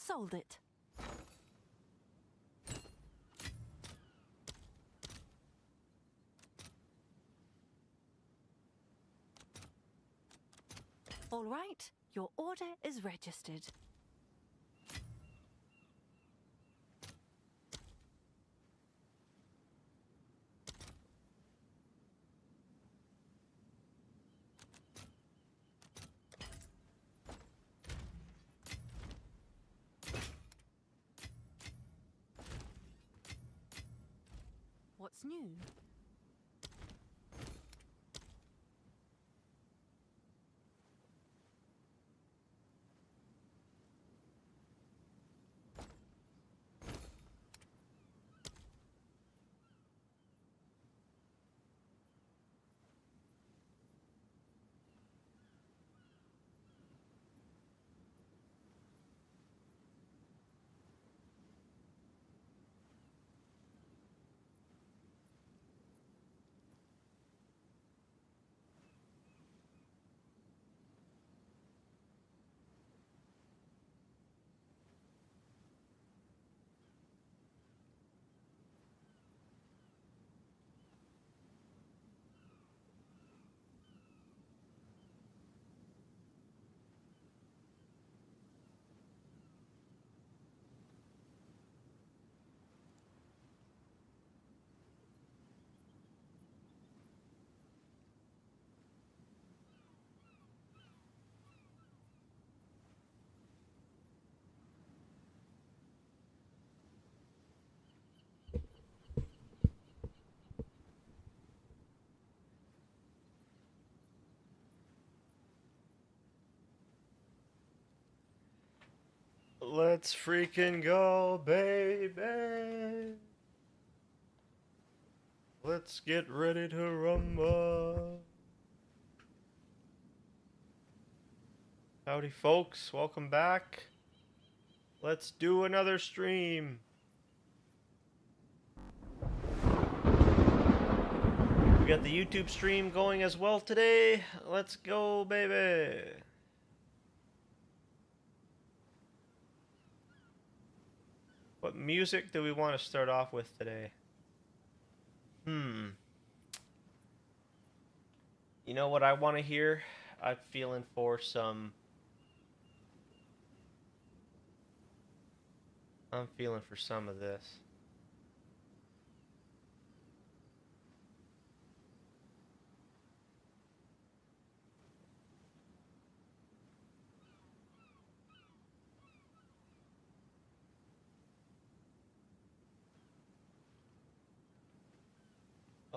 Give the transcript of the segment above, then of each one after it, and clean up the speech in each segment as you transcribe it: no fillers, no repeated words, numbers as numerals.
Sold it. All right, your order is registered. What's new? Let's freaking go, baby. Let's get ready to rumble. Howdy, folks. Welcome back. Let's do another stream. We got the YouTube stream going as well today. Let's go, baby. What music do we want to start off with today? You know what I want to hear? I'm feeling for some... I'm feeling for some of this.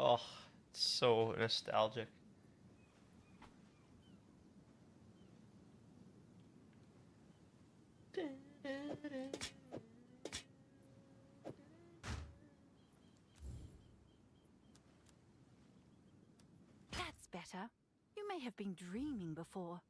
Oh, it's so nostalgic. That's better. You may have been dreaming before.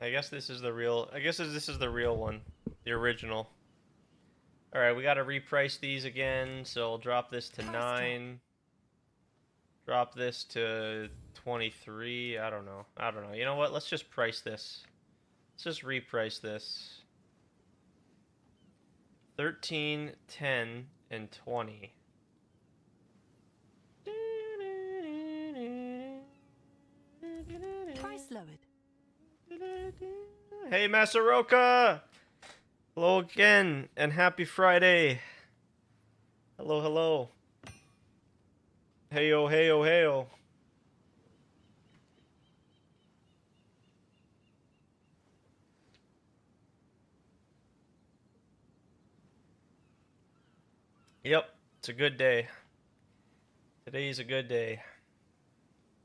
I guess this is the real... I guess this is the real one. The original. Alright, we gotta reprice these again, so I'll drop this to 9. Drop this to 23. I don't know. You know what? Let's just price this. Let's just reprice this. 13, 10, and 20. Hey, Masaroka! Hello again, and happy Friday. Hello, hello. Heyo, heyo, heyo. Yep, it's a good day. Today's a good day.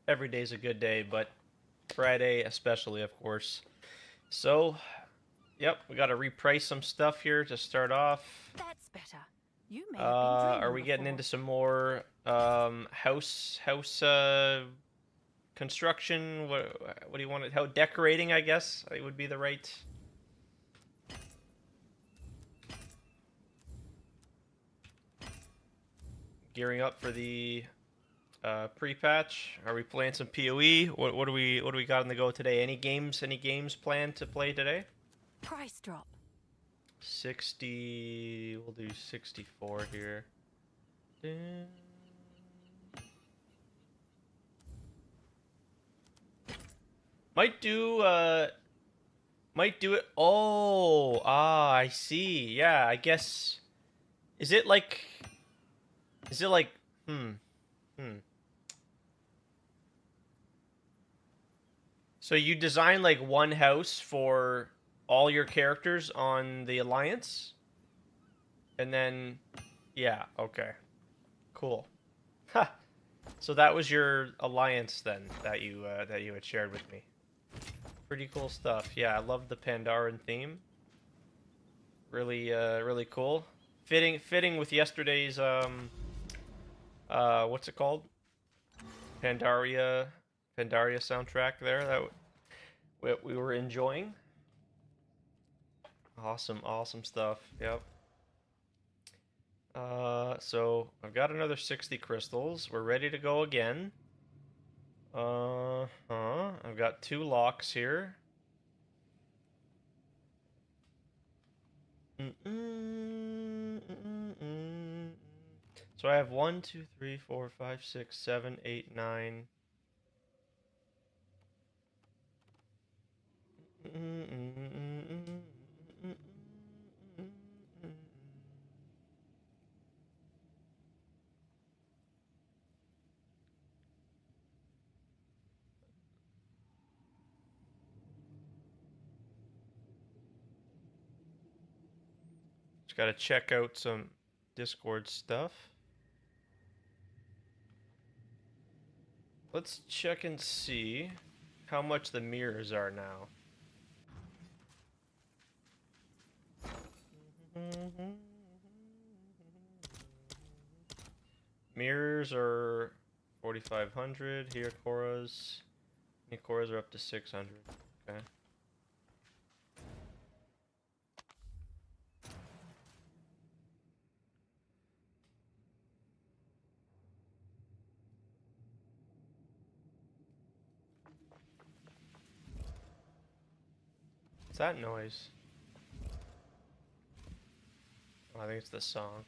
Every day's a good day, but Friday especially, of course. So, yep, we got to reprice some stuff here to start off. That's better. You may have been dreaming Are we getting before. into some more house construction? What do you want it? How decorating? I guess it would be the right. Gearing up for the pre-patch. Are we playing some PoE? What do we got on the go today? Any games planned to play today? Price drop. 60. We'll do 64 here. Might do it. Oh, I see. Yeah, I guess. Is it like hmm. So you design like one house for all your characters on the Alliance? And then yeah, okay. Cool. Ha. So that was your Alliance then that you had shared with me. Pretty cool stuff. Yeah, I love the Pandaren theme. Really cool. Fitting with yesterday's what's it called? Pandaria soundtrack there that we were enjoying. Awesome stuff. Yep. So I've got another 60 crystals. We're ready to go again. I've got 2 locks here. So I have 1, 2, 3, 4, 5, 6, 7, 8, 9. Just gotta check out some Discord stuff. Let's check and see how much the mirrors are now. Mirrors are 4,500. Here, Koras. Koras are up to 600. Okay. What's that noise? Oh, I think it's the song.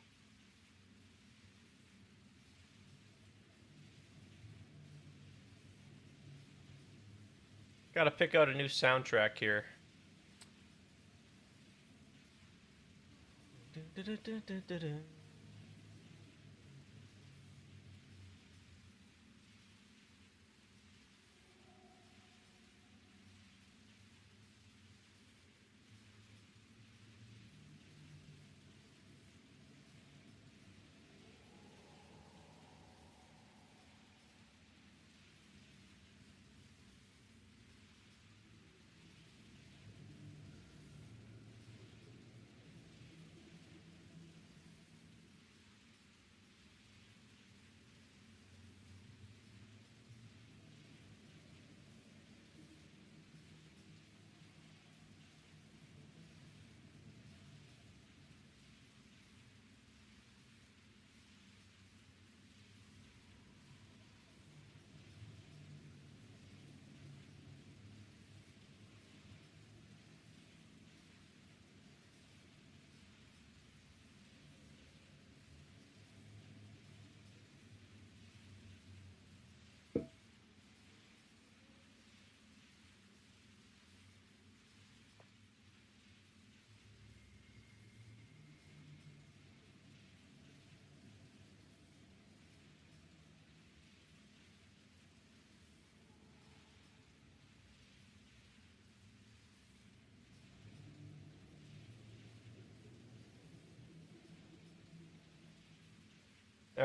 Gotta pick out a new soundtrack here.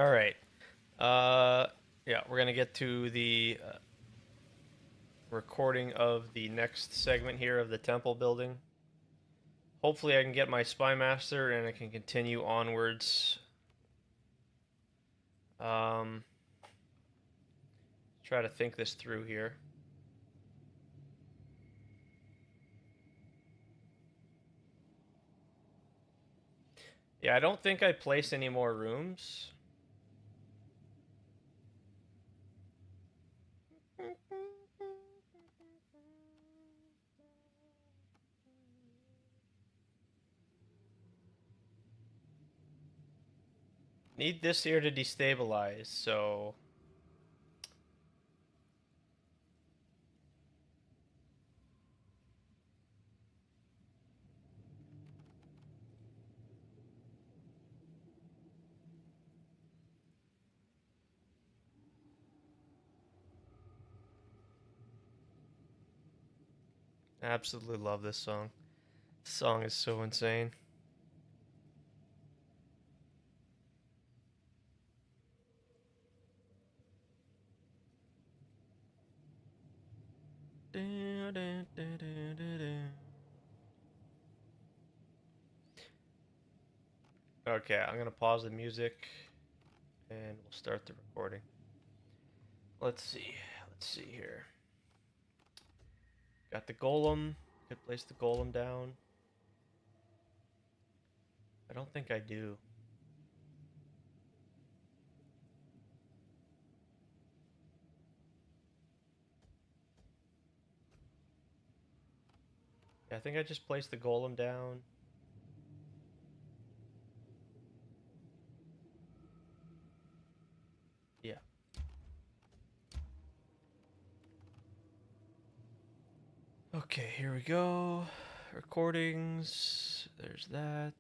All right. Yeah, we're gonna get to the recording of the next segment here of the temple building. Hopefully, I can get my spy master and I can continue onwards. Try to think this through here. Yeah, I don't think I place any more rooms. Need this here to destabilize, so... I absolutely love this song. This song is so insane. Okay, I'm gonna pause the music and we'll start the recording. Let's see. Let's see here. Got the golem. Could place the golem down. I don't think I do. Yeah, I think I just placed the golem down. Yeah. Okay, here we go. Recordings. There's that.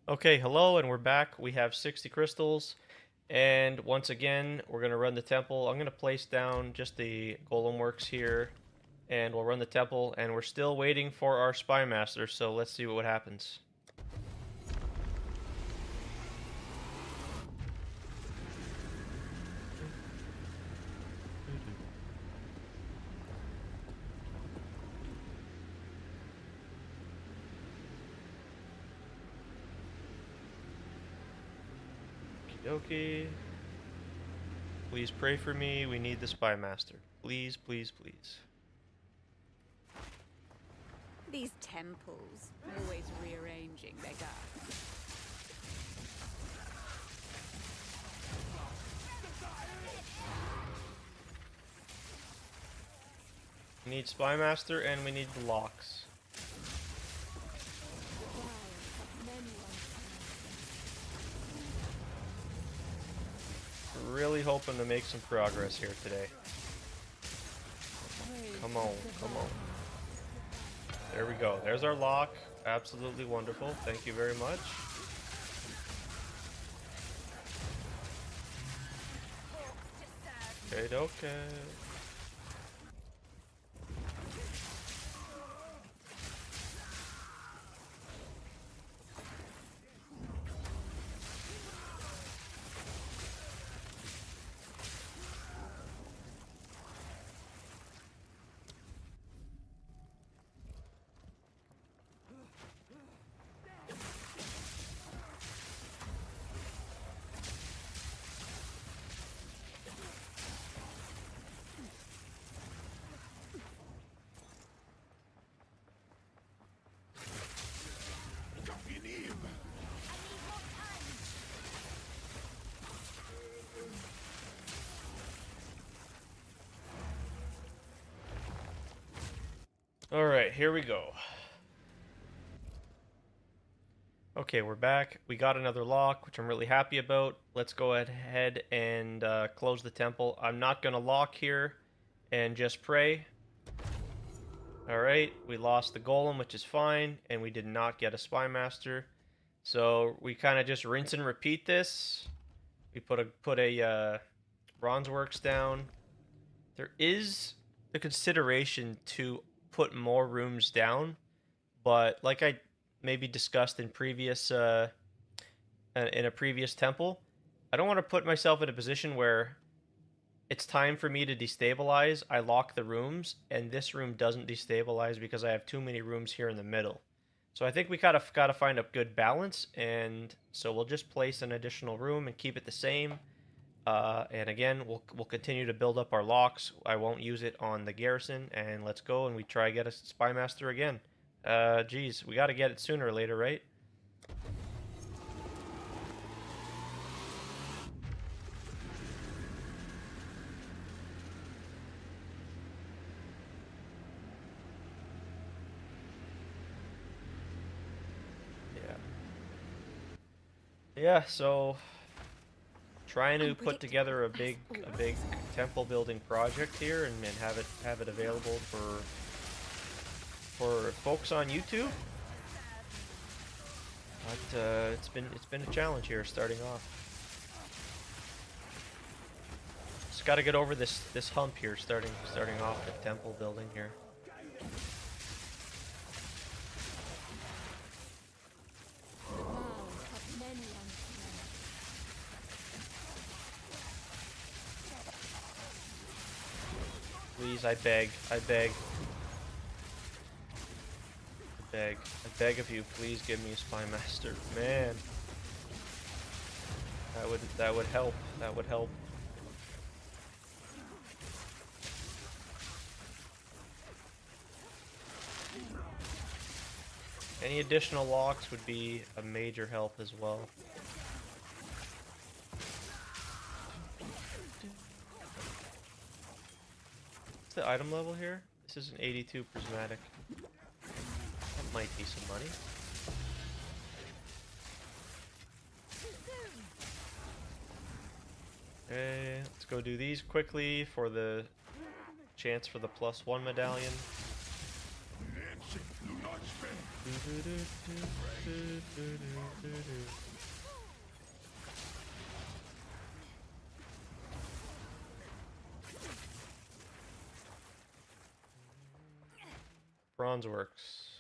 Okay, hello, and we're back. We have 60 crystals. And once again, we're going to run the temple. I'm going to place down just the golem works here. And we'll run the temple. And we're still waiting for our spy master, so let's see what happens. Okie. Please pray for me. We need the spy master. Please, please, please. These temples, always rearranging their guards. We need spy master and we need the locks. Really hoping to make some progress here today. Come on, come on. There we go. There's our lock. Absolutely wonderful. Thank you very much. Okay, okay. Alright, here we go. Okay, we're back. We got another lock, which I'm really happy about. Let's go ahead and close the temple. I'm not going to lock here and just pray. Alright, we lost the golem, which is fine, and we did not get a spy master. So we kind of just rinse and repeat this. We put a bronze works down. There is the consideration to put more rooms down, but like I maybe discussed in previous in a previous temple. I don't want to put myself in a position where it's time for me to destabilize. I lock the rooms, and this room doesn't destabilize because I have too many rooms here in the middle. So I think we got to find a good balance, and so we'll just place an additional room and keep it the same. And again, we'll continue to build up our locks. I won't use it on the garrison, and let's go and we try to get a spy master again. Geez, we got to get it sooner or later, right? Yeah, so trying to put together a big temple building project here and have it available for folks on YouTube. But it's been a challenge here starting off. Just got to get over this hump here starting off the temple building here. Please, I beg. I beg of you, please give me a spy master. Man. That would help. That would help. Any additional locks would be a major help as well. What's the item level here? This is an 82 prismatic. That might be some money. Okay, let's go do these quickly for the chance for the +1 medallion. Bronze works.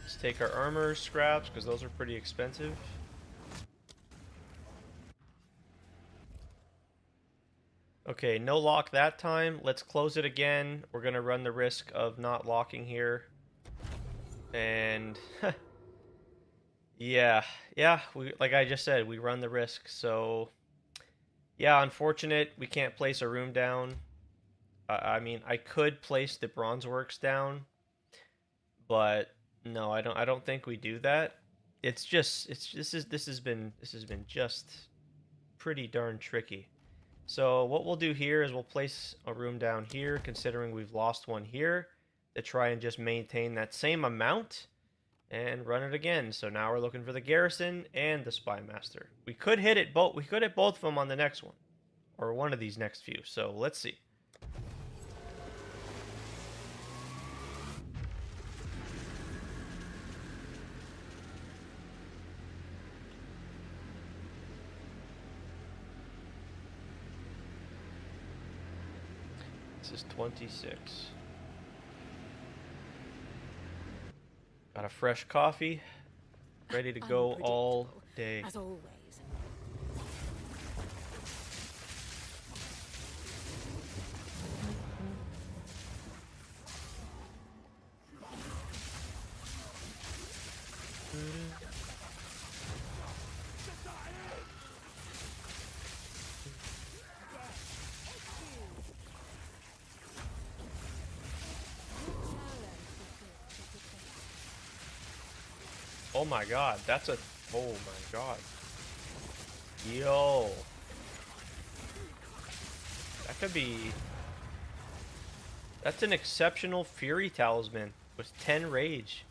Let's take our armor scraps because those are pretty expensive. Okay, no lock that time. Let's close it again. We're gonna run the risk of not locking here. And yeah, we, like I just said, we run the risk. So yeah, unfortunate. We can't place a room down. I mean, I could place the bronze works down, but no, I don't think we do that. This has been just pretty darn tricky. So what we'll do here is we'll place a room down here, considering we've lost one here, to try and just maintain that same amount and run it again. So now we're looking for the garrison and the spy master. We could hit both of them on the next one, or one of these next few. So let's see. This is 26. Got a fresh coffee, ready to go all day. As always. Oh my god, that's a... Oh my god. Yo. That could be... That's an exceptional Fury Talisman with 10 Rage.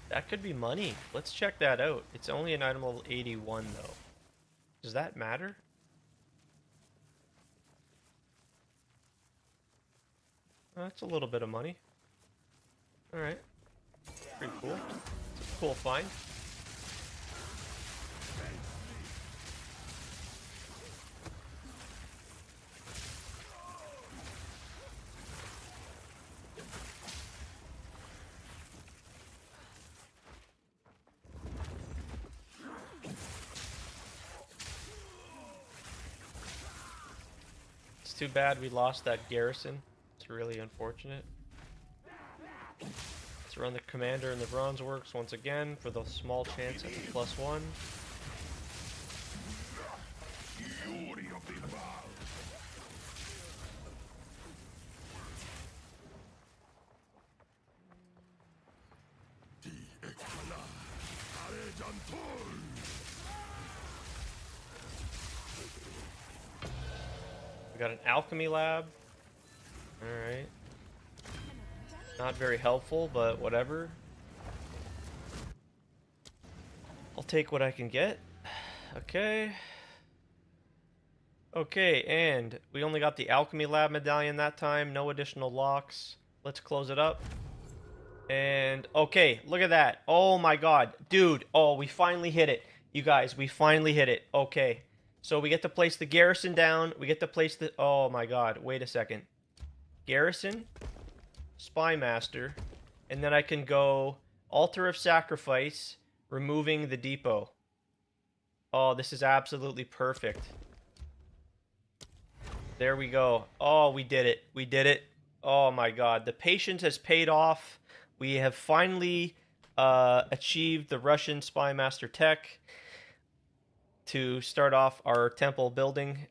That could be money. Let's check that out. It's only an item level 81 though. Does that matter? That's a little bit of money. Alright. Pretty cool. It's a cool find. too bad we lost that garrison. It's really unfortunate. Let's run the commander and the bronze works once again for the small chance at the +1. We got an alchemy lab. Alright. Not very helpful, but whatever. I'll take what I can get. Okay. Okay, and we only got the alchemy lab medallion that time. No additional locks. Let's close it up. And, okay, look at that. Oh my god. Dude, oh, we finally hit it. You guys, we finally hit it. Okay. So we get to place the garrison down. We get to place the... Oh my god. Wait a second. Garrison. Spy Master. And then I can go Altar of Sacrifice. Removing the depot. Oh, this is absolutely perfect. There we go. Oh, we did it. We did it. Oh my god. The patience has paid off. We have finally achieved the Russian Spy Master tech to start off our temple building.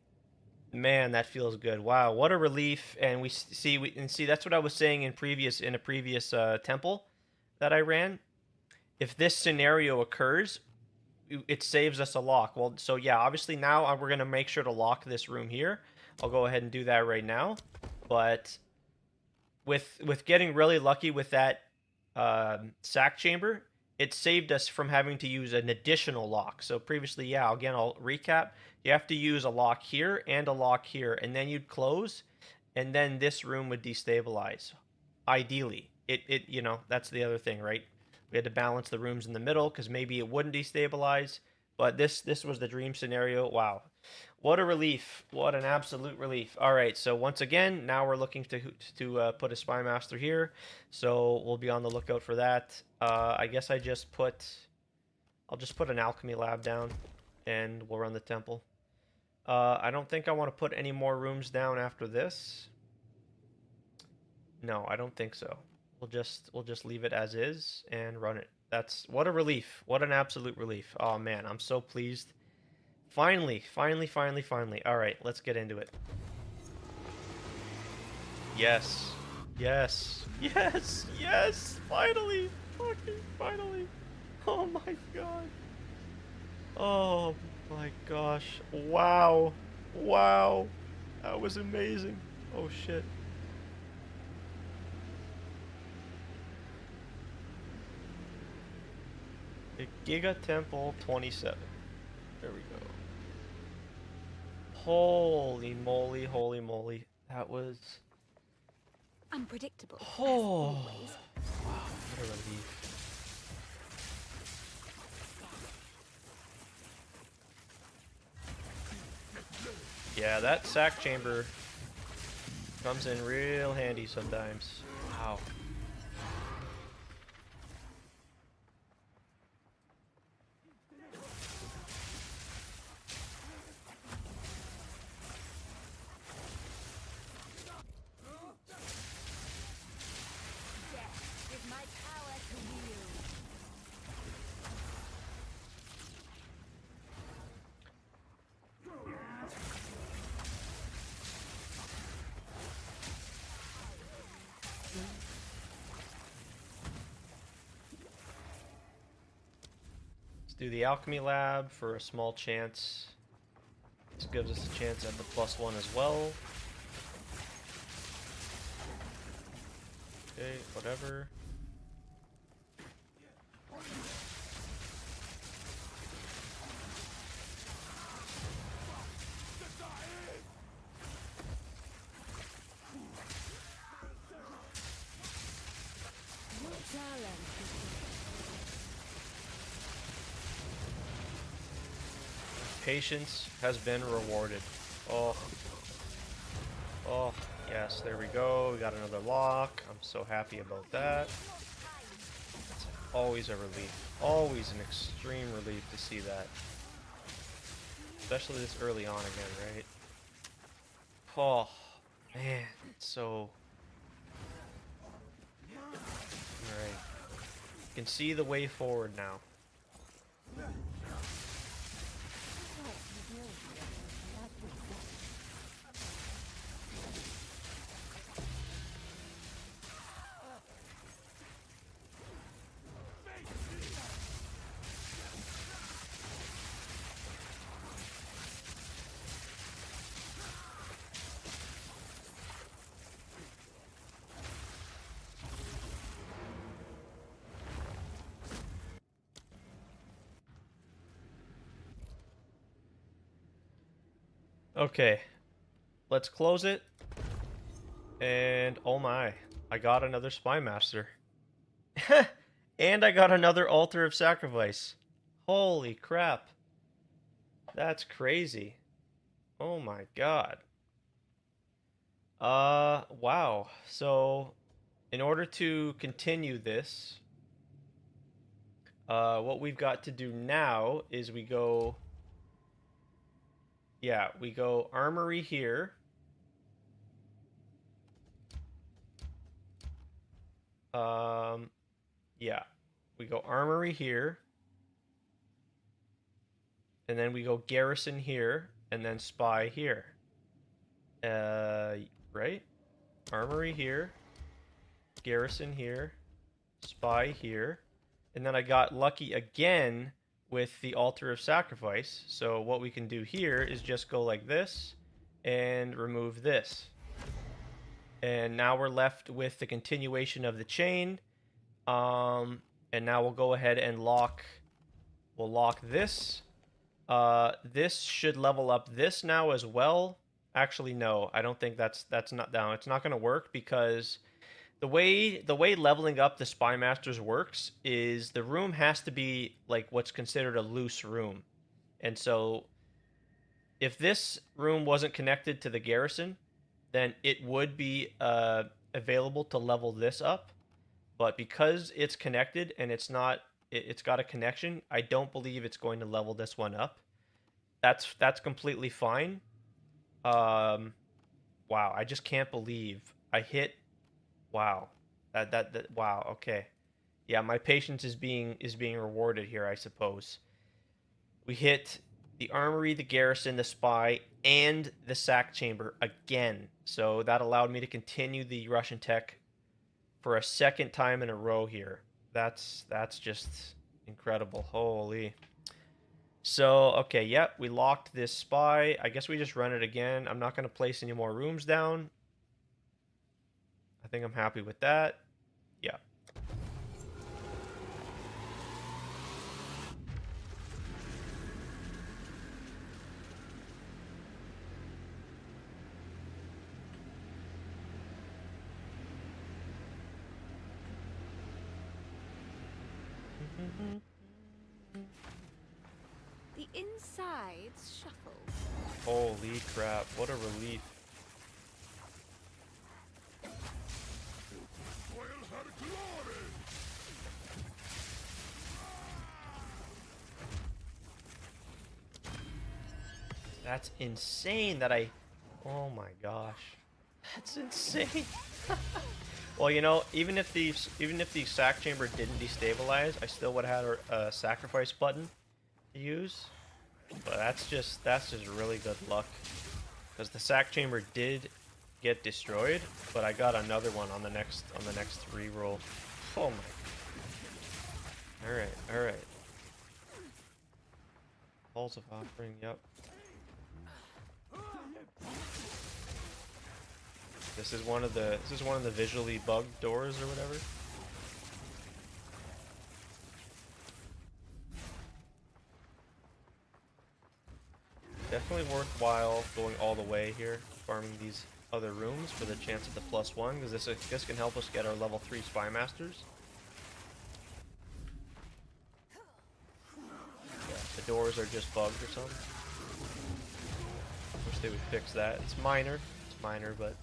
Man, that feels good. Wow, what a relief. And we see that's what I was saying in a previous temple that I ran. If this scenario occurs, it saves us a lock. Well, so yeah, obviously now we're going to make sure to lock this room here. I'll go ahead and do that right now. But with getting really lucky with that sack chamber, it saved us from having to use an additional lock. So previously, yeah, again, I'll recap. You have to use a lock here and a lock here, and then you'd close, and then this room would destabilize. Ideally, you know, that's the other thing, right? We had to balance the rooms in the middle because maybe it wouldn't destabilize, but this was the dream scenario. Wow, what a relief! What an absolute relief! All right, so once again, now we're looking to put a spy master here, so we'll be on the lookout for that. I guess I'll just put an alchemy lab down, and we'll run the temple. I don't think I want to put any more rooms down after this. No, I don't think so. We'll just leave it as is and run it. That's what a relief. What an absolute relief. Oh man, I'm so pleased. Finally. All right, let's get into it. Yes. Finally. Fucking finally. Oh my god. Oh my gosh. Wow. That was amazing. Oh shit. A Giga Temple 27. There we go. Holy moly. That was... Unpredictable. Oh. As always. Wow, what a relief. Yeah, that sack chamber comes in real handy sometimes. Wow. Do the alchemy lab for a small chance. This gives us a chance at the +1 as well. Okay, whatever. Patience has been rewarded. Oh, yes, there we go. We got another lock. I'm so happy about that. It's always a relief. Always an extreme relief to see that. Especially this early on again, right? Oh, man. So... Alright. You can see the way forward now. Okay, let's close it. And oh my, I got another Spy Master. And I got another Altar of Sacrifice. Holy crap. That's crazy. Oh my god. Wow. So, in order to continue this, what we've got to do now is we go... Yeah, we go Armory here. Yeah. We go Armory here. And then we go Garrison here. And then Spy here. Right? Armory here. Garrison here. Spy here. And then I got lucky again with the Altar of Sacrifice. So what we can do here is just go like this and remove this. And now we're left with the continuation of the chain. And now we'll go ahead and lock... We'll lock this. This should level up this now as well. Actually, no. I don't think that's not down. It's not going to work because... The way leveling up the Spy Masters works is the room has to be like what's considered a loose room. And so if this room wasn't connected to the garrison, then it would be available to level this up. But because it's connected and it's got a connection, I don't believe it's going to level this one up. That's completely fine. Wow, I just can't believe I hit... Wow, wow. Okay, yeah, my patience is being rewarded here, I suppose. We hit the armory, the garrison, the spy, and the sack chamber again. So that allowed me to continue the Russian tech for a second time in a row here. That's just incredible. Holy. So okay, yep, we locked this spy. I guess we just run it again. I'm not going to place any more rooms down. I think I'm happy with that. Yeah. The insides shuffle. Holy crap, what a relief. That's insane that I... Oh my gosh. That's insane. Well, you know, even if the sack chamber didn't destabilize, I still would have had a sacrifice button to use. But that's just really good luck. Because the sack chamber did get destroyed, but I got another one on the next reroll. Oh my. Alright. Halls of Offering, yep. This is one of the visually bugged doors or whatever. Definitely worthwhile going all the way here, farming these other rooms for the chance of the +1, because this can help us get our level 3 Spy Masters. Yeah, the doors are just bugged or something. Wish they would fix that. It's minor, but...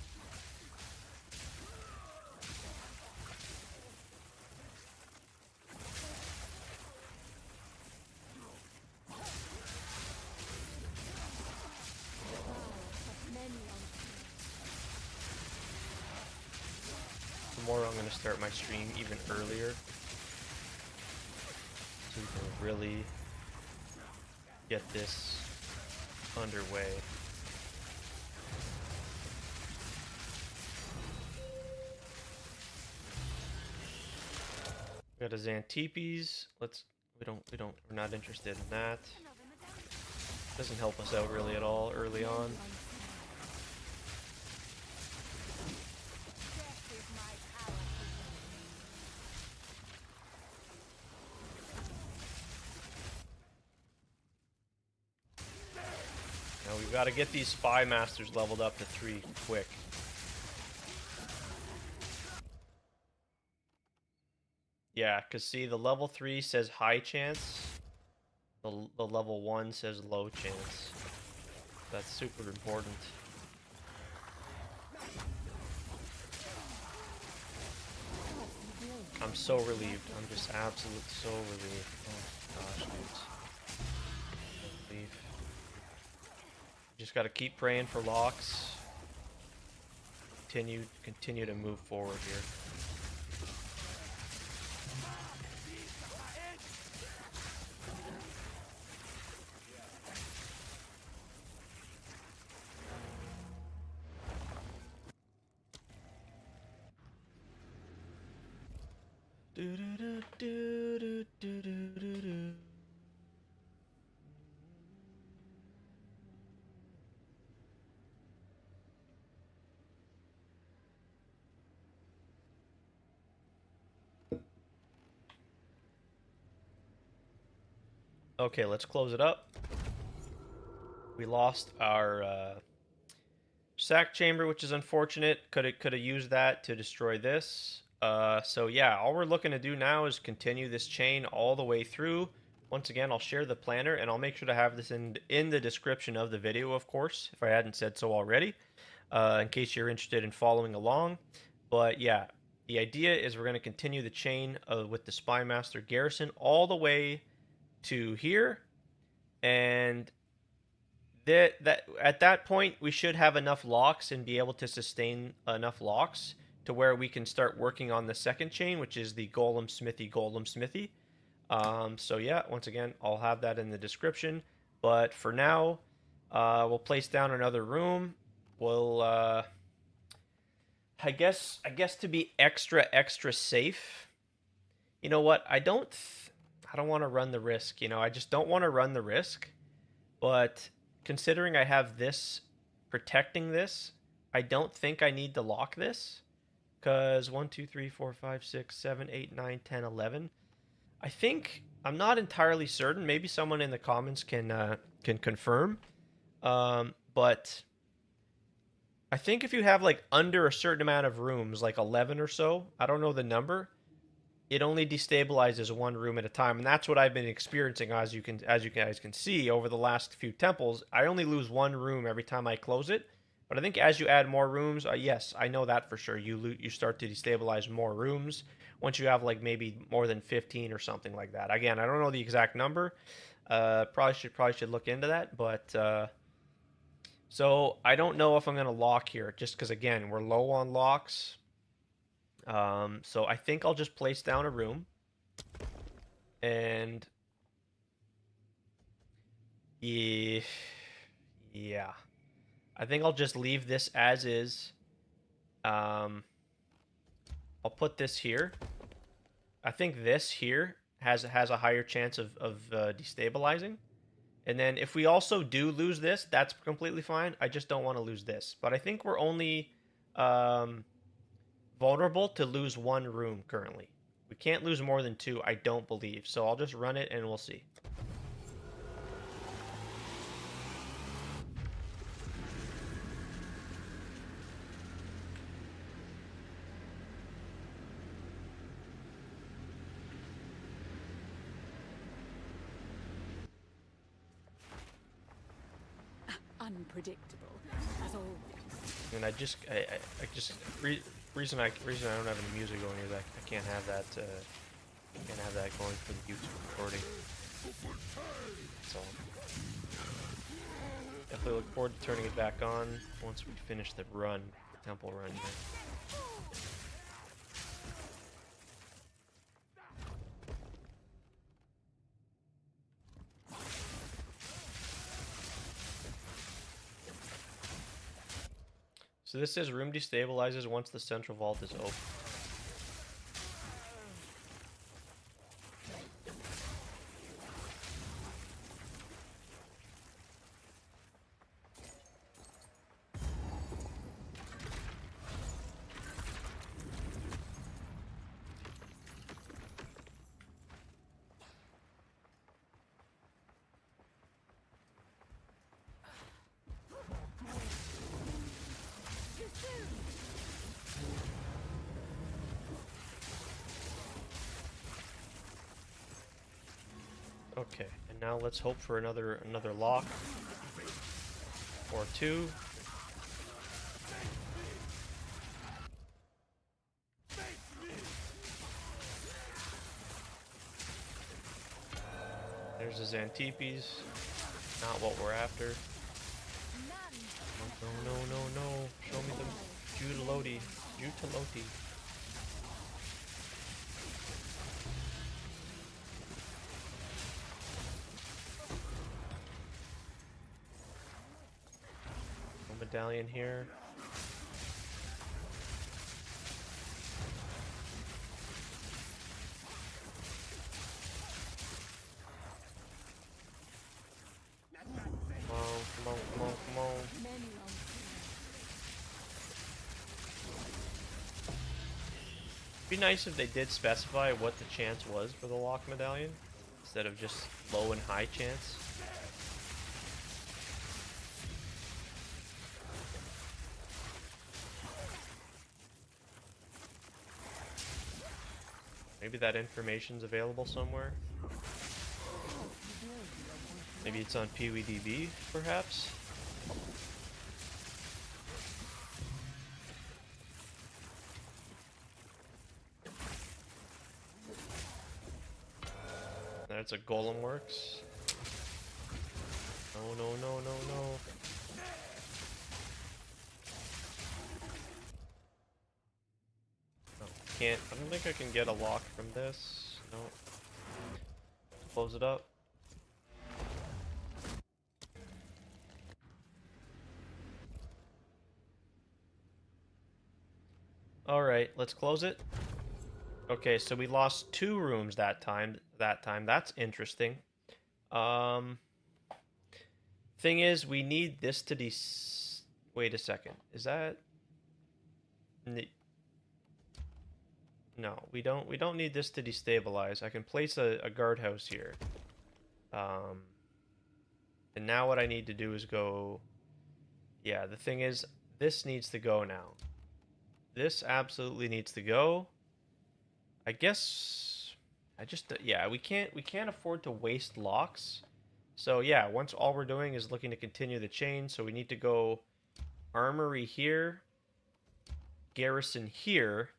tomorrow I'm going to start my stream even earlier, so we can really get this underway. We got a Xantipes. We're not interested in that. Doesn't help us out really at all early on. Now we've got to get these Spy Masters leveled up to 3 quick. Yeah, because see, the level 3 says high chance. The level 1 says low chance. That's super important. I'm so relieved. I'm just absolutely so relieved. Oh gosh, dudes. Relief. Just gotta keep praying for locks. Continue to move forward here. Okay, let's close it up. We lost our sack chamber, which is unfortunate. Could have used that to destroy this. So yeah, all we're looking to do now is continue this chain all the way through. Once again, I'll share the planner, and I'll make sure to have this in the description of the video, of course, if I hadn't said so already, in case you're interested in following along. But yeah, the idea is we're going to continue the chain with the Spy Master garrison all the way to here, and that at that point we should have enough locks and be able to sustain enough locks to where we can start working on the second chain, which is the golem smithy. So yeah, once again, I'll have that in the description, but for now we'll place down another room. We'll I guess to be extra safe, you know what, I don't want to run the risk. I just don't want to run the risk. But considering I have this protecting this, I don't think I need to lock this. Because 1, 2, 3, 4, 5, 6, 7, 8, 9, 10, 11. I think, I'm not entirely certain. Maybe someone in the comments can confirm. But I think if you have like under a certain amount of rooms, like 11 or so, I don't know the number, it only destabilizes one room at a time, and that's what I've been experiencing. As you guys can see over the last few temples, I only lose one room every time I close it. But I think as you add more rooms, yes, I know that for sure. You start to destabilize more rooms once you have like maybe more than 15 or something like that. Again, I don't know the exact number. Probably should look into that. But so I don't know if I'm gonna lock here, just because again we're low on locks. So I think I'll just place down a room, and yeah, I think I'll just leave this as is. I'll put this here. I think this here has a higher chance of destabilizing. And then if we also do lose this, that's completely fine. I just don't want to lose this. But I think we're only vulnerable to lose one room currently. We can't lose more than 2, I don't believe. So I'll just run it and we'll see. Unpredictable, as always. And reason I don't have any music going is I can't have that going for the YouTube recording. So definitely look forward to turning it back on once we finish the temple run here. So this says room destabilizes once the central vault is open. Okay, and now let's hope for another lock or two. There's the Xantipes. Not what we're after. No, no, no, no. Show me the Jutaloti. Jutaloti. No medallion here. Come on. It'd be nice if they did specify what the chance was for the lock medallion, instead of just low and high chance. Maybe that information's available somewhere. Maybe it's on PWDB, perhaps? That's a Golem works. No. No, can't. I don't think I can get a lock from this. No. Close it up. Alright, let's close it. Okay, so we lost 2 rooms that time. That's interesting. Thing is, we need this to wait a second. Is that... No, we don't need this to destabilize. I can place a guardhouse here. And now what I need to do is go... Yeah, the thing is, this needs to go now. This absolutely needs to go. I guess yeah, we can't afford to waste locks. So yeah, once all we're doing is looking to continue the chain, so we need to go armory here, garrison here,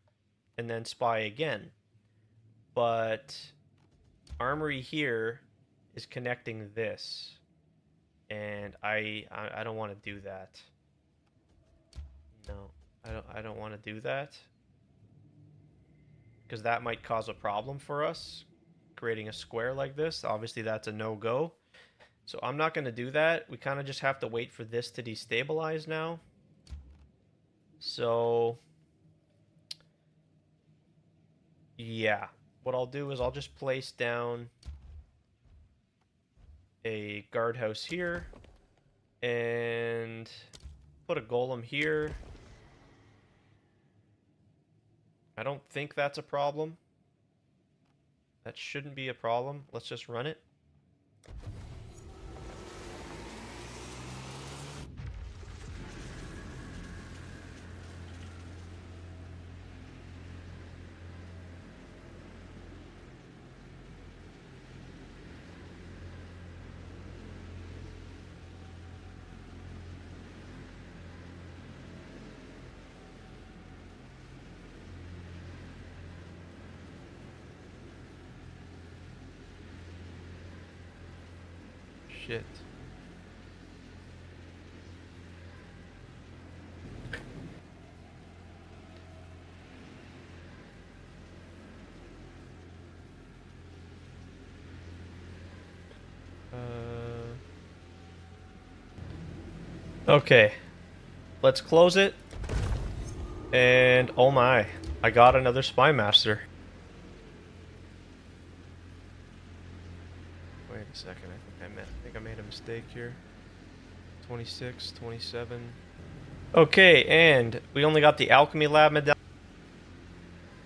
and then spy again. But armory here is connecting this, and I don't want to do that. No, I don't want to do that, because that might cause a problem for us, creating a square like this. Obviously, that's a no-go. So I'm not going to do that. We kind of just have to wait for this to destabilize now. So, yeah. What I'll do is I'll just place down a guardhouse here and put a golem here. I don't think that's a problem. That shouldn't be a problem. Let's just run it. Shit. Okay. Let's close it. And oh my, I got another Spy Master. Wait a second, I think I made a mistake here. 26, 27. Okay, and we only got the Alchemy Lab medallion.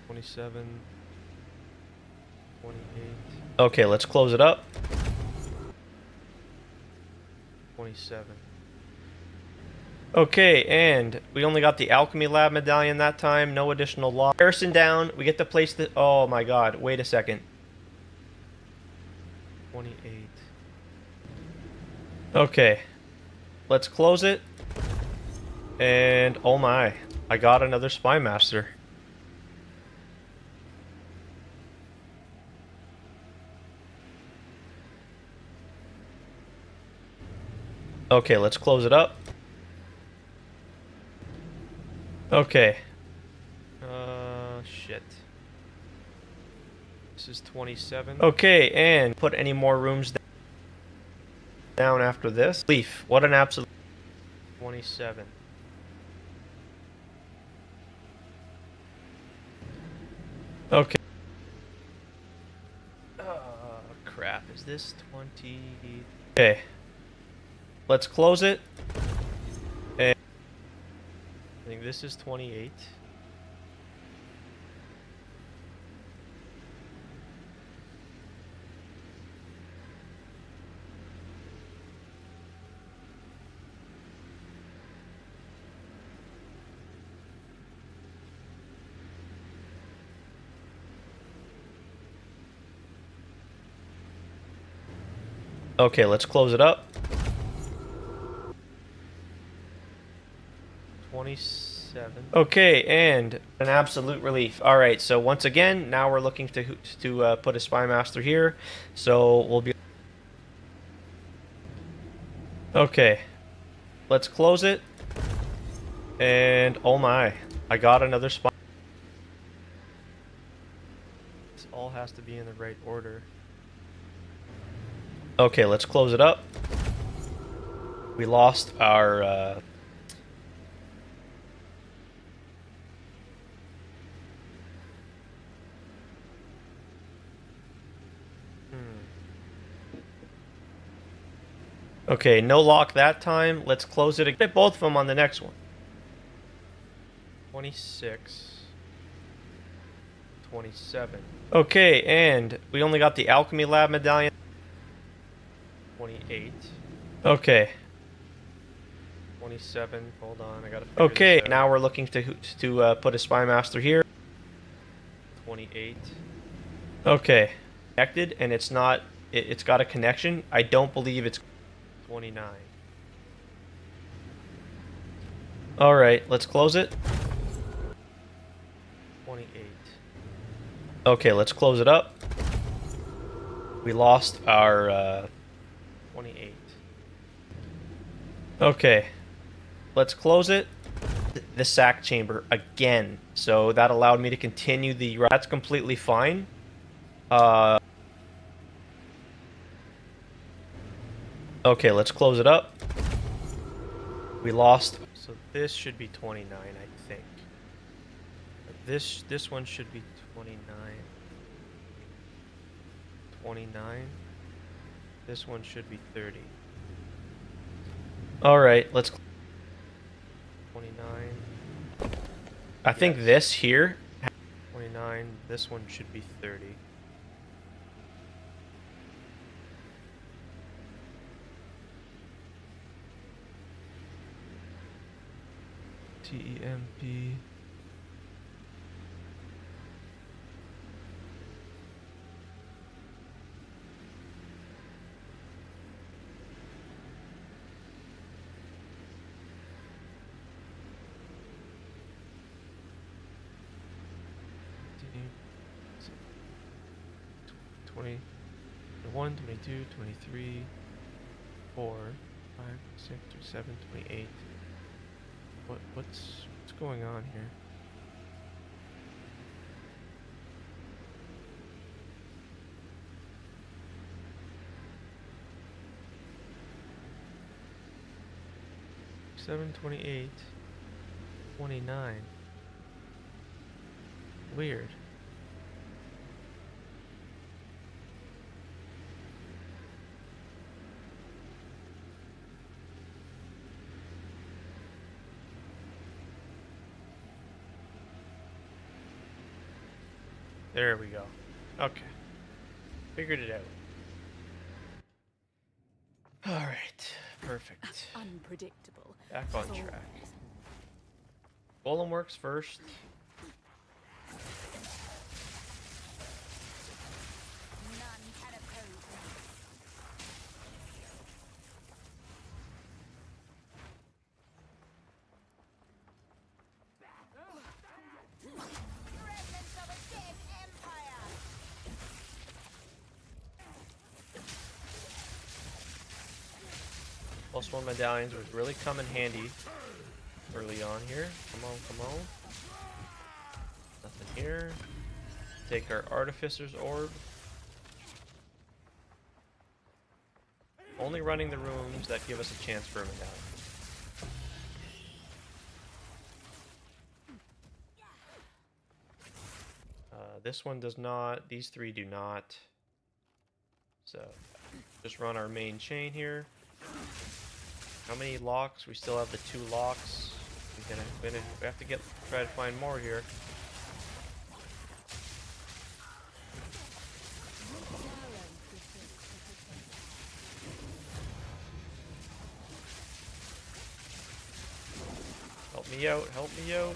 27, 28. Okay, let's close it up. 27. Okay, and we only got the Alchemy Lab medallion that time. No additional loss. Harrison down. We get to place the... Oh my god. Wait a second. 28. Okay. Let's close it. And oh my. I got another Spy Master. Okay, let's close it up. Okay. Shit. This is 27. Okay, and put any more rooms down after this. Leaf. What an absolute... 27. Okay. Crap. Is this 20? Okay. Let's close it. And I think this is 28. Okay, let's close it up. 27. Okay, and an absolute relief. All right, so once again, now we're looking to put a Spy Master here. So we'll be... Okay, let's close it. And oh my, I got another Spy... This all has to be in the right order. Okay, let's close it up. We lost our... Okay, no lock that time. Let's close it. Get both of them on the next one. 26. 27. Okay, and we only got the Alchemy Lab medallion. 28. Okay. 27. Hold on, I gotta figure Okay, this out. Now we're looking to put a Spy Master here. 28. Okay. Connected, and it's not... It's got a connection. I don't believe it's... 29. Alright, let's close it. 28. Okay, let's close it up. We lost our... 28. Okay. Let's close it. The sack chamber again. So that allowed me to continue the... That's completely fine. Okay, let's close it up. We lost. So this should be 29, I think. This one should be 29. 29. This one should be 30. All right, let's... 29. I think this here... 29. This one should be 30. TEMP. Twenty, 21, 22, 23, 4, 5, 6, 7, 28. What's going on here? $728, 29. Weird. There we go. Okay. Figured it out. Alright. Perfect. Unpredictable. Back on as track. always. Golem works first. None can oppose me. Remnants of a dead empire. +1 medallions would really come in handy early on here. Come on, come on. Nothing here. Take our Artificer's Orb. Only running the rooms that give us a chance for a medallion. This one does not. These three do not. So, just run our main chain here. How many locks? We still have the 2 locks. We have to try to find more here. Help me out, help me out.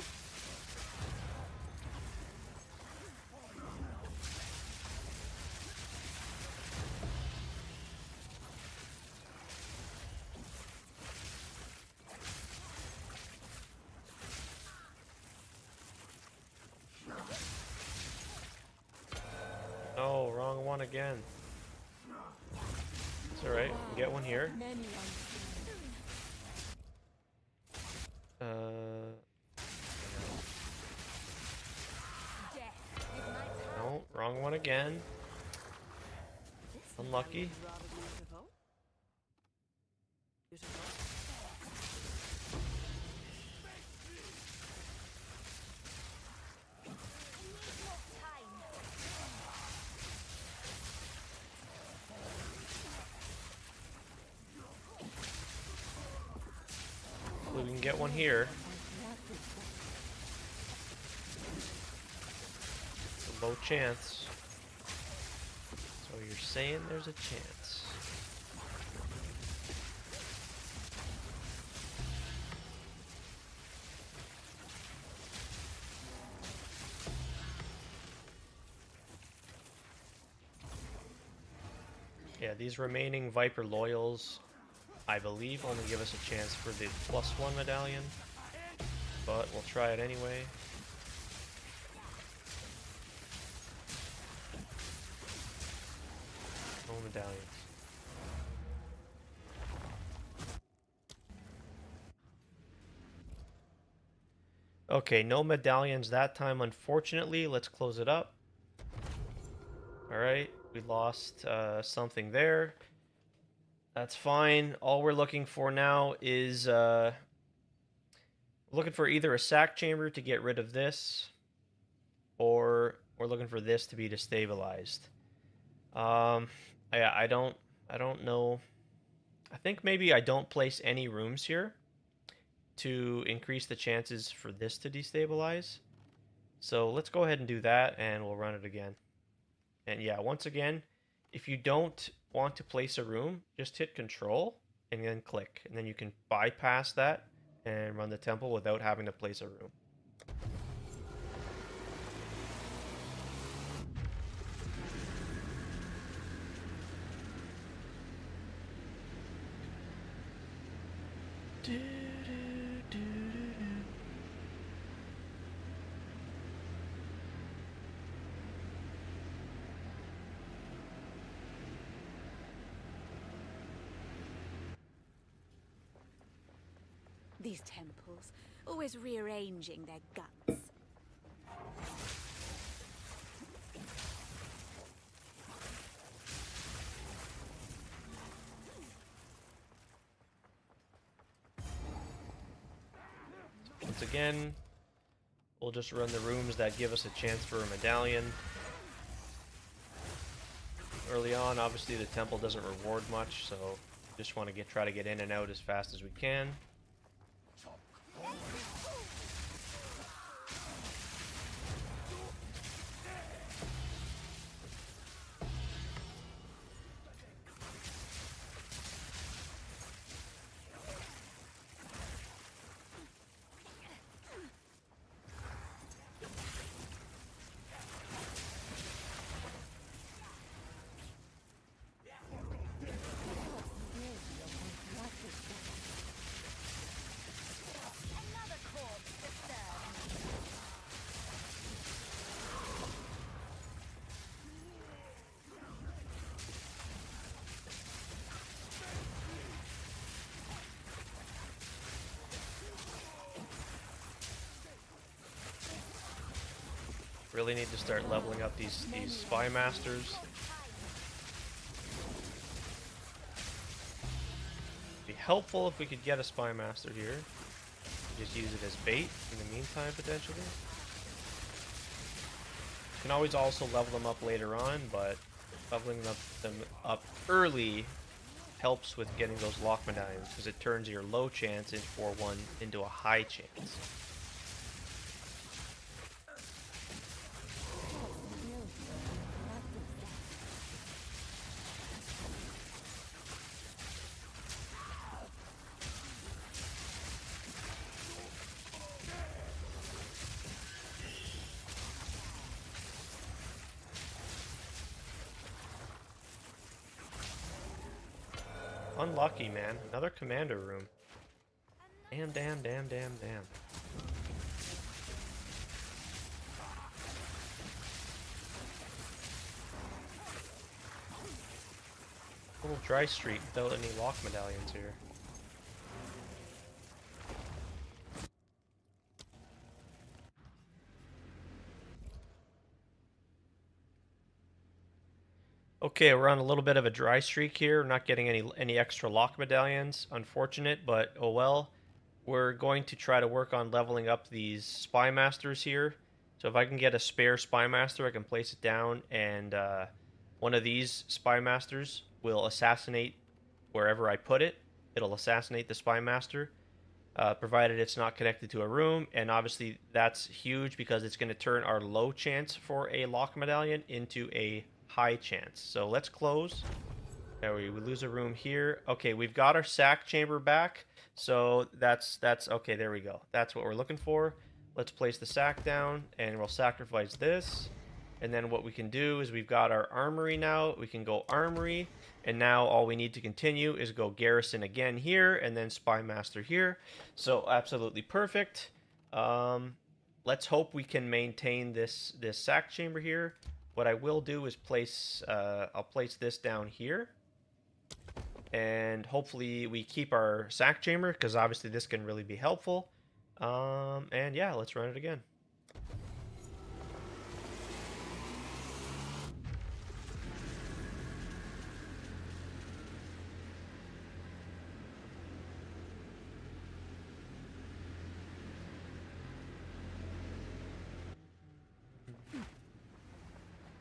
Oh, wrong one again. It's alright, we can get one here. No, wrong one again. Unlucky. We can get one here. It's a low chance. So you're saying there's a chance. Yeah, these remaining Viper Loyals, I believe, only give us a chance for the +1 medallion, but we'll try it anyway. No medallions. Okay, no medallions that time, unfortunately. Let's close it up. Alright, we lost something there. That's fine. All we're looking for now is looking for either a sack chamber to get rid of this, or we're looking for this to be destabilized. Yeah, I don't know. I think maybe I don't place any rooms here to increase the chances for this to destabilize. So let's go ahead and do that, and we'll run it again. And yeah, once again, if you don't want to place a room, just hit Control and then click, and then you can bypass that and run the temple without having to place a room. These temples, always rearranging their guts. Once again, We'll just run the rooms that give us a chance for a medallion. Early on, obviously the temple doesn't reward much, so just want to try to get in and out as fast as we can. Really need to start leveling up these spy masters. Be helpful if we could get a spy master here. Just use it as bait in the meantime, potentially. You can always also level them up later on, but leveling them up early helps with getting those lock medallions because it turns your low chance in 4-1 into a high chance. Unlucky, man. Another commander room. Damn, damn, damn, damn, damn. Little dry street without any lock medallions here. Okay, we're on a little bit of a dry streak here. We're not getting any extra lock medallions. Unfortunate, but oh well. We're going to try to work on leveling up these spy masters here. So if I can get a spare spy master, I can place it down, and one of these spy masters will assassinate wherever I put it. It'll assassinate the spy master, provided it's not connected to a room. And obviously that's huge because it's going to turn our low chance for a lock medallion into a high chance. So let's close. There we lose a room here. Okay, we've got our sack chamber back. So that's okay, there we go. That's what we're looking for. Let's place the sack down and we'll sacrifice this. And then what we can do is we've got our armory now. We can go armory, and now all we need to continue is go garrison again here and then spy master here. So absolutely perfect. Let's hope we can maintain this sack chamber here. What I will do is place, I'll place this down here. And hopefully we keep our sack chamber, because obviously this can really be helpful. And yeah, let's run it again.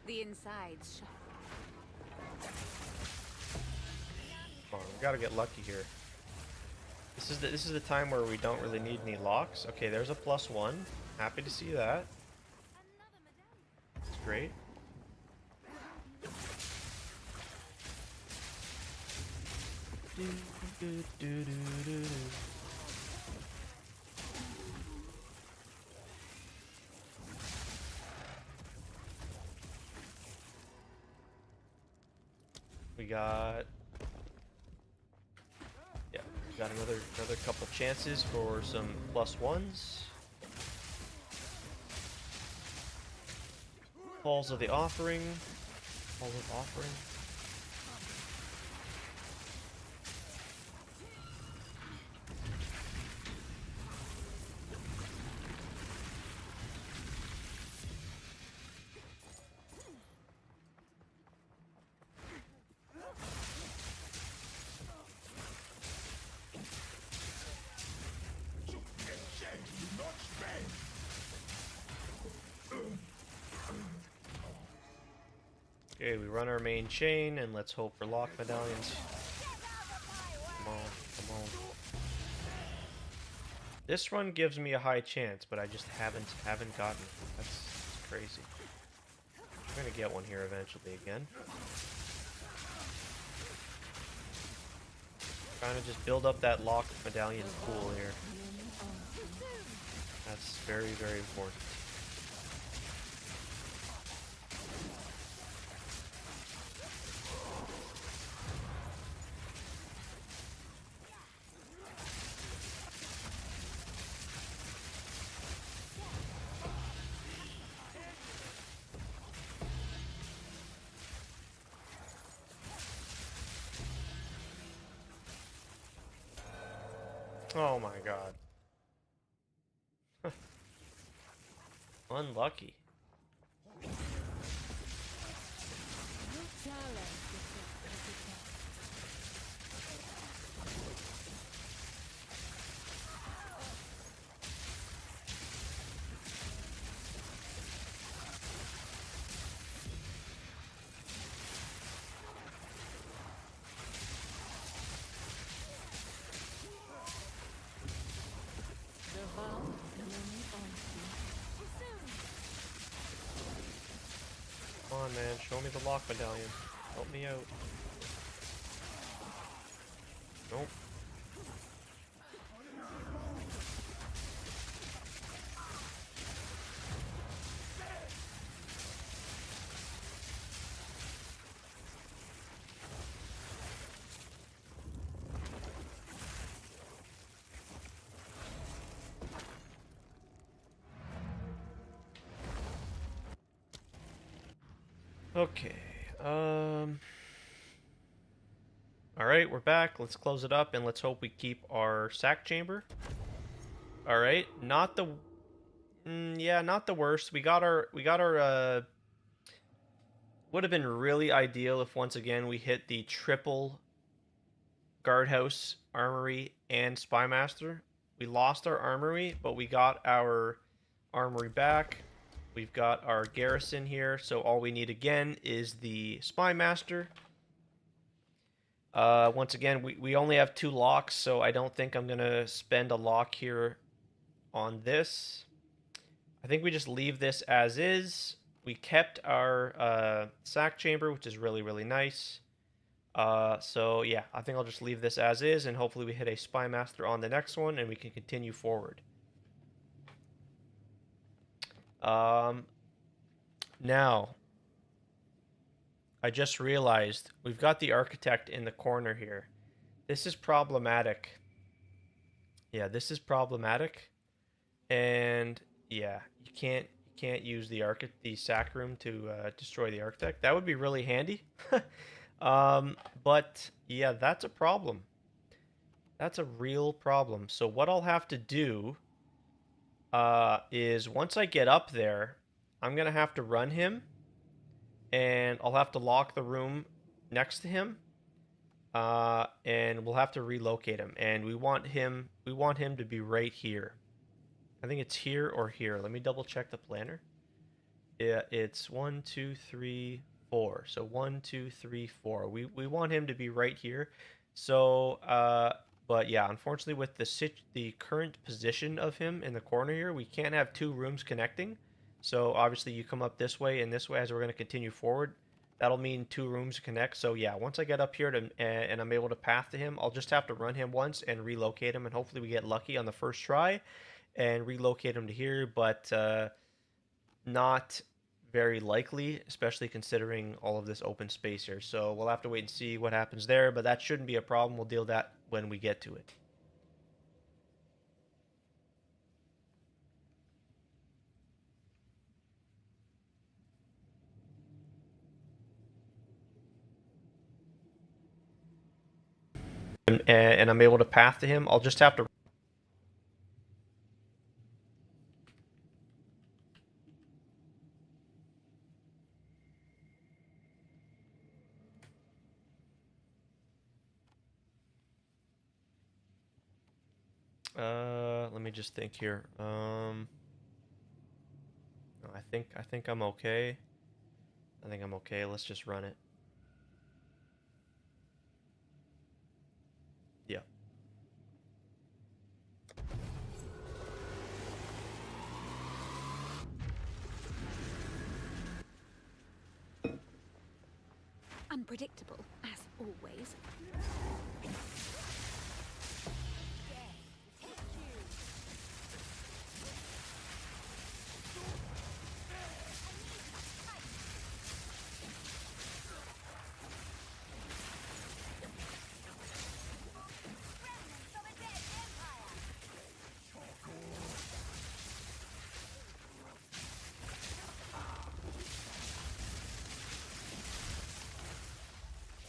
The insides. Come on, we gotta get lucky here. This is the time where we don't really need any locks. Okay, there's a +1. Happy to see that. That's great. We got, yeah, we got another couple chances for some +1s. Halls of the Offering. Halls of Offering. Okay, we run our main chain, and let's hope for lock medallions. Come on, come on. This run gives me a high chance, but I just haven't gotten it. That's crazy. I'm gonna get one here eventually again. Trying to just build up that lock medallion pool here. That's very, very important. Oh my god. Unlucky. Come on, man. Show me the lock medallion. Help me out. Nope. Okay. Alright, we're back. Let's close it up and let's hope we keep our sack chamber. Alright. Not the yeah, not the worst. We got our would have been really ideal if once again we hit the triple guardhouse, armory, and spymaster. We lost our armory, but we got our armory back. We've got our garrison here, so all we need again is the spymaster. Once again, we only have 2 locks, so I don't think I'm gonna spend a lock here on this. I think we just leave this as is. We kept our sack chamber, which is really, really nice. So yeah, I think I'll just leave this as is, and hopefully we hit a spymaster on the next one, and we can continue forward. Now, I just realized we've got the architect in the corner here. This is problematic. Yeah, this is problematic, and yeah, you can't use the sack room to destroy the architect. That would be really handy. But yeah, that's a problem. That's a real problem. So what I'll have to do is once I get up there, I'm gonna have to run him, and I'll have to lock the room next to him, and we'll have to relocate him. And we want him to be right here. I think it's here or here. Let me double check the planner. Yeah, it's 1, 2, 3, 4. So 1, 2, 3, 4. We want him to be right here. So but yeah, unfortunately with the current position of him in the corner here, we can't have 2 rooms connecting. So obviously you come up this way and this way as we're going to continue forward. That'll mean 2 rooms connect. So yeah, once I get up here and I'm able to path to him, I'll just have to run him once and relocate him, and hopefully we get lucky on the first try and relocate him to here, but not very likely, especially considering all of this open space here. So we'll have to wait and see what happens there, but that shouldn't be a problem. We'll deal with that when we get to it. And I'm able to path to him. I'll just have to let me just think here. No, I think I'm okay. I think I'm okay. Let's just run it. Yeah. Unpredictable, as always.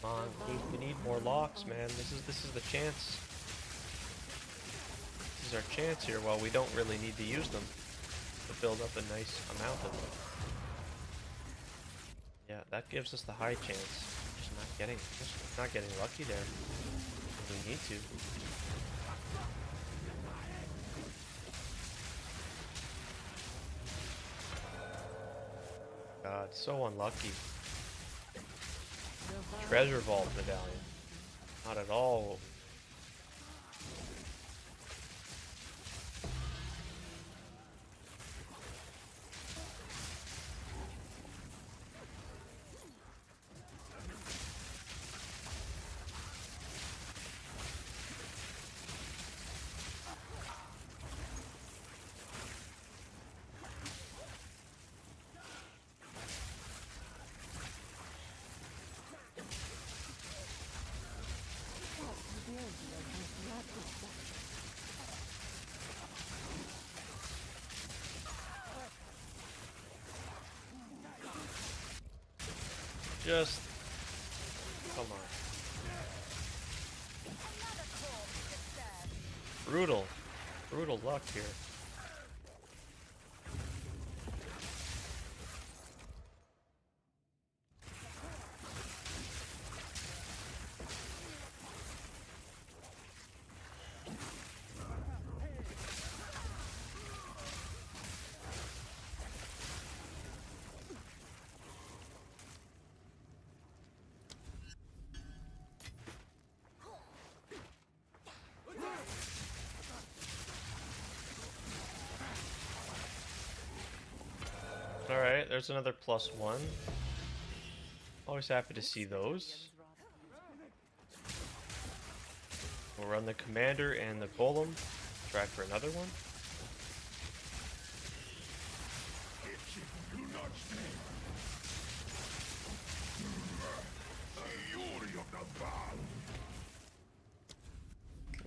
Come on, we need more locks, man. This is the chance. This is our chance here. Well, we don't really need to use them to build up a nice amount of them. Yeah, that gives us the high chance. Just not getting lucky there. We need to. God, so unlucky. Treasure Vault medallion. Not at all. Just come on. Brutal. Brutal luck here. Alright, there's another +1. Always happy to see those. We'll run the commander and the golem. Try for another one.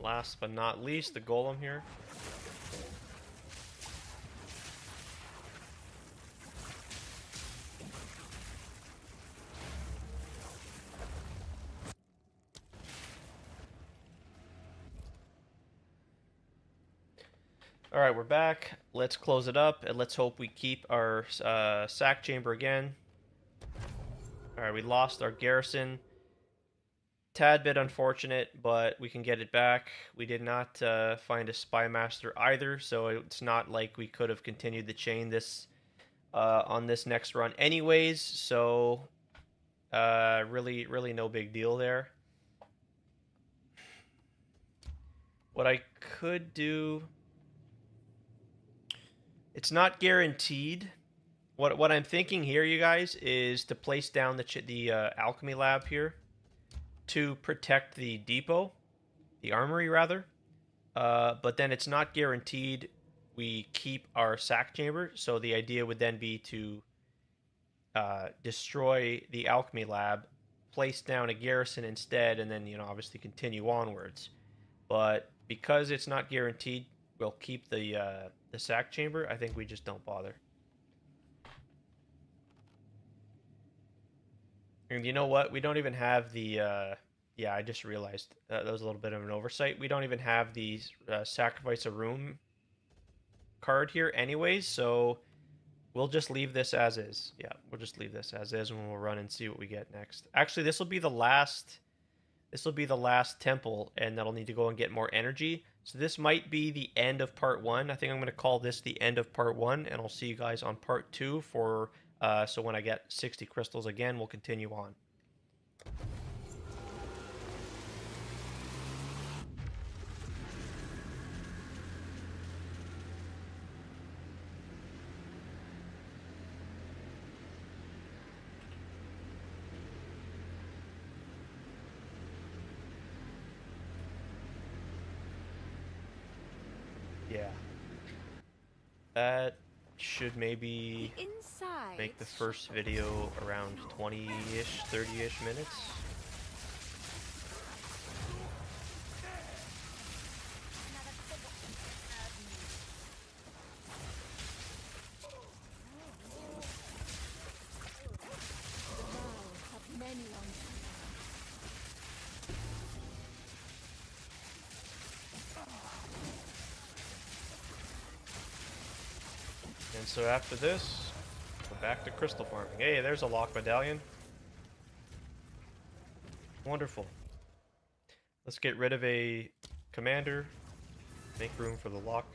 Last but not least, the golem here. Alright, we're back. Let's close it up, and let's hope we keep our sack chamber again. Alright, we lost our garrison. Tad bit unfortunate, but we can get it back. We did not find a spy master either, so it's not like we could have continued the chain this on this next run anyways, so really no big deal there. What I could do... It's not guaranteed. What I'm thinking here, you guys, is to place down the alchemy lab here to protect the depot, the armory rather. But then it's not guaranteed we keep our sack chamber. So the idea would then be to destroy the alchemy lab, place down a garrison instead, and then obviously continue onwards. But because it's not guaranteed, we'll keep the sack chamber. I think we just don't bother. And you know what? We don't even have the... yeah, I just realized that was a little bit of an oversight. We don't even have the Sacrifice a Room card here anyways, so we'll just leave this as is. Yeah, we'll just leave this as is, and we'll run and see what we get next. Actually, this will be the last... This will be the last temple, and that'll need to go and get more energy. So this might be the end of part 1. I think I'm going to call this the end of part 1, and I'll see you guys on part 2 for So when I get 60 crystals again, we'll continue on. Yeah. That should maybe The inside. make the first video around 20-ish, 30-ish minutes. And so after this, we're back to crystal farming. Hey, there's a lock medallion. Wonderful. Let's get rid of a commander. Make room for the lock.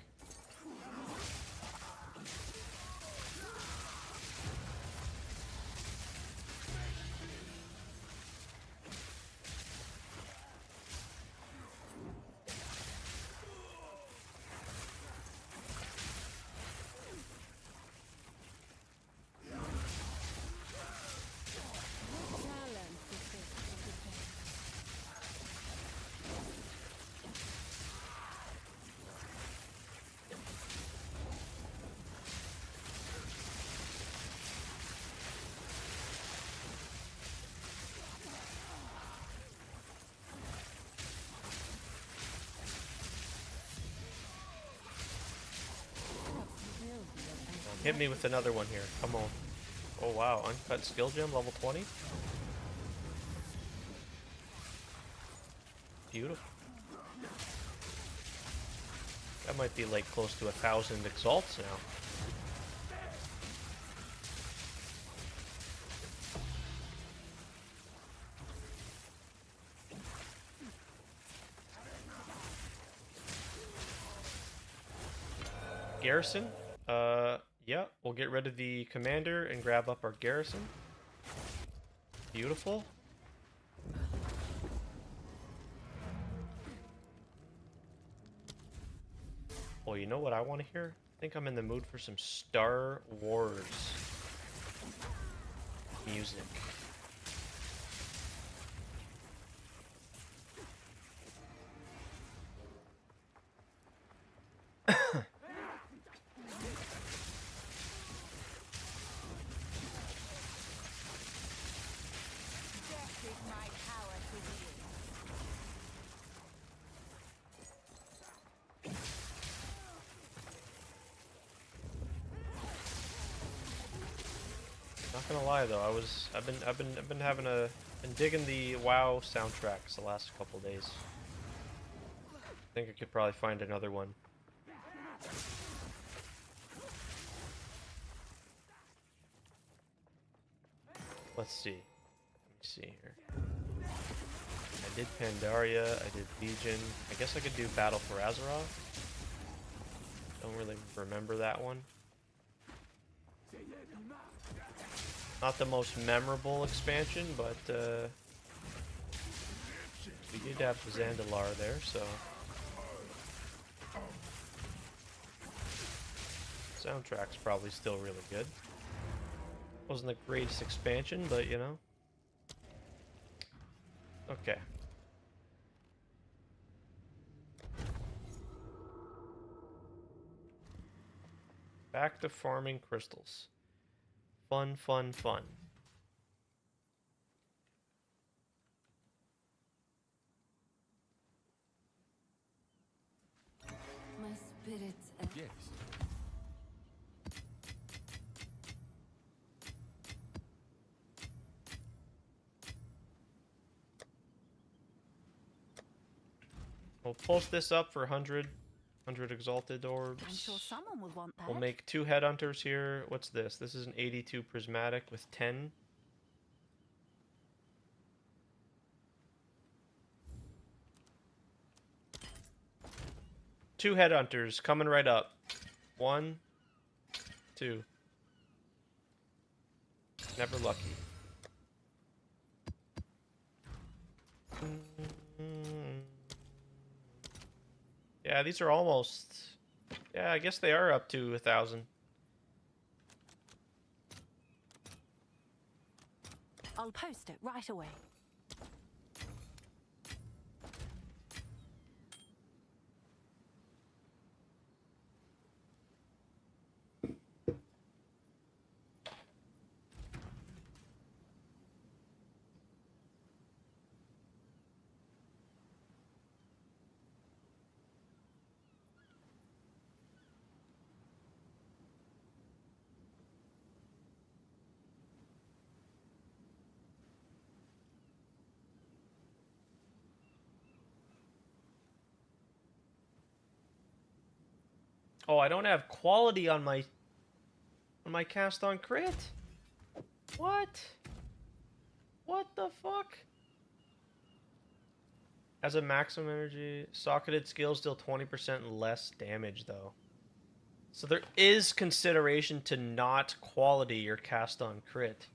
Hit me with another one here. Come on. Oh wow, uncut skill gem, level 20. Beautiful. That might be like close to 1,000 exalts now. Garrison? Yeah, we'll get rid of the commander and grab up our garrison. Beautiful. Well, you know what I want to hear? I think I'm in the mood for some Star Wars music. Not gonna lie though, I've been digging the WoW soundtracks the last couple days. I think I could probably find another one. Let's see. Let me see here. I did Pandaria, I did Legion. I guess I could do Battle for Azeroth. Don't really remember that one. Not the most memorable expansion, but we did have Zandalar there, so soundtrack's probably still really good. Wasn't the greatest expansion, but you know. Okay. Back to farming crystals. Fun, fun, fun. My spirits. Yes. We'll post this up for 100 exalted orbs. I'm sure someone will want that. We'll make 2 headhunters here. What's this? This is an 82 prismatic with 10. Two headhunters coming right up. 1, 2. Never lucky. Yeah, these are almost... Yeah, I guess they are up to 1,000. I'll post it right away. Oh, I don't have quality on my cast on crit. What? What the fuck? As a maximum energy, socketed skills deal 20% less damage though. So there is consideration to not quality your cast on crit.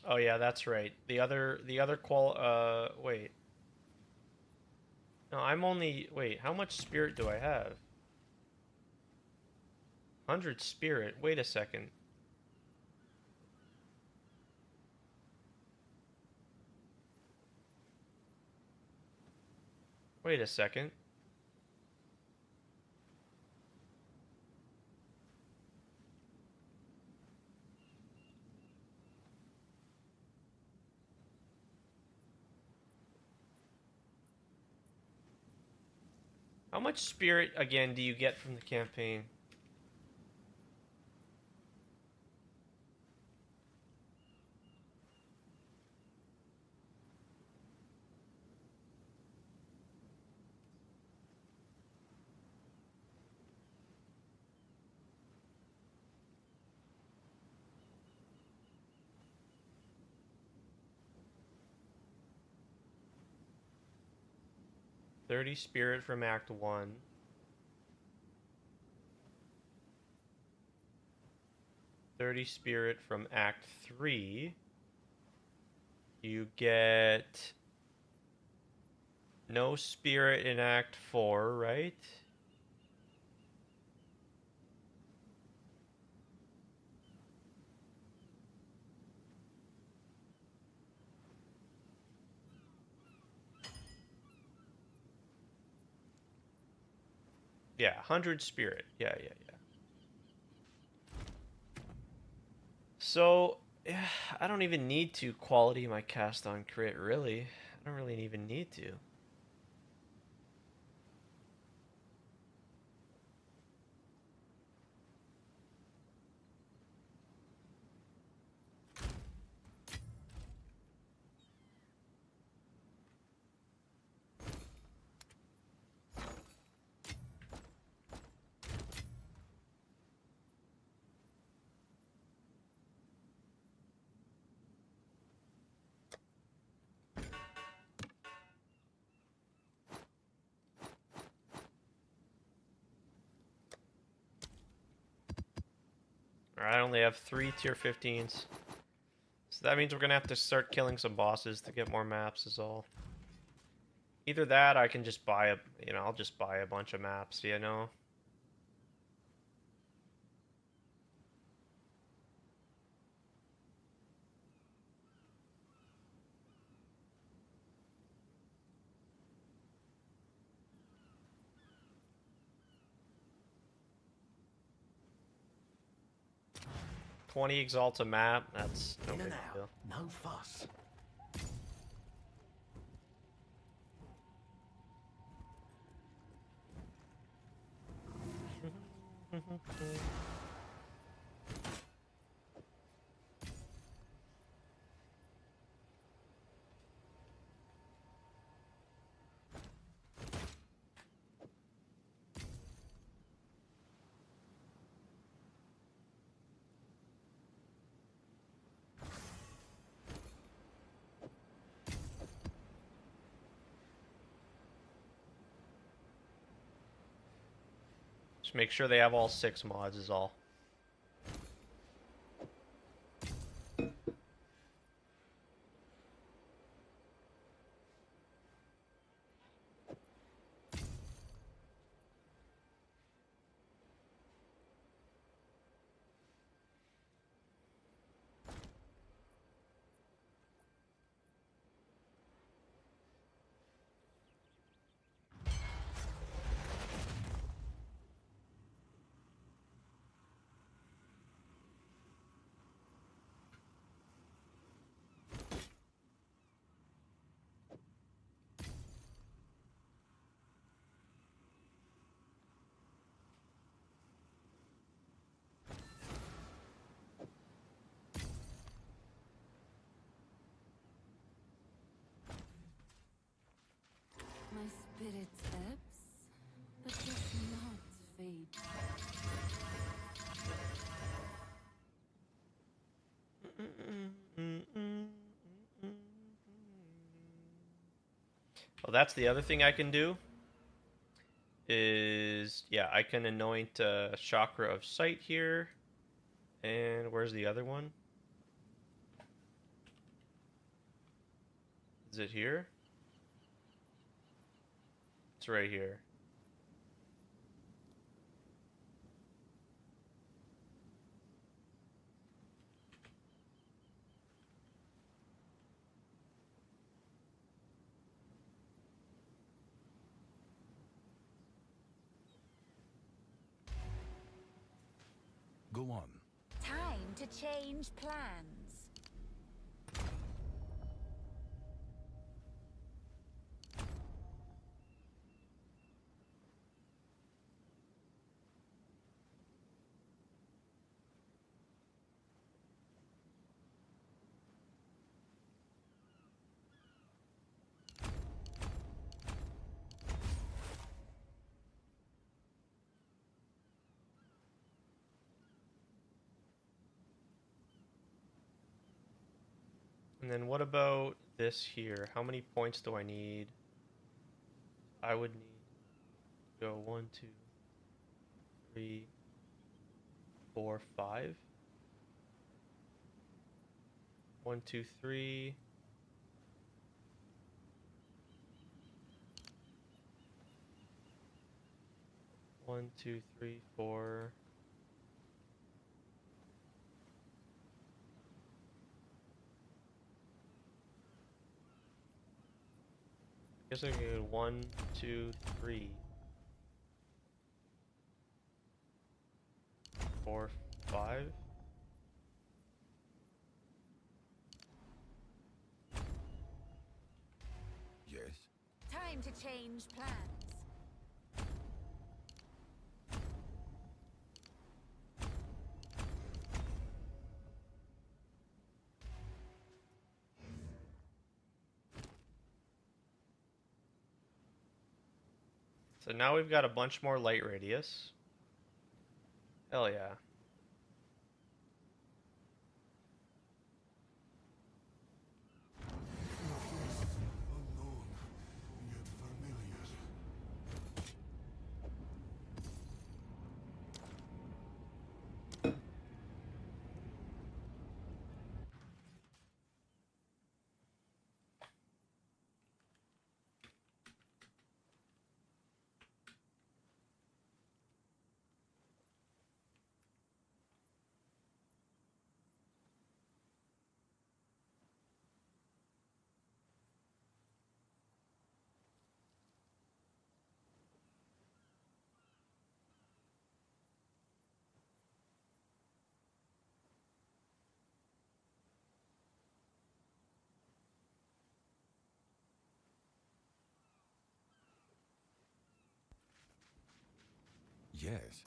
Oh yeah, that's right. The other wait. No, I'm only wait, how much spirit do I have? 100 spirit. Wait a second. Wait a second. How much spirit again do you get from the campaign? $30 spirit from Act 1. $30 spirit from Act 3. You get no spirit in Act 4, right? Yeah, 100 spirit. Yeah. So, yeah, I don't even need to quality my cast on crit, really. I don't really even need to. Alright, I only have 3 tier 15s. So that means we're gonna have to start killing some bosses to get more maps is all. Either that, I can just buy I'll just buy a bunch of maps, 20 exalts a map, that's no big deal. No fuss. Just make sure they have all 6 mods is all. My spirit ebbs, but does not fade. Well, that's the other thing I can do. Is, yeah, I can anoint Chakra of Sight here. And where's the other one? Is it here? It's right here. Go on. Time to change plans. And then what about this here? How many points do I need? I would need to go 1, 2, 3, 4, 5. 1, 2, 3. 1, 2, 3, 4. I guess I can go 1, 2, 3, 4, 5. Yes. Time to change plans. So now we've got a bunch more light radius. Hell yeah. Unknown, yet familiar. Yes.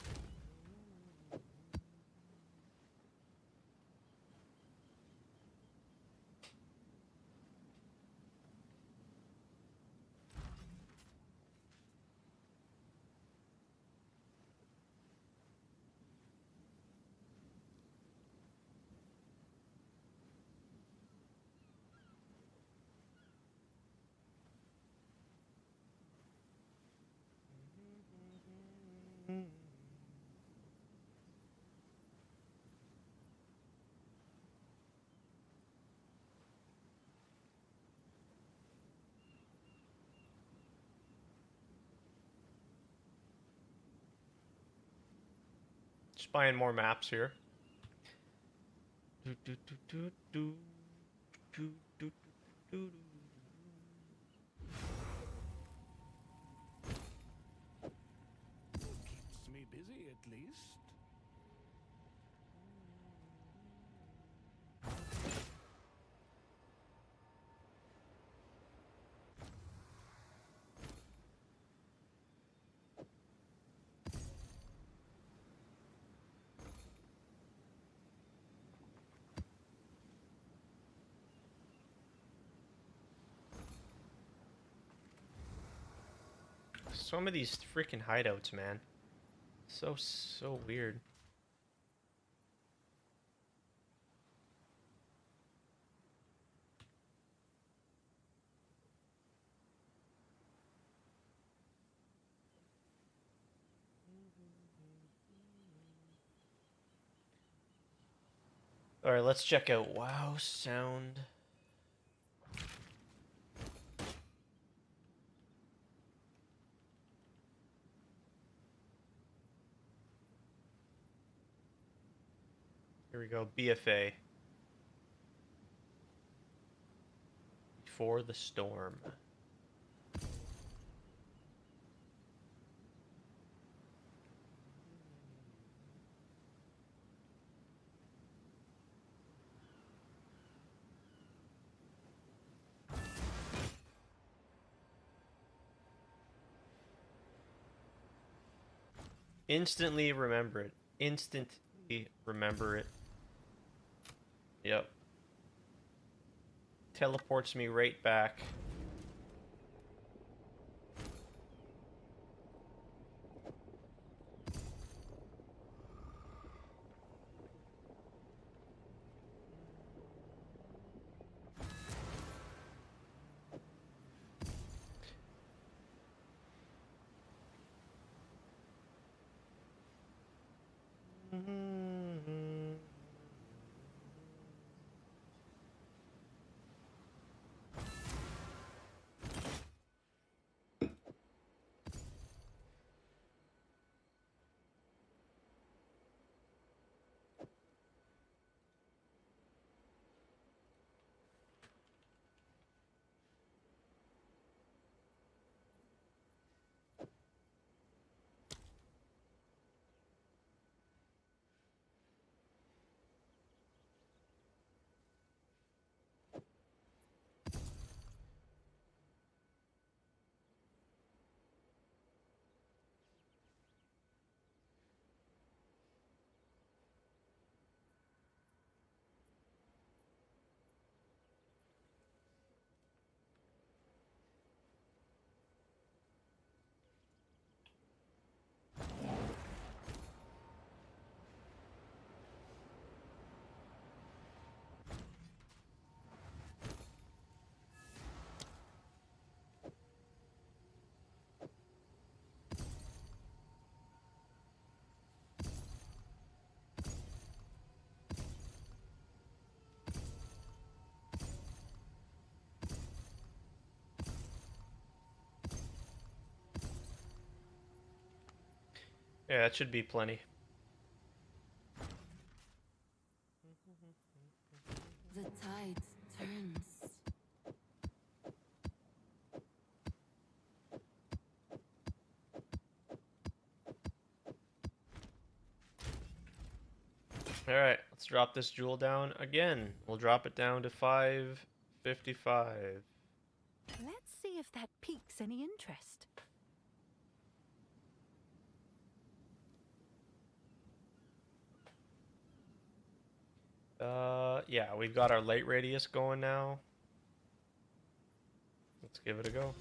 Just buying more maps here. Do, do, do, do, do, do, do, do, do. Keeps me busy at least. Some of these freaking hideouts, man. So weird. Alright, let's check out WoW sound. Here we go, BFA. Before the storm. Instantly remember it. Instantly remember it. Yep. Teleports me right back. Yeah, that should be plenty. The tide turns. Alright, let's drop this jewel down again. We'll drop it down to 555. Let's see if that piques any interest. Yeah, we've got our light radius going now. Let's give it a go.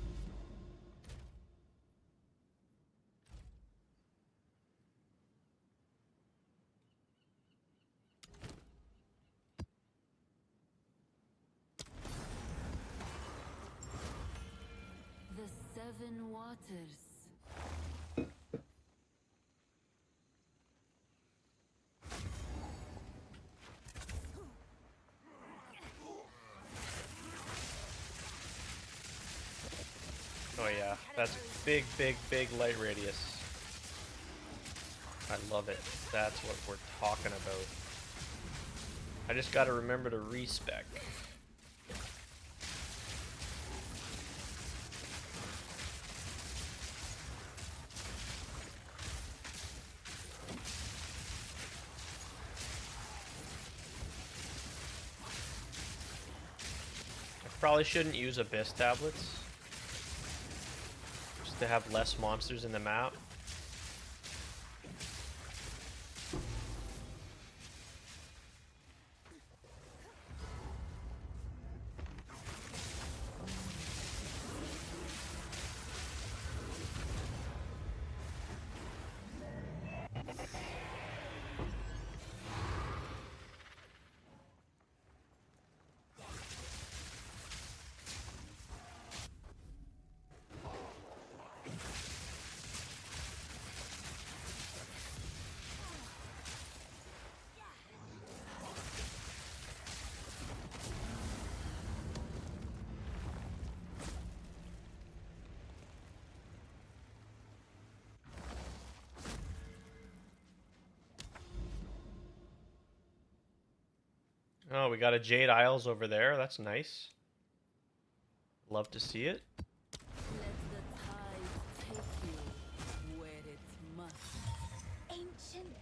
The seven waters. Oh yeah, that's big light radius. I love it. That's what we're talking about. I just gotta remember to respec. I probably shouldn't use Abyss tablets. Just to have less monsters in the map. Oh, we got a Jade Isles over there. That's nice. Love to see it. Let the tide take you where it must. Ancient.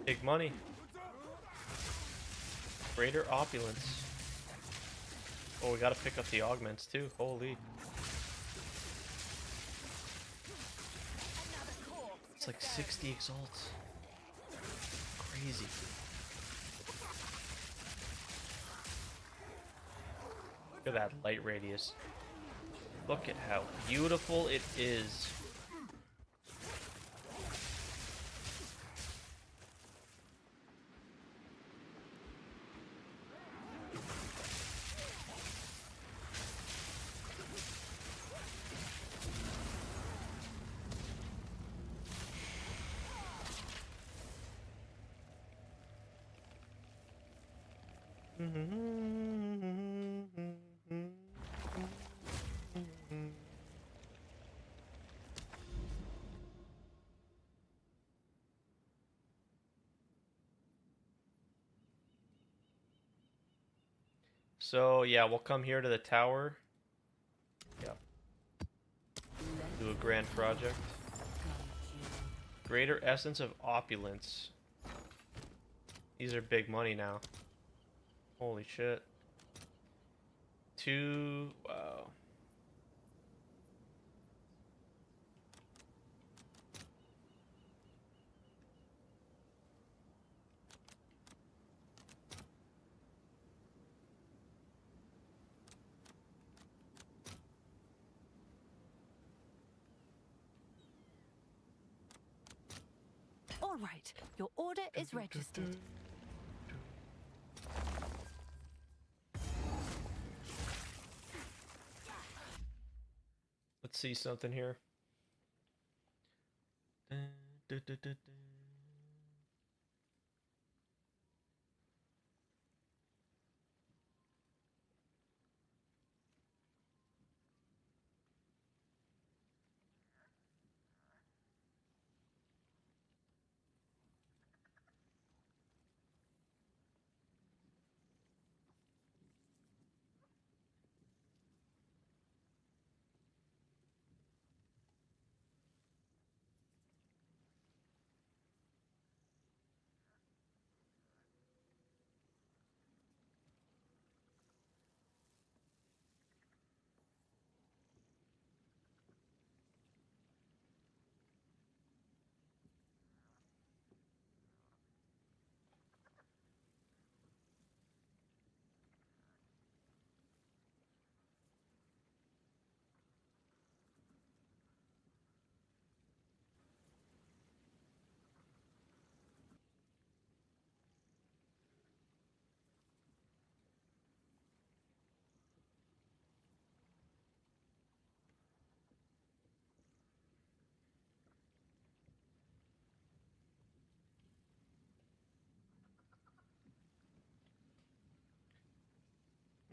Big money. Greater opulence. Oh, we gotta pick up the augments too. Holy. It's like 60 exalts. Crazy. Look at that light radius. Look at how beautiful it is. So yeah, we'll come here to the tower. Yep. Do a grand project. Greater essence of opulence. These are big money now. Holy shit. Wow. All right, your order is registered. Let's see something here.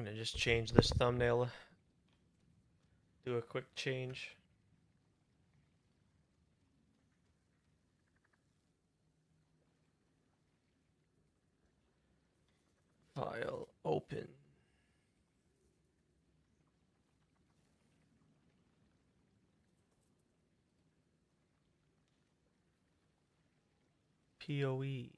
I'm gonna just change this thumbnail. Do a quick change. File open. POE.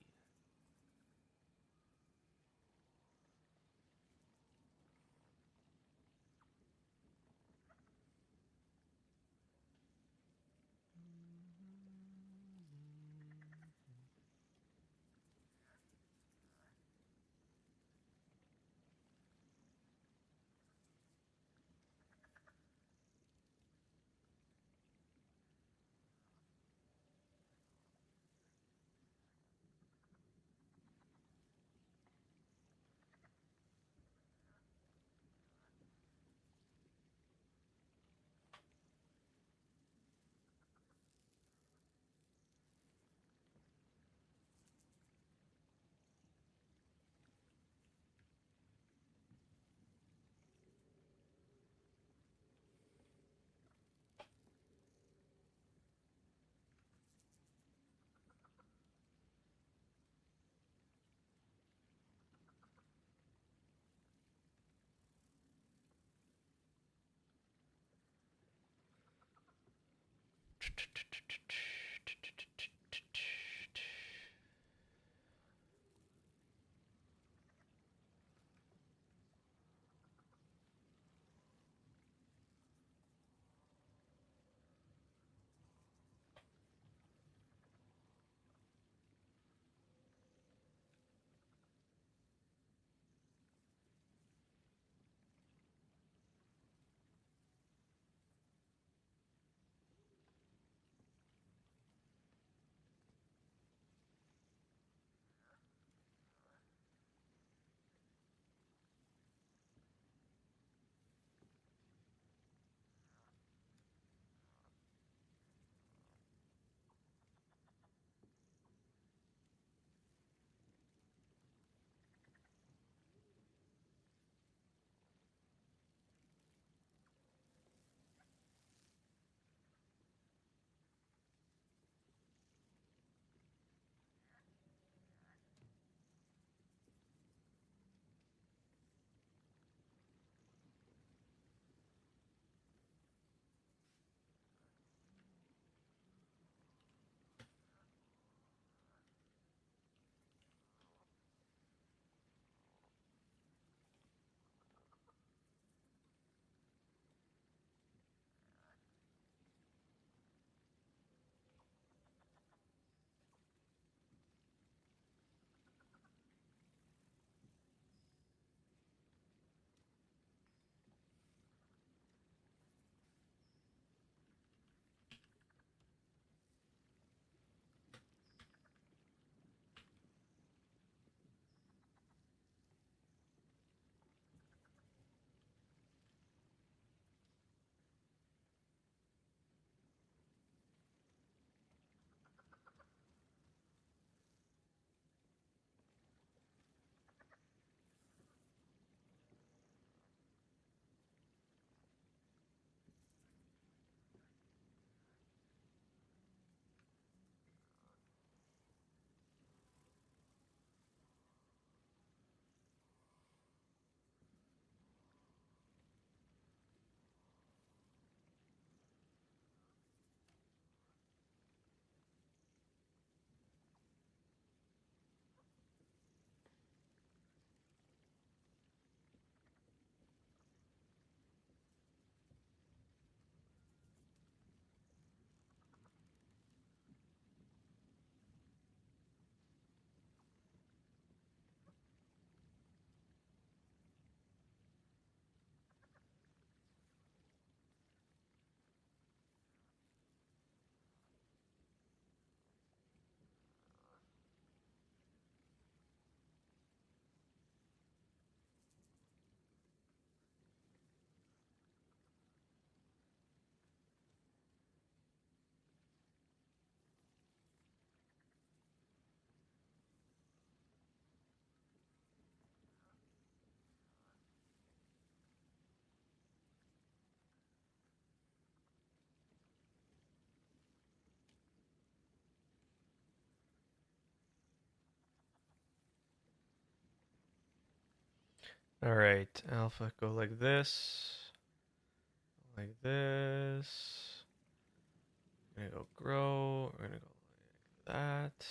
All right, alpha, go like this. Like this. We're gonna go grow. We're gonna go like that.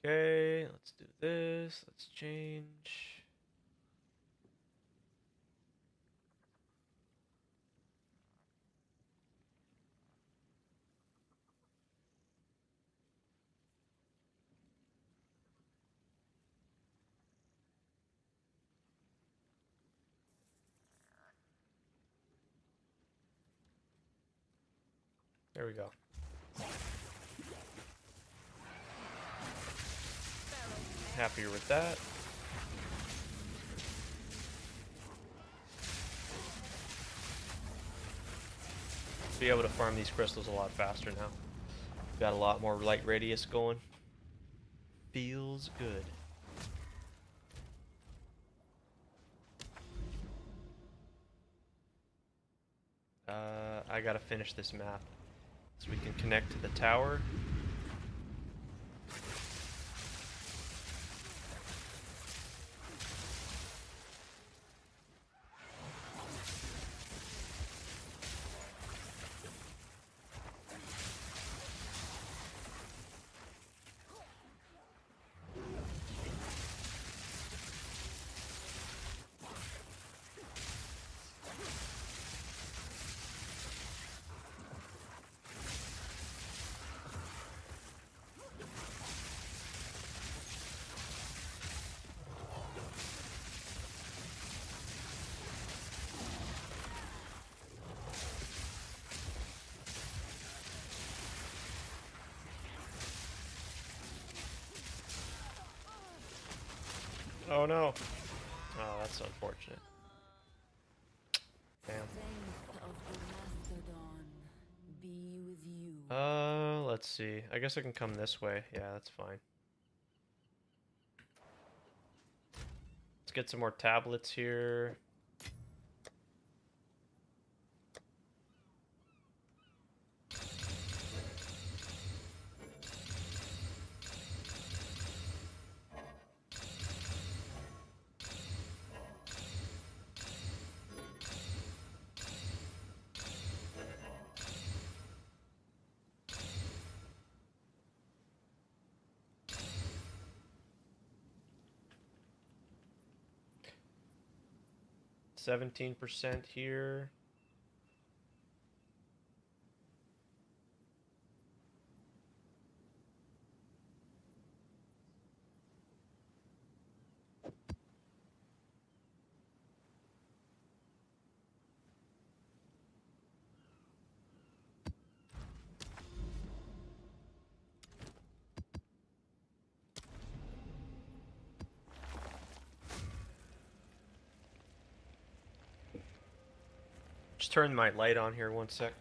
Okay, let's do this. Let's change. There we go. Happier with that. Be able to farm these crystals a lot faster now. Got a lot more light radius going. Feels good. I gotta finish this map so we can connect to the tower. Oh no. Oh, that's unfortunate. Damn. Strength of the mastodon be with you. Let's see. I guess I can come this way. Yeah, that's fine. Let's get some more tablets here. %17 here. Just turn my light on here 1 sec.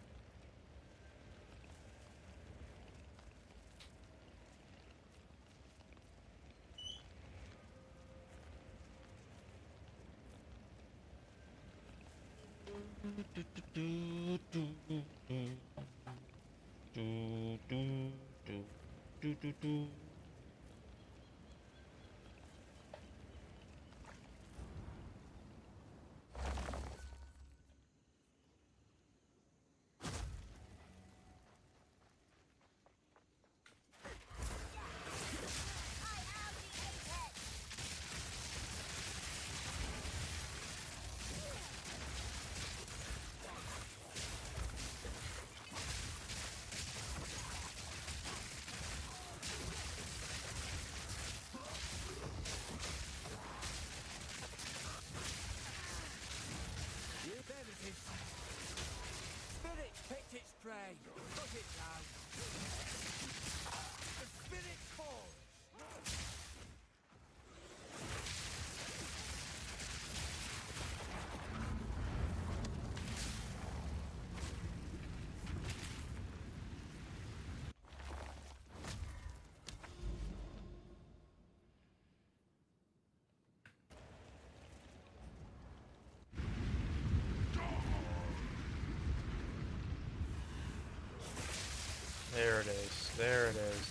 There it is. There it is.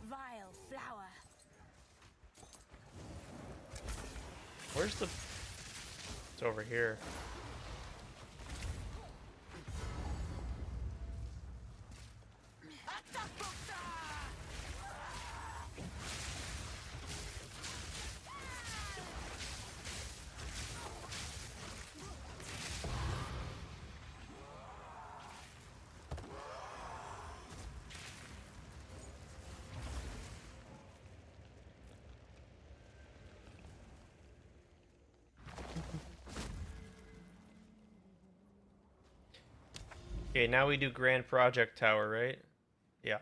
Vile flower. Where's the... It's over here. Okay, now we do Grand Project Tower, right? Yeah.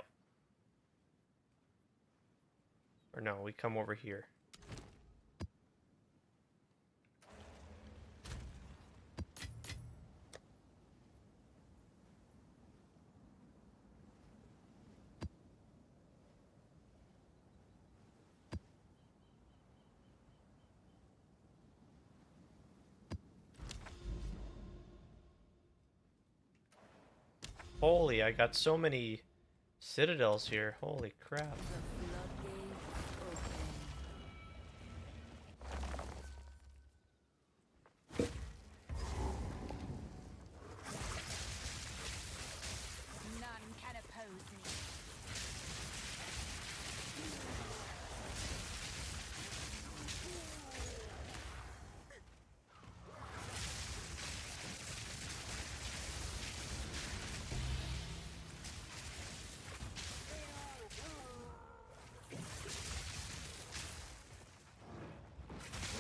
Or no, we come over here. Holy, I got so many citadels here. Holy crap. The floodgates open. None can oppose me.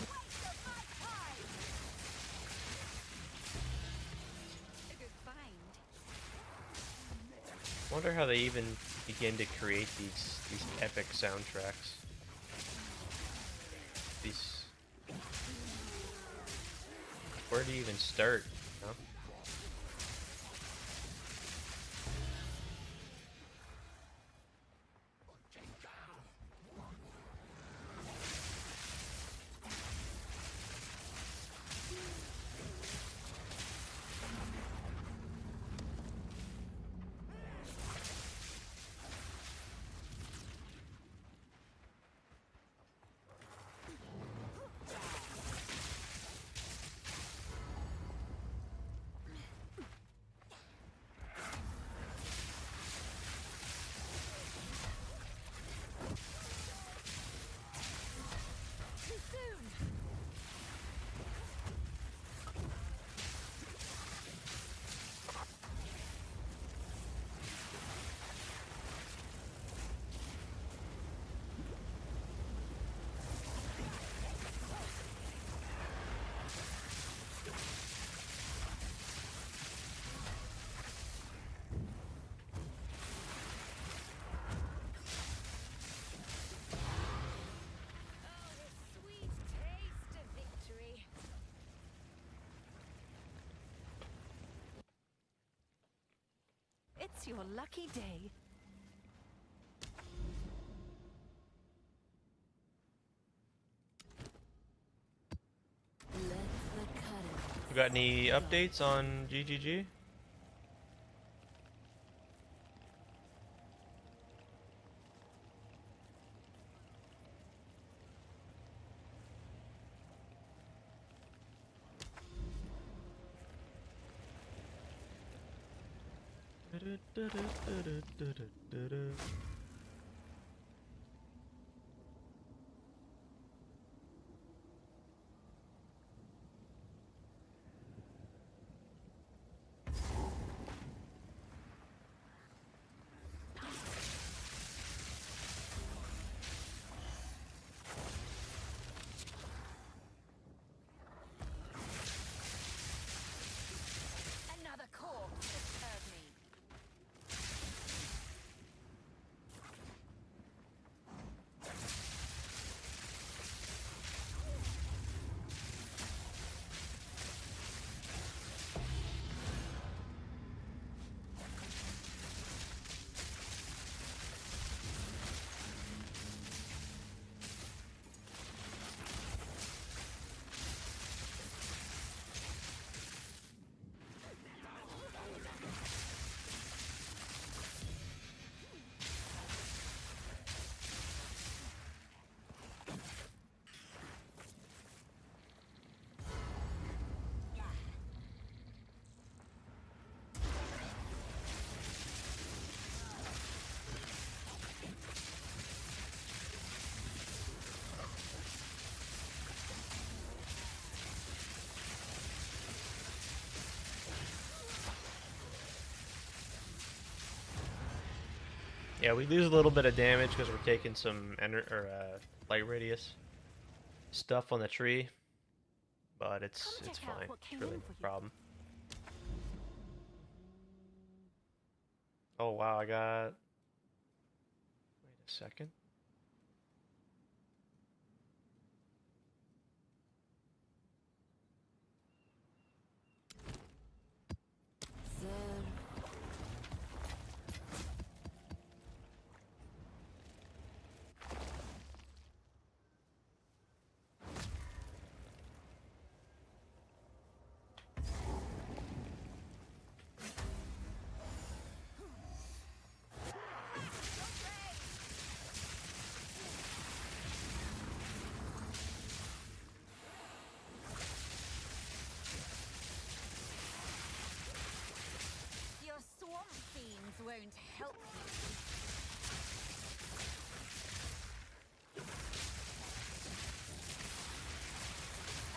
Waste of my time. A good find. Wonder how they even begin to create these epic soundtracks. These... Where do you even start? You know? Too soon. Oh, the sweet taste of victory. It's your lucky day. Let the cutters. You got any updates on GGG? Yeah, we lose a little bit of damage because we're taking some light radius stuff on the tree, but it's Come check out fine. what It's came really in no for you. problem. Oh wow, I got. Wait a second. Sir, Your swamp fiends won't help you.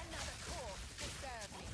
Another corpse to serve me.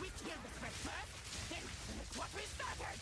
We killed the threat first, then finish what we started!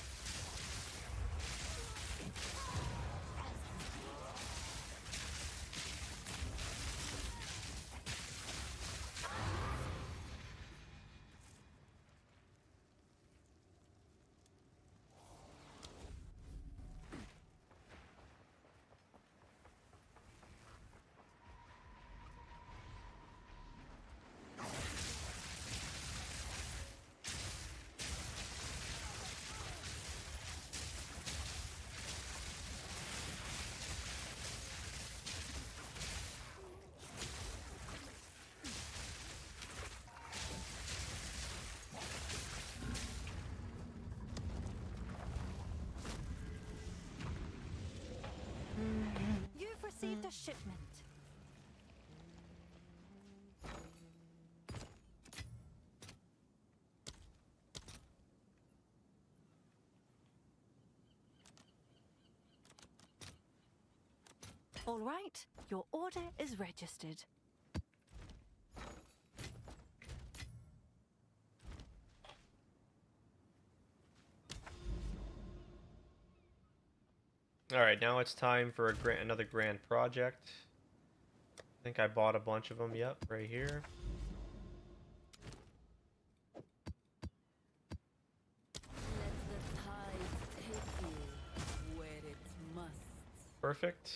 You've received a shipment. All right, your order is registered. All right, now it's time for another grand project. I think I bought a bunch of them. Yep, right here. let the tide take you where it must. Perfect.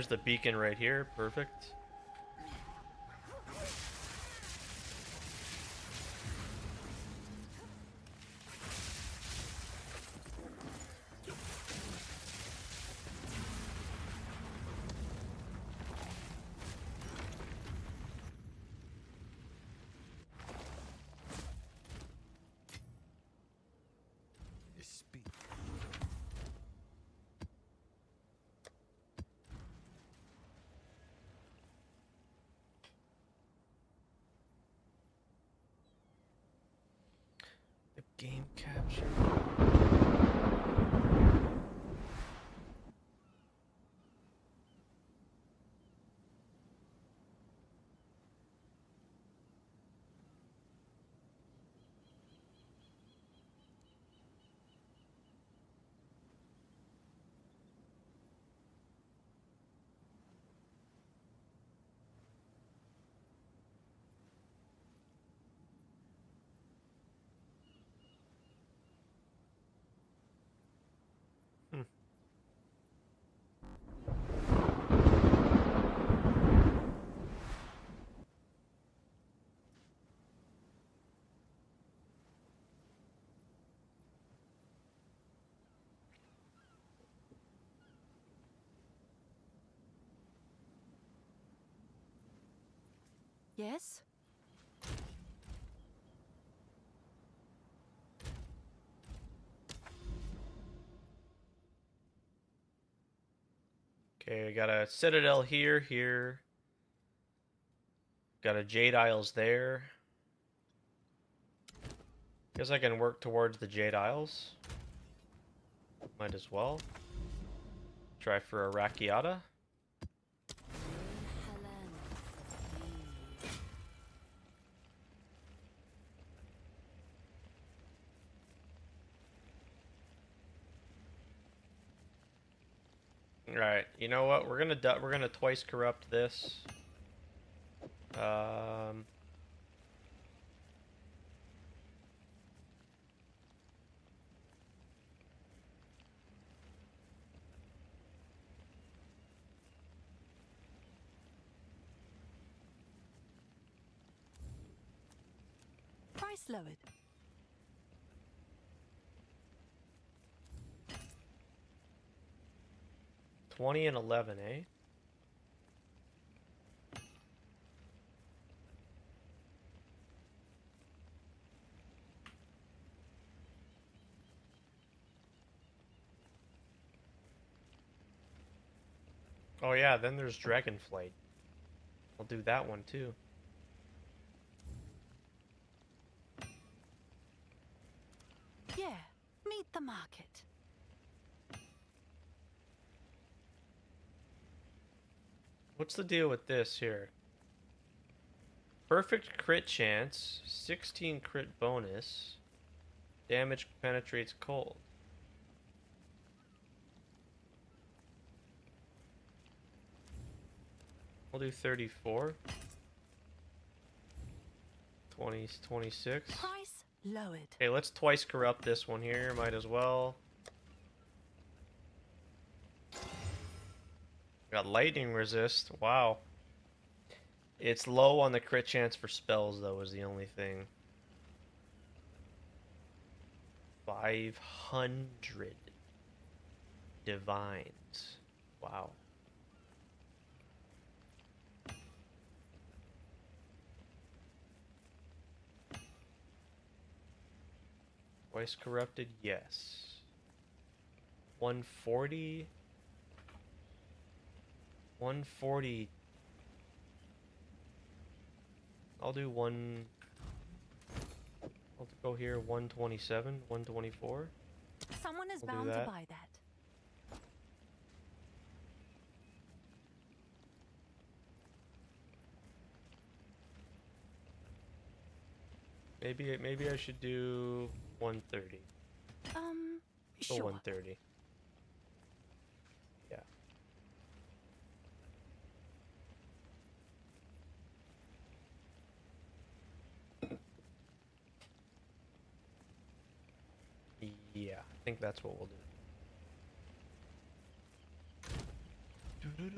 Here's the beacon right here. Perfect. Speak. The game capture. Hmm. Yes? Okay, we got a citadel here. Got a Jade Isles there. Guess I can work towards the Jade Isles. Might as well. Try for a Rakiata. Right. You know what? We're gonna twice corrupt this. Um. Price lowered. $20 and $11, eh? Oh yeah, then there's Dragonflight. I'll do that one too. Yeah, meet the market. What's the deal with this here? Perfect crit chance, 16 crit bonus, damage penetrates cold. We'll do 34. 20, 26. Price lowered. Okay, let's twice corrupt this one here, might as well. Got lightning resist, wow. It's low on the crit chance for spells though, is the only thing. 500 divines. Wow. Twice corrupted, yes. 140. 140. I'll do one. I'll go here 127, 124. Someone is We'll do bound to that. buy that. Maybe I should do 130. Go Sure. 130. Yeah. Yeah, I think that's what we'll do. 1,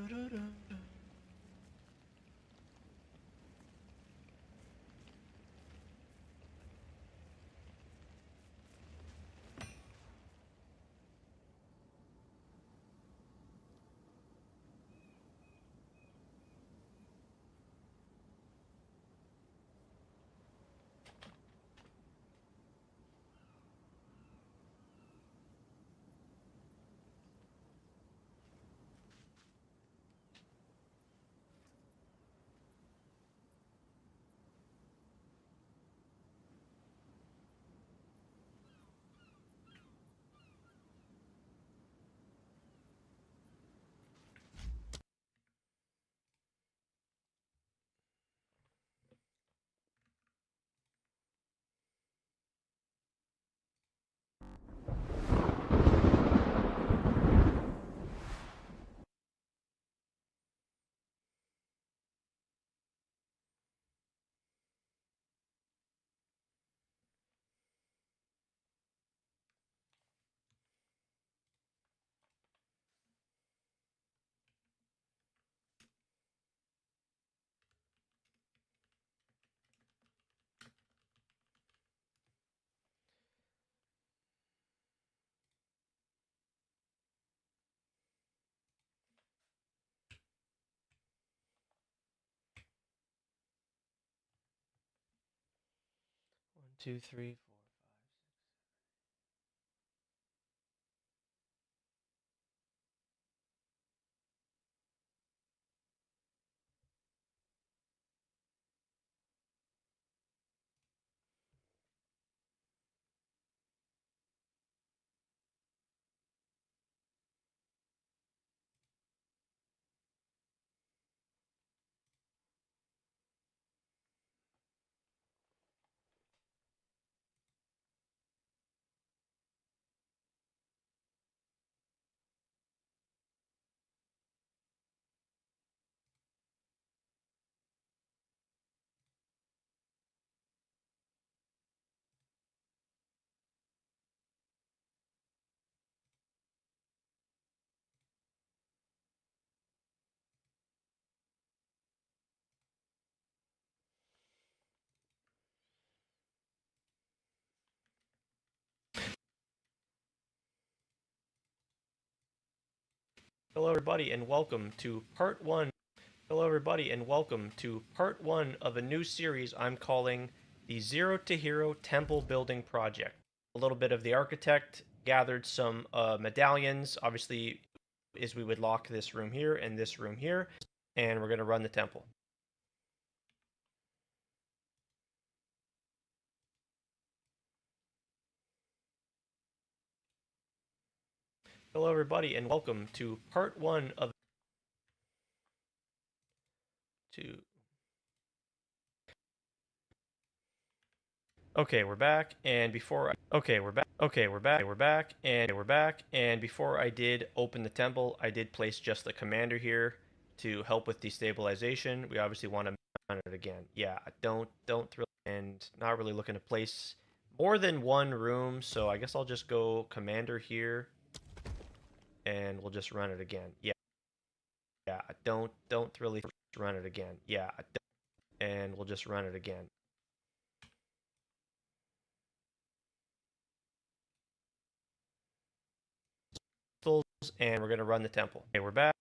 2, 3, 4. Hello everybody and welcome to part 1. Hello everybody and welcome to part 1 of a new series I'm calling the Zero to Hero Temple Building Project. A little bit of the architect, gathered some medallions, obviously is we would lock this room here and this room here, and we're going to run the temple. Hello everybody and welcome to part 1 of Okay, we're back, and before and before I did open the temple, I did place just the commander here to help with destabilization. We obviously want to run it again. Yeah, don't really, and not really looking to place more than one room, so I guess I'll just go commander here, and we'll just run it again. Yeah, don't really run it again. Yeah, and we'll just run it again. And we're going to run the temple. Okay, we're back.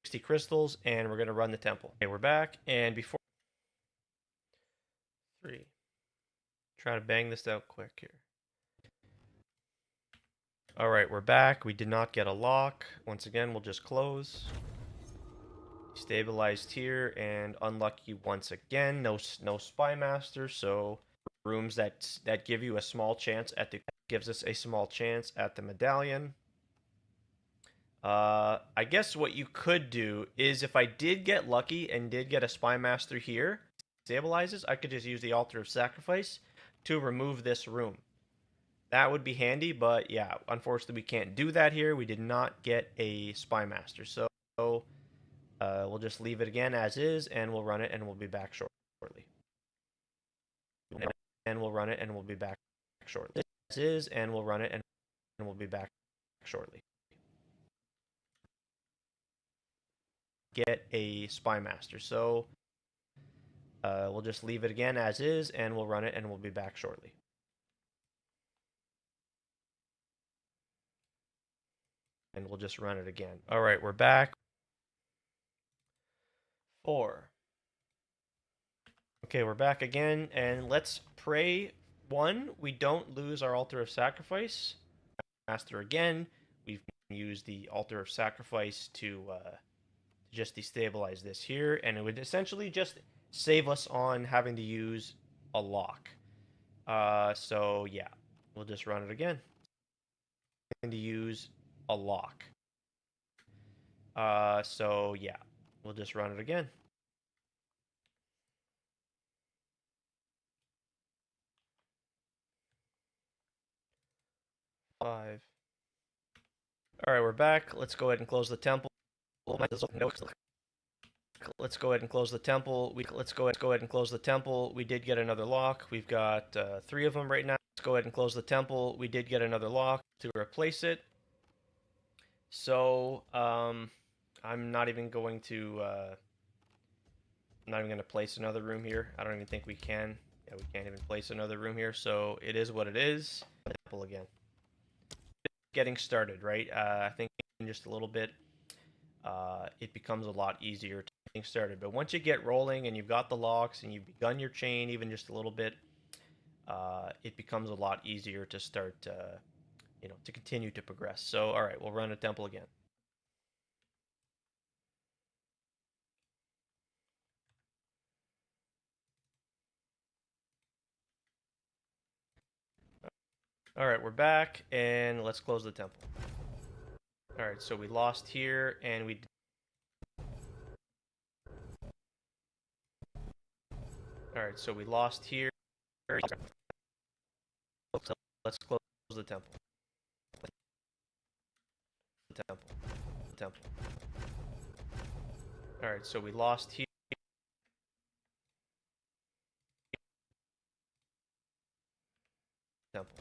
60 crystals, and we're going to run the temple. Okay, we're back, and before 3. Trying to bang this out quick here. Alright, we're back. We did not get a lock. Once again, we'll just close. Stabilized here, and unlucky once again. No spy master, so rooms that give you a small chance at the gives us a small chance at the medallion. I guess what you could do is if I did get lucky and did get a spy master here, stabilizes, I could just use the altar of sacrifice to remove this room. That would be handy, but yeah, unfortunately we can't do that here. We did not get a spy master, so we'll just leave it again as is, and we'll run it, and we'll be back shortly. And we'll run it, and we'll be back shortly. As is, and we'll run it, and we'll be back shortly. get a Spy Master. So we'll just leave it again as is, and we'll run it, and we'll be back shortly. And we'll just run it again. All right, we're back. 4. Okay, we're back again, and let's pray. 1, we don't lose our altar of sacrifice. Master again. We've used the altar of sacrifice to just destabilize this here, and it would essentially just save us on having to use a lock. So yeah, we'll just run it again. To use a lock. So yeah, we'll just run it again. Five. All right, we're back. Let's go ahead and close the temple. Let's go ahead and close the temple. Let's go ahead and close the temple. We did get another lock. We've got 3 of them right now. Let's go ahead and close the temple. We did get another lock to replace it. So I'm not even going to place another room here. I don't even think we can. Yeah, we can't even place another room here. So it is what it is. Temple again. Getting started, right? I think in just a little bit, it becomes a lot easier to get started. But once you get rolling and you've got the locks and you've begun your chain even just a little bit, it becomes a lot easier to start, to continue to progress. So, all right, we'll run a temple again. All right, we're back, and let's close the temple. All right, so we lost here, and we... All right, so we lost here. Let's close the temple. Temple. All right, so we lost here. Temple.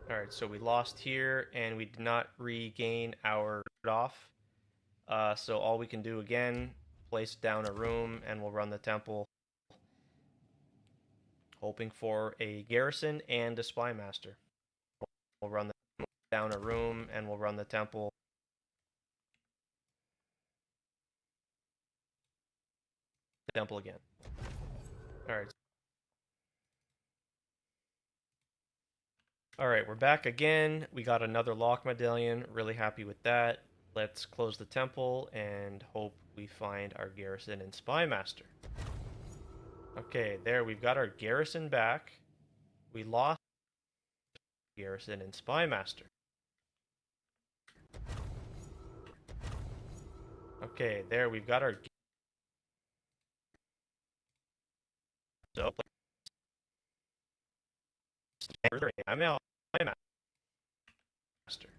All right, so we lost here, and we did not regain our off. So all we can do again, place down a room, and we'll run the temple, hoping for a garrison and a spy master. We'll run down a room, and we'll run the temple. Temple again. All right. All right, we're back again. We got another lock medallion. Really happy with that. Let's close the temple and hope we find our garrison and spy master. Okay, there, we've got our garrison back. We lost garrison and spy master. Okay, there, we've got our... So, I'm out. Master.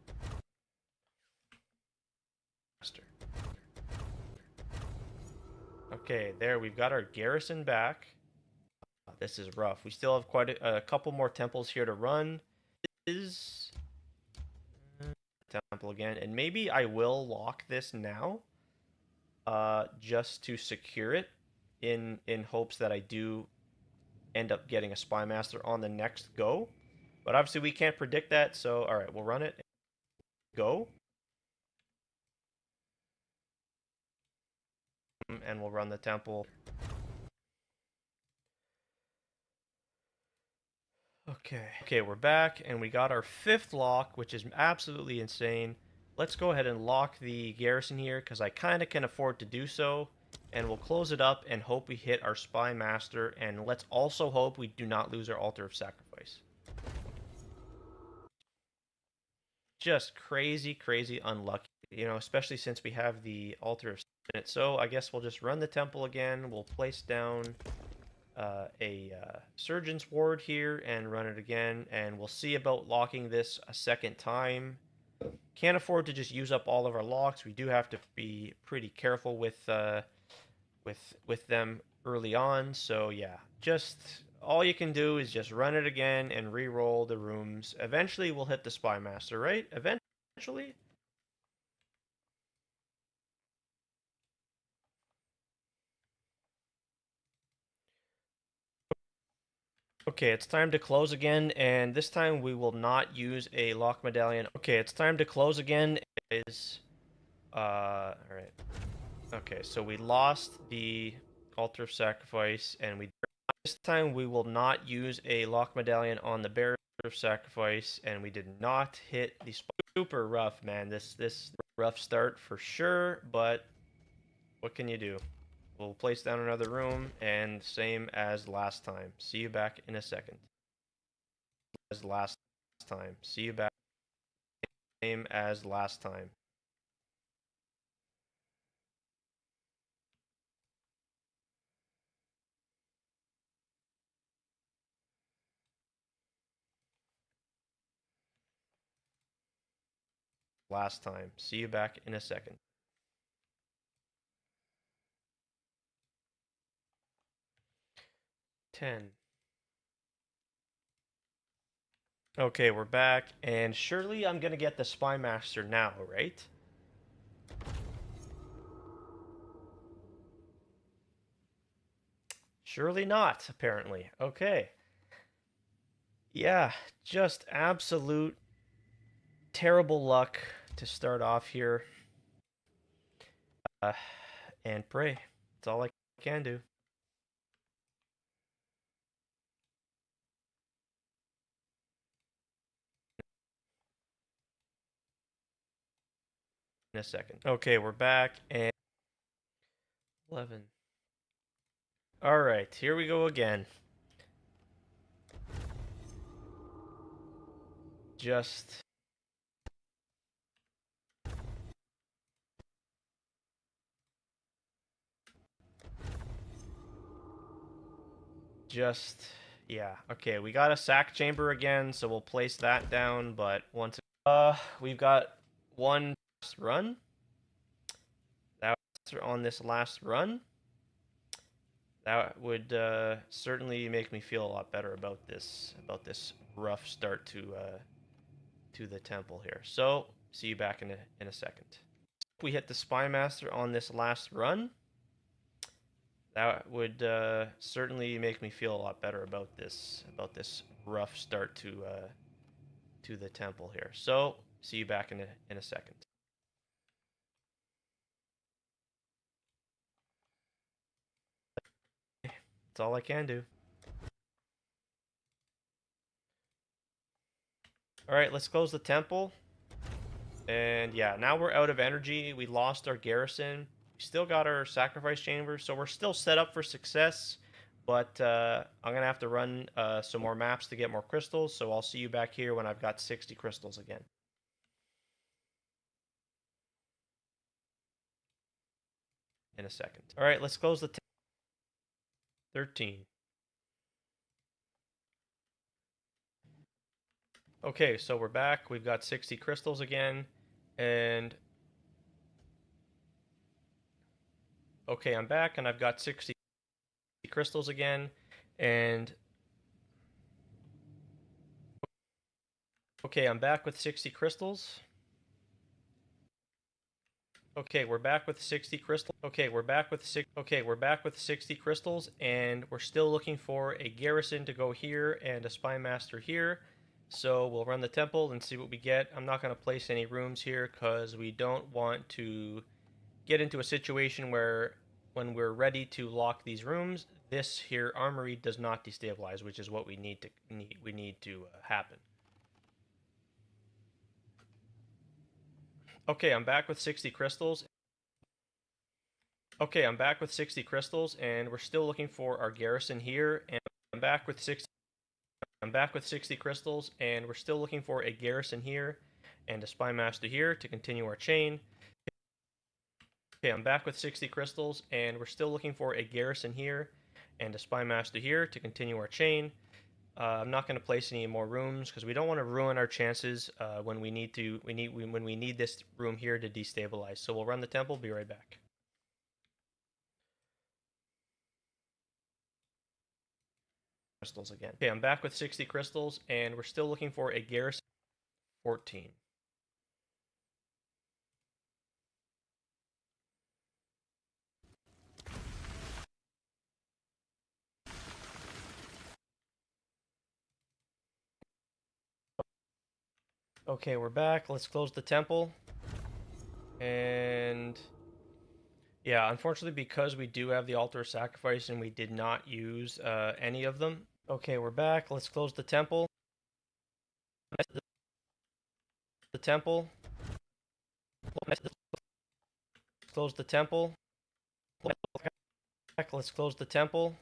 Okay, there, we've got our garrison back. This is rough. We still have quite a couple more temples here to run. Is temple again, and maybe I will lock this now, just to secure it, in hopes that I do end up getting a spy master on the next go. But obviously we can't predict that, so all right, we'll run it. Go. And we'll run the temple. Okay, we're back, and we got our 5th lock, which is absolutely insane. Let's go ahead and lock the garrison here, because I kind of can afford to do so. And we'll close it up and hope we hit our spy master, and let's also hope we do not lose our altar of sacrifice. Just crazy, crazy unlucky, especially since we have the altar of sacrifice. So I guess we'll just run the temple again. We'll place down a surgeon's ward here and run it again, and we'll see about locking this a second time. Can't afford to just use up all of our locks. We do have to be pretty careful with them early on. So yeah, just all you can do is just run it again and re-roll the rooms. Eventually we'll hit the Spy Master, right? Eventually? Okay, it's time to close again, and this time we will not use a lock medallion. Okay, it's time to close again. Alright. Okay, so we lost the Altar of Sacrifice, and this time we will not use a lock medallion on the Bear of Sacrifice, and we did not hit the super rough, man. This rough start for sure, but what can you do? We'll place down another room, and same as last time. See you back in a second. As last time. See you back. Same as last time. Last time. See you back in a second. 10. Okay, we're back, and surely I'm gonna get the Spy Master now, right? Surely not, apparently. Okay. Yeah, just absolute terrible luck to start off here. Uh, and pray. That's all I can do. In a second. Okay, we're back, and 11. Alright, here we go again. Just yeah. Okay, we got a sack chamber again, so we'll place that down, but once we've got one last run. That's on this last run. That would certainly make me feel a lot better about this rough start to the temple here. So, see you back in a second. If we hit the Spy Master on this last run, that would certainly make me feel a lot better about this rough start to the temple here. So, see you back in a second. That's all I can do. Alright, let's close the temple. And yeah, now we're out of energy. We lost our garrison. We still got our sacrifice chamber, so we're still set up for success. But I'm going to have to run some more maps to get more crystals, so I'll see you back here when I've got 60 crystals again. In a second. Alright, let's close the 13. Okay, so we're back. We've got 60 crystals again. And okay, I'm back and I've got 60 crystals again. And okay, I'm back with 60 crystals. Okay, we're back with 60 crystals. Okay, we're back with 60 crystals, and we're still looking for a garrison to go here and a spy master here. So we'll run the temple and see what we get. I'm not going to place any rooms here because we don't want to get into a situation where when we're ready to lock these rooms, this here armory does not destabilize, which is what we need to happen. Okay, I'm back with 60 crystals. Okay, I'm back with 60 crystals, and we're still looking for our garrison here. And I'm back with 60 crystals, and we're still looking for a garrison here and a spy master here to continue our chain. Okay, I'm back with 60 crystals, and we're still looking for a garrison here and a spy master here to continue our chain. I'm not going to place any more rooms because we don't want to ruin our chances when we need this room here to destabilize. So we'll run the temple. Be right back. crystals again. Okay, I'm back with 60 crystals, and we're still looking for a garrison 14. Okay, we're back. Let's close the temple. And yeah, unfortunately, because we do have the altar of sacrifice and we did not use any of them. Okay, we're back. Let's close the temple. The temple. Close the temple. Let's close the temple.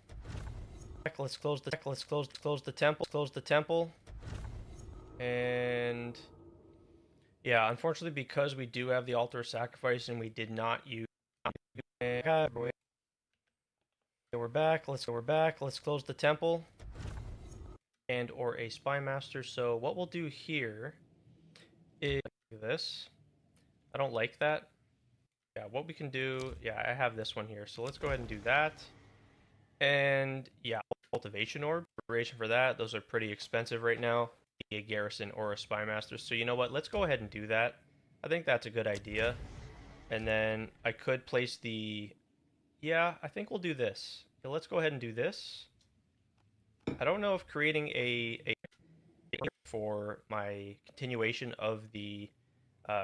Let's close the temple. Close the temple. And yeah, unfortunately, because we do have the altar of sacrifice and we did not use. Okay, we're back. Let's close the temple. And or a spy master. So what we'll do here is do this. I don't like that. Yeah, what we can do, yeah, I have this one here. So let's go ahead and do that. And yeah, cultivation orb, preparation for that. Those are pretty expensive right now. A garrison or a spy master. So you know what? Let's go ahead and do that. I think that's a good idea. And then I could place the, yeah, I think we'll do this. Okay, let's go ahead and do this. I don't know if creating a for my continuation of the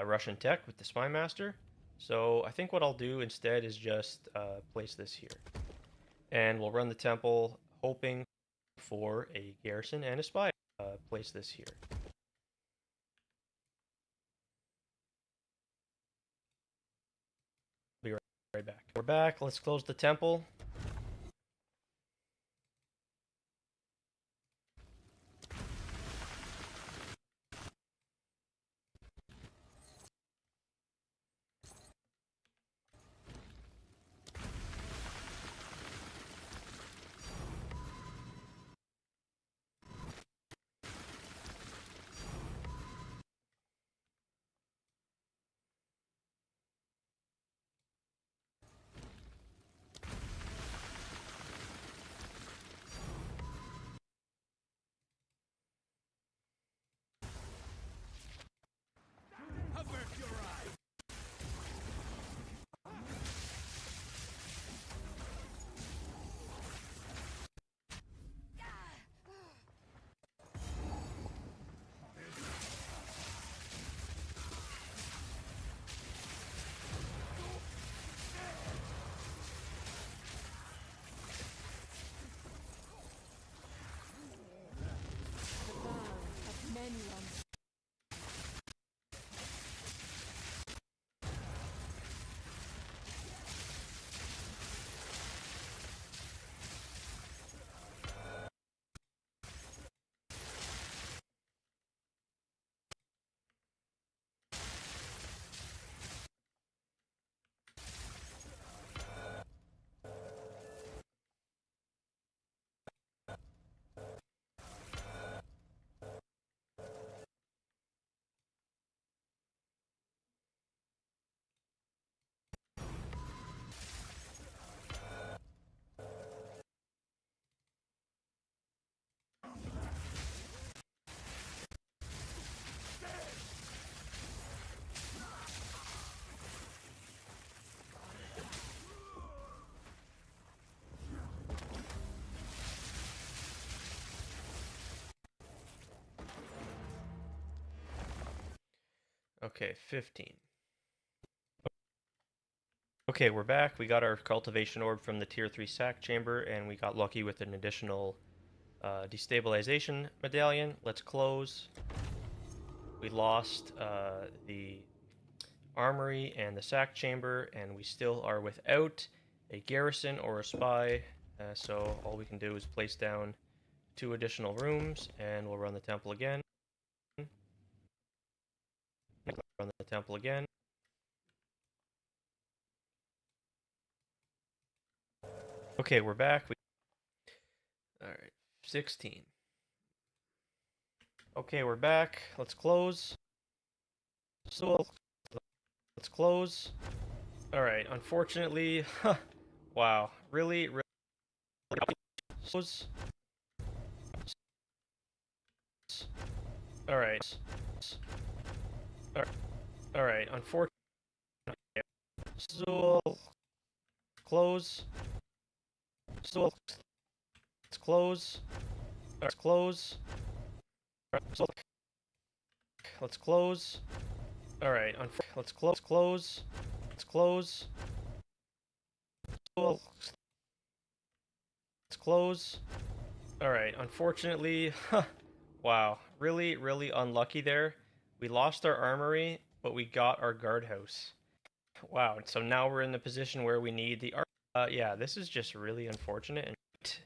Russian tech with the spy master. So I think what I'll do instead is just place this here. And we'll run the temple hoping for a garrison and a spy. Place this here. Be right back. We're back. Let's close the temple. Avert your eye. Okay, 15. Okay, we're back. We got our cultivation orb from the tier 3 sack chamber, and we got lucky with an additional destabilization medallion. Let's close. We lost the armory and the sack chamber, and we still are without a garrison or a spy. So all we can do is place down 2 additional rooms, and we'll run the temple again. Run the temple again. Okay, we're back. Alright, 16. Okay, we're back. Let's close. So, let's close. Alright, unfortunately, wow, really close. All right. All right. Unfortunately, so close. So let's close. Let's close. So let's close. All right. Let's close. Close. Let's close. Let's close. All right. Unfortunately, wow. Really, really unlucky there. We lost our armory, but we got our guardhouse. Wow. So now we're in the position where we need the yeah, this is just really unfortunate, and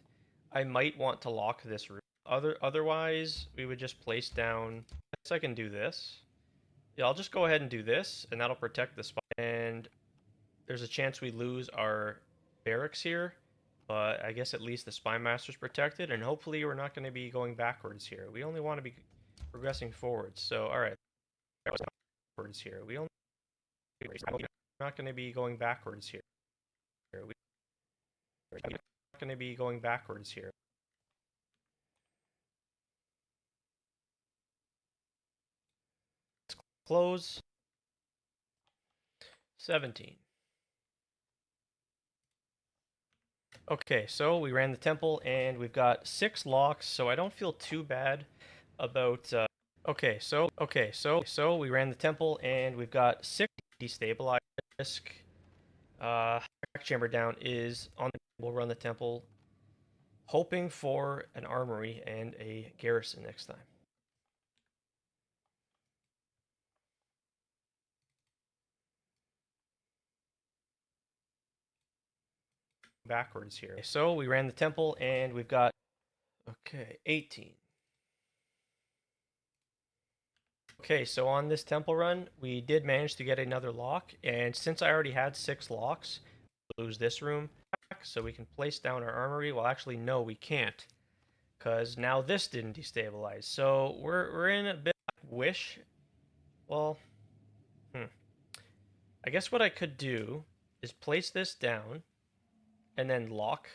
I might want to lock this room. Otherwise, we would just place down. I guess I can do this. Yeah, I'll just go ahead and do this, and that'll protect the spot. And there's a chance we lose our barracks here, but I guess at least the spy master's protected, and hopefully we're not going to be going backwards here. We only want to be progressing forwards. So, all right, backwards here. We're not going to be going backwards here. We're not going to be going backwards here. Close. 17. Okay, so we ran the temple and we've got 6 locks, so I don't feel too bad about okay, so we ran the temple and we've got 6 destabilized risk. Chamber down is on the we'll run the temple, hoping for an armory and a garrison next time. Backwards here. So we ran the temple and we've got okay, 18. Okay, so on this temple run, we did manage to get another lock, and since I already had 6 locks, we'll lose this room back, so we can place down our armory. Well, actually, no, we can't, because now this didn't destabilize. So we're in a bit of wish. Well, I guess what I could do is place this down, and then lock.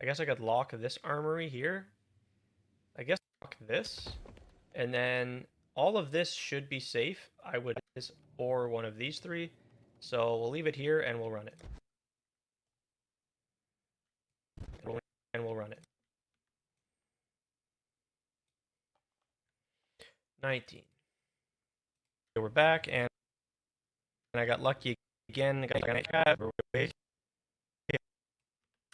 I guess I could lock this armory here. I guess lock this, and then all of this should be safe. I would this or one of these 3. So we'll leave it here and we'll run it. And we'll run it. 19. So we're back and I got lucky again.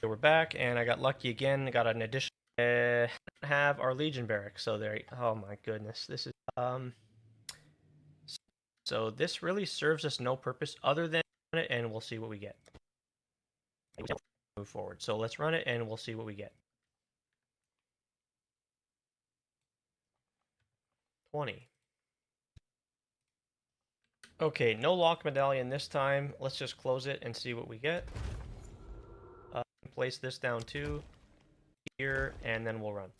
So we're back and I got lucky again. Got an additional have our Legion barracks. So there. Oh my goodness, this is So this really serves us no purpose other than run it, and we'll see what we get. Move forward. So let's run it, and we'll see what we get. 20. Okay, no lock medallion this time. Let's just close it and see what we get. Place this down too here, and then we'll run.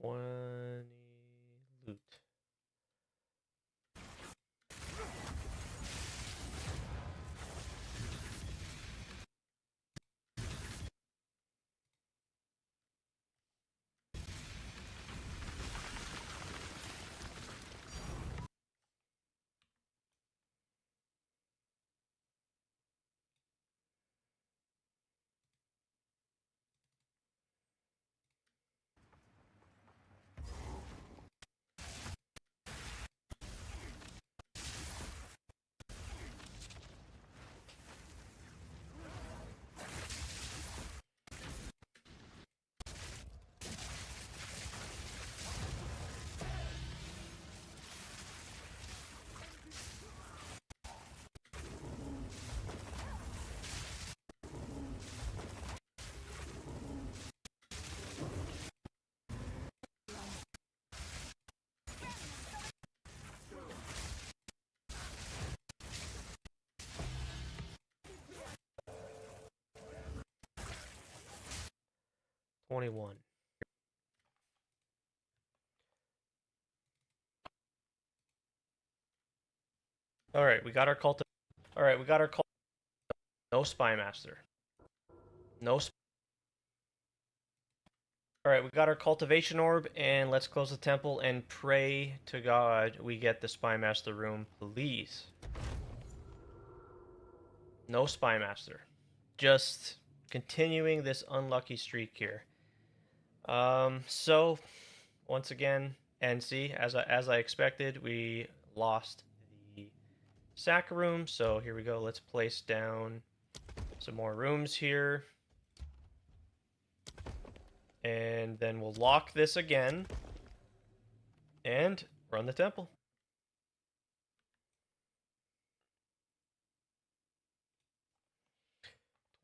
20 loot. $21. All right, we got our cult. All right, we got our cult. No spy master. No. Alright, we got our cultivation orb, and let's close the temple and pray to God we get the Spy Master room, please. No Spy Master. Just continuing this unlucky streak here. So, once again, NC, as I expected, we lost the sack room, so here we go. Let's place down some more rooms here. And then we'll lock this again and run the temple.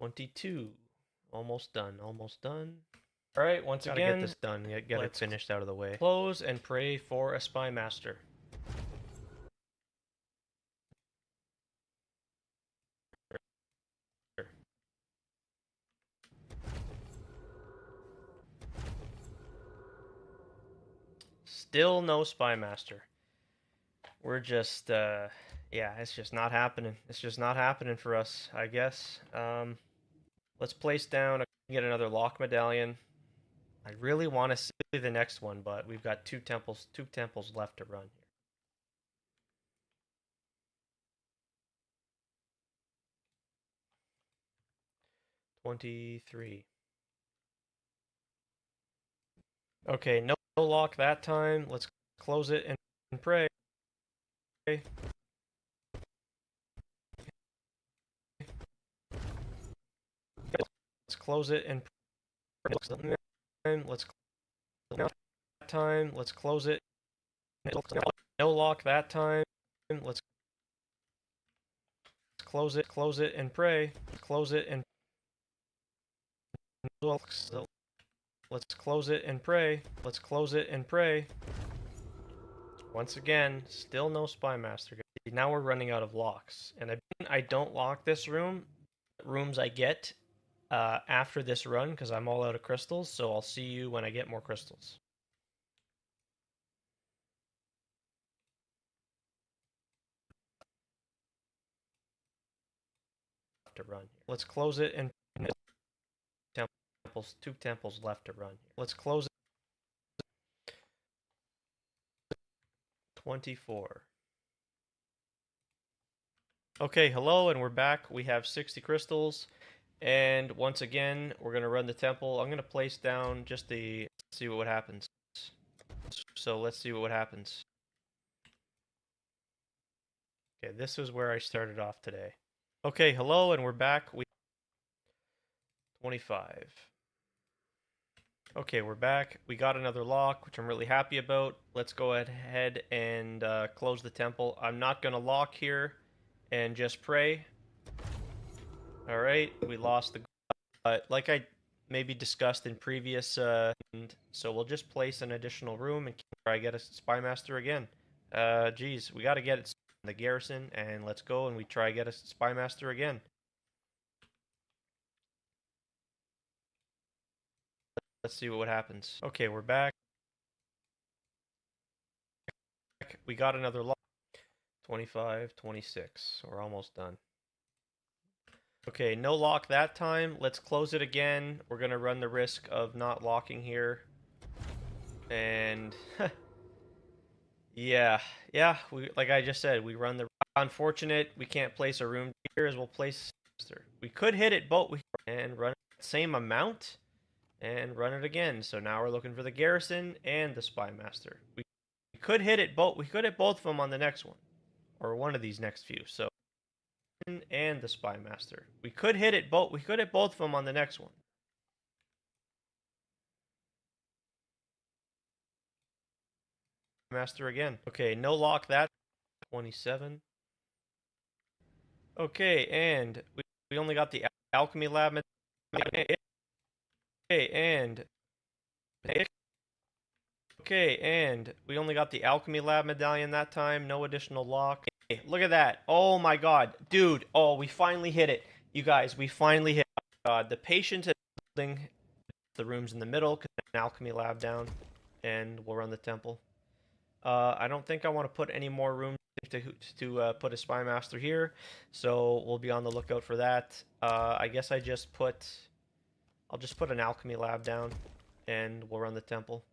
$22. Almost done. Almost done. All right, once Gotta again, get this done. Get it finished out of the way. close and pray for a Spy Master. Still no Spy Master. We're just, yeah, it's just not happening. It's just not happening for us, I guess. Let's place down, get another lock medallion. I really want to see the next one, but we've got two temples left to run here. $23. Okay, no lock that time. Let's close it and pray. Let's close it and pray. Let's time. Let's close it. No lock that time. Let's close it. Close it and pray. Close it and let's close it and pray. Let's close it and pray. Once again, still no Spy Master. Now we're running out of locks, and I don't lock this room. Rooms I get after this run because I'm all out of crystals. So I'll see you when I get more crystals. To run here. Let's close it and temples. Two temples left to run here. Let's close it. 24. Okay, hello, and we're back. We have 60 crystals, and once again, we're gonna run the temple. I'm gonna place down just the see what happens. So let's see what happens. Okay, this is where I started off today. Okay, hello, and we're back. 25. Okay, we're back. We got another lock, which I'm really happy about. Let's go ahead and close the temple. I'm not going to lock here and just pray. Alright, we lost the... like I maybe discussed in previous... so we'll just place an additional room and try to get a Spy Master again. Geez, we got to get it in the garrison, and let's go and we try to get a Spy Master again. Let's see what happens. Okay, we're back. We got another lock. 25, 26. We're almost done. Okay, no lock that time. Let's close it again. We're going to run the risk of not locking here. And... yeah, like I just said, we run the... Unfortunate, we can't place a room here as we'll place... We could hit it both and run the same amount. And run it again. So now we're looking for the garrison and the Spy Master. We could hit it both. We could hit both of them on the next one, or one of these next few. So and the Spy Master. We could hit it both. We could hit both of them on the next one. Master again. Okay, no lock that. 27. Okay, and we only got the alchemy lab. Okay, and we only got the alchemy lab medallion that time. No additional lock. Hey, look at that. Oh my god. Dude. Oh, we finally hit it. You guys, we finally hit it. The patient is building the rooms in the middle. An alchemy lab down. And we'll run the temple. I don't think I want to put any more rooms to put a Spy Master here. So we'll be on the lookout for that. I guess I'll just put an alchemy lab down. and we'll run the temple.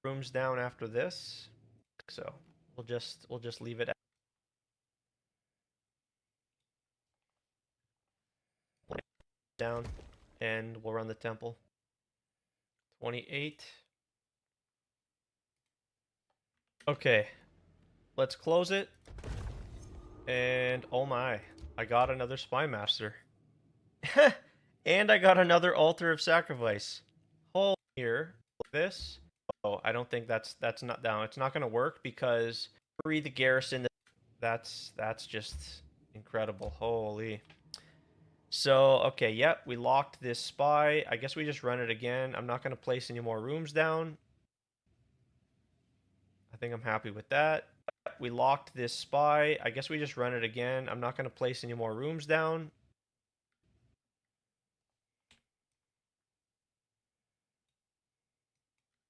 Rooms down after this, so we'll just leave it down, and we'll run the temple. 28. Okay, let's close it. And oh my, I got another Spy Master. And I got another Altar of Sacrifice. Hold here, this. Oh, I don't think that's not down. It's not gonna work because free the garrison. That's just incredible. Holy. So, okay, yep, we locked this spy. I guess we just run it again. I'm not gonna place any more rooms down. I think I'm happy with that. We locked this spy. I guess we just run it again. I'm not gonna place any more rooms down.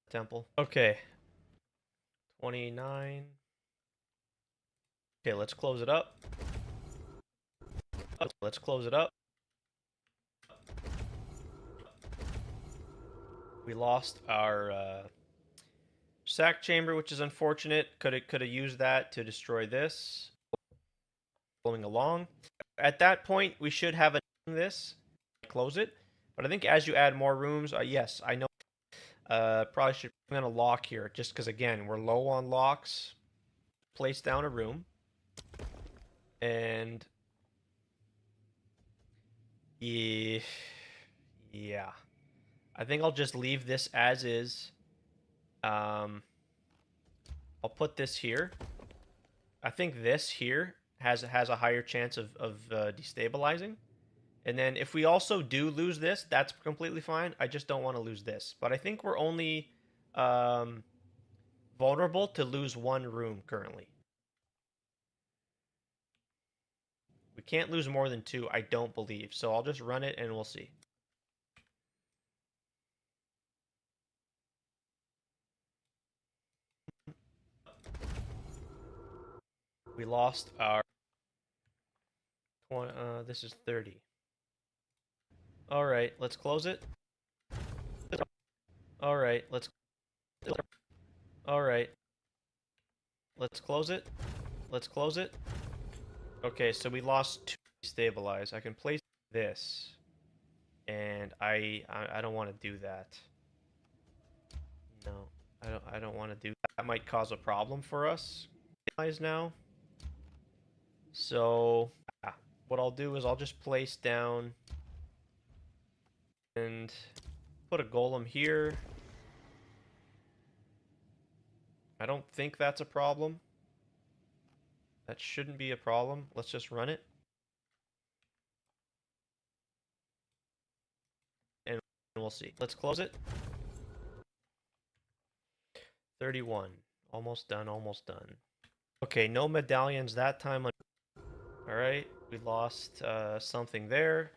Temple. Okay. 29. Okay, let's close it up. Let's close it up. We lost our sack chamber, which is unfortunate. Could have used that to destroy this. Going along. At that point, we should have this. Close it. But I think as you add more rooms, yes, I know. Probably should. I'm gonna lock here, just because again we're low on locks. Place down a room, and yeah, I think I'll just leave this as is. I'll put this here. I think this here has a higher chance of destabilizing. And then if we also do lose this, that's completely fine. I just don't want to lose this. But I think we're only vulnerable to lose one room currently. We can't lose more than 2, I don't believe. So I'll just run it and we'll see. We lost our... this is 30. Alright, let's close it. Alright, let's... Alright. Let's close it. Let's close it. Okay, so we lost 2 stabilize. I can place this. And I don't want to do that. No, I don't want to do that. That might cause a problem for us now. So what I'll do is I'll just place down and put a golem here. I don't think that's a problem. That shouldn't be a problem. Let's just run it. And we'll see. Let's close it. 31. Almost done, almost done. Okay, no medallions that time. Alright, we lost something there.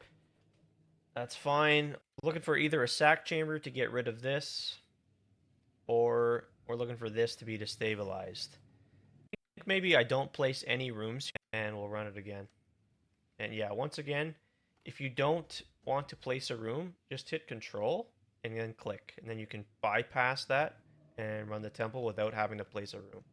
That's fine. Looking for either a sack chamber to get rid of this, or we're looking for this to be destabilized. Maybe I don't place any rooms, and we'll run it again. And yeah, once again, if you don't want to place a room, just hit Control and then click. And then you can bypass that and run the temple without having to place a room.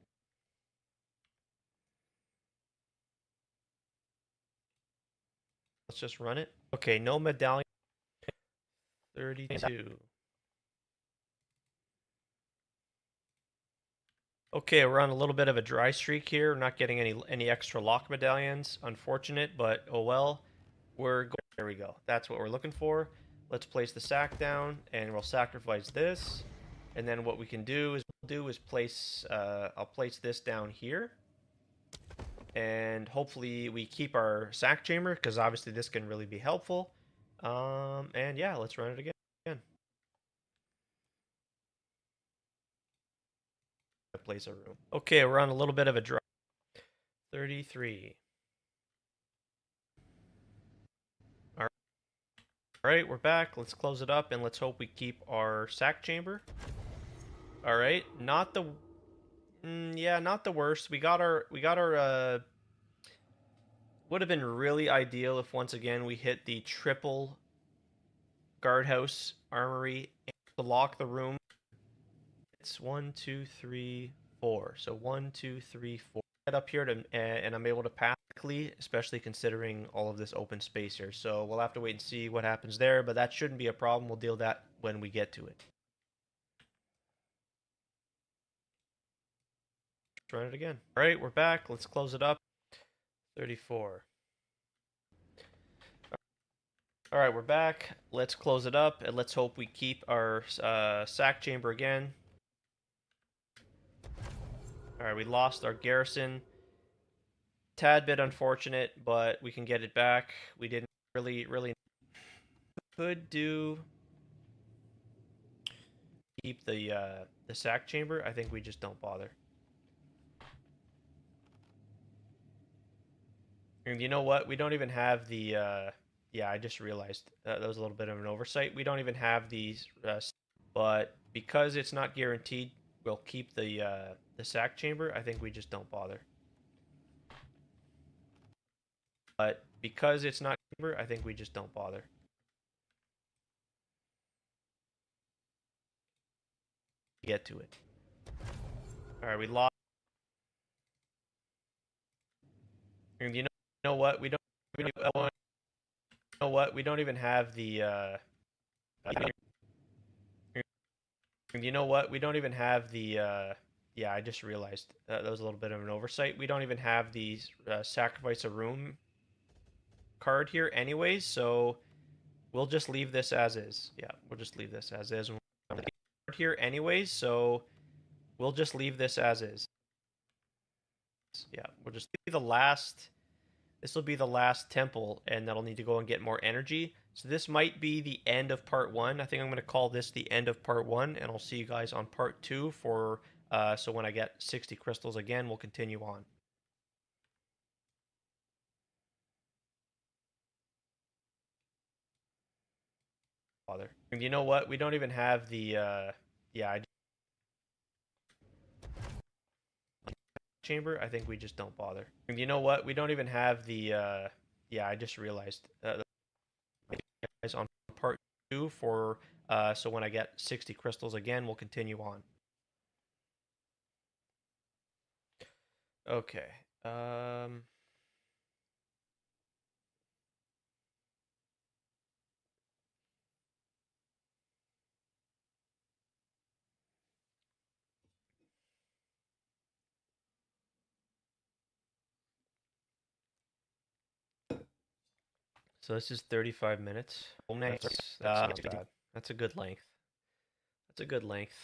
Let's just run it. Okay, no medallion. 32. Okay, we're on a little bit of a dry streak here. We're not getting any extra lock medallions. Unfortunate, but oh well. There we go. That's what we're looking for. Let's place the sack down, and we'll sacrifice this. And then what we can do is place. I'll place this down here, and hopefully we keep our sack chamber because obviously this can really be helpful. And yeah, let's run it again. Place a room. Okay, we're on a little bit of a dry. 33. All right, we're back. Let's close it up and let's hope we keep our sack chamber. All right, not the yeah, not the worst. We got our Would have been really ideal if once again we hit the triple guardhouse armory to lock the room. It's 1, 2, 3, 4. So 1, 2, 3, 4. Get up here to, and I'm able to pass quickly, especially considering all of this open space here. So we'll have to wait and see what happens there, but that shouldn't be a problem. We'll deal that when we get to it. Let's run it again. All right, we're back. Let's close it up. 34. All right, we're back. Let's close it up, and let's hope we keep our sack chamber again. All right, we lost our garrison. Tad bit unfortunate, but we can get it back. We didn't really could do keep the sack chamber. I think we just don't bother. And you know what? We don't even have the yeah, I just realized that was a little bit of an oversight. We don't even have these but because it's not guaranteed, we'll keep the sack chamber. I think we just don't bother. But because it's not chamber, I think we just don't bother. Get to it. All right, we lost. And you know what? We don't. You know what? We don't even have the. And you know what? We don't even have the. Yeah, I just realized that was a little bit of an oversight. We don't even have the sacrifice a room card here, anyways. So we'll just leave this as is. Yeah, we'll just leave this as is. Here, anyways. So we'll just leave this as is. Yeah, we'll just be the last. This will be the last temple, and that'll need to go and get more energy. So this might be the end of part 1. I think I'm going to call this the end of part 1, and I'll see you guys on part 2 for, so when I get 60 crystals again, we'll continue on. Bother. And you know what? We don't even have the, yeah, chamber. I think we just don't bother. And you know what? We don't even have the, yeah, I just realized, guys on part 2 for, so when I get 60 crystals again, we'll continue on. Okay. So this is 35 minutes. Nice. That's not bad. That's a good length. That's a good length.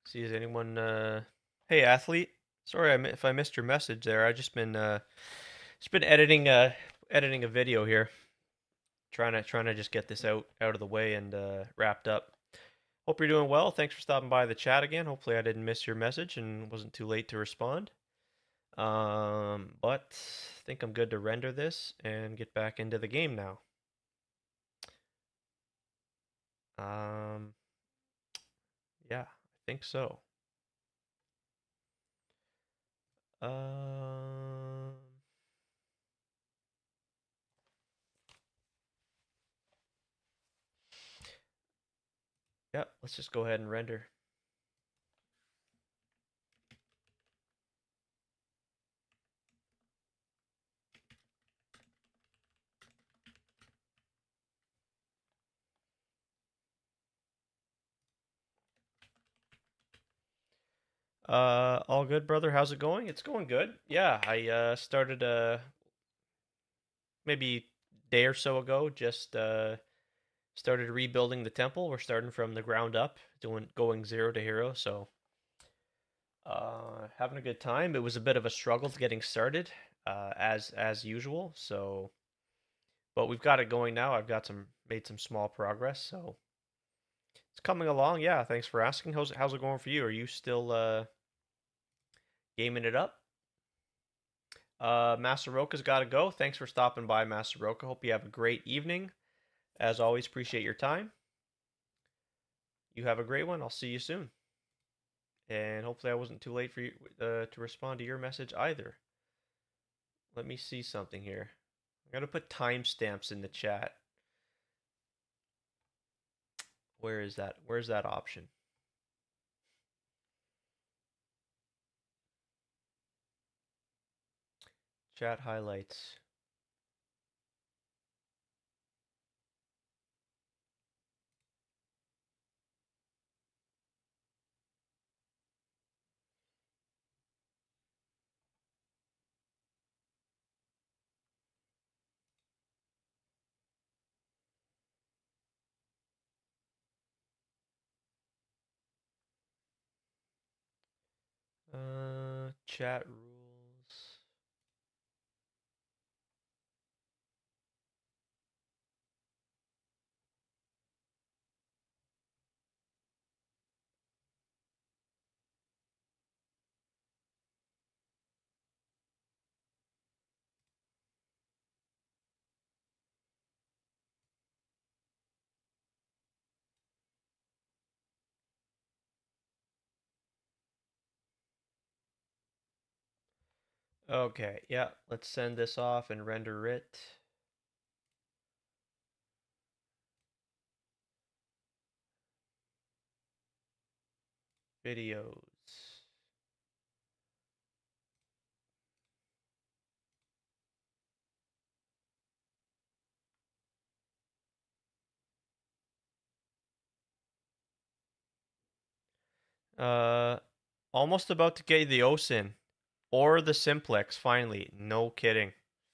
See, is anyone? Hey, athlete. Sorry, if I missed your message there. I just been editing editing a video here, trying to just get this out of the way and wrapped up. Hope you're doing well. Thanks for stopping by the chat again. Hopefully, I didn't miss your message and wasn't too late to respond. But I think I'm good to render this and get back into the game now. Yeah, I think so. Yeah, let's just go ahead and render. All good, brother. How's it going? It's going good. Yeah, I started maybe a day or so ago. Just started rebuilding the temple. We're starting from the ground up, going 0 to hero. So having a good time. It was a bit of a struggle getting started, as usual. So, but we've got it going now. I've got made some small progress. So it's coming along. Yeah, thanks for asking. How's it going for you? Are you still gaming it up? Masaroka's got to go. Thanks for stopping by, Masaroka. Hope you have a great evening. As always, appreciate your time. You have a great one. I'll see you soon. And hopefully I wasn't too late for you to respond to your message either. Let me see something here. I gotta put timestamps in the chat. Where is that? Where's that option? Chat highlights. Chat rules. Okay, yeah, let's send this off and render it. Videos. Uh, almost about to get the OSIN or the simplex finally. No kidding.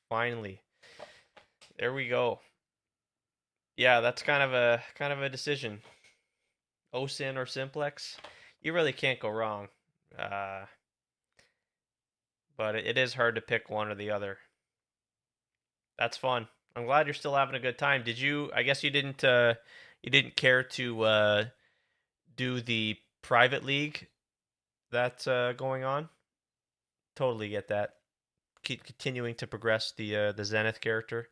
Finally. There we go. Yeah, that's kind of a decision. OSIN or simplex. You really can't go wrong. But it is hard to pick one or the other. That's fun. I'm glad you're still having a good time. Did you? I guess you didn't care to do the private league that's going on. Totally get that. Keep continuing to progress the Zenith character.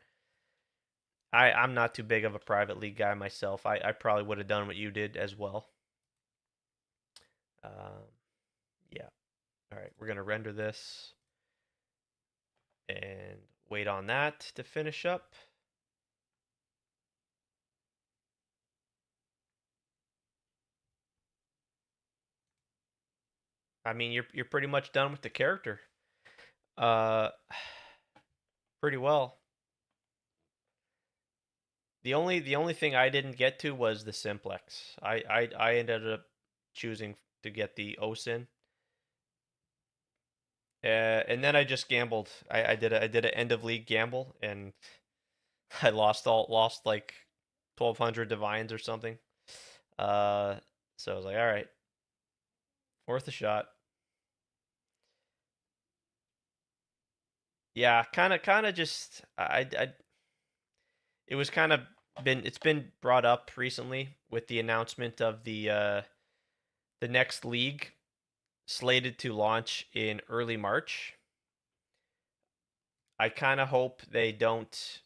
I'm not too big of a private league guy myself. I probably would have done what you did as well. Yeah. All right, we're gonna render this and wait on that to finish up. I mean, you're pretty much done with the character. Uh, pretty well. The only thing I didn't get to was the simplex. I ended up choosing to get the OSIN. And then I just gambled. I did an end of league gamble and I lost like 1,200 divines or something. So I was like, all right, worth a shot. Yeah, kind of just it was kind of it's been brought up recently with the announcement of the next league slated to launch in early March. I kind of hope they don't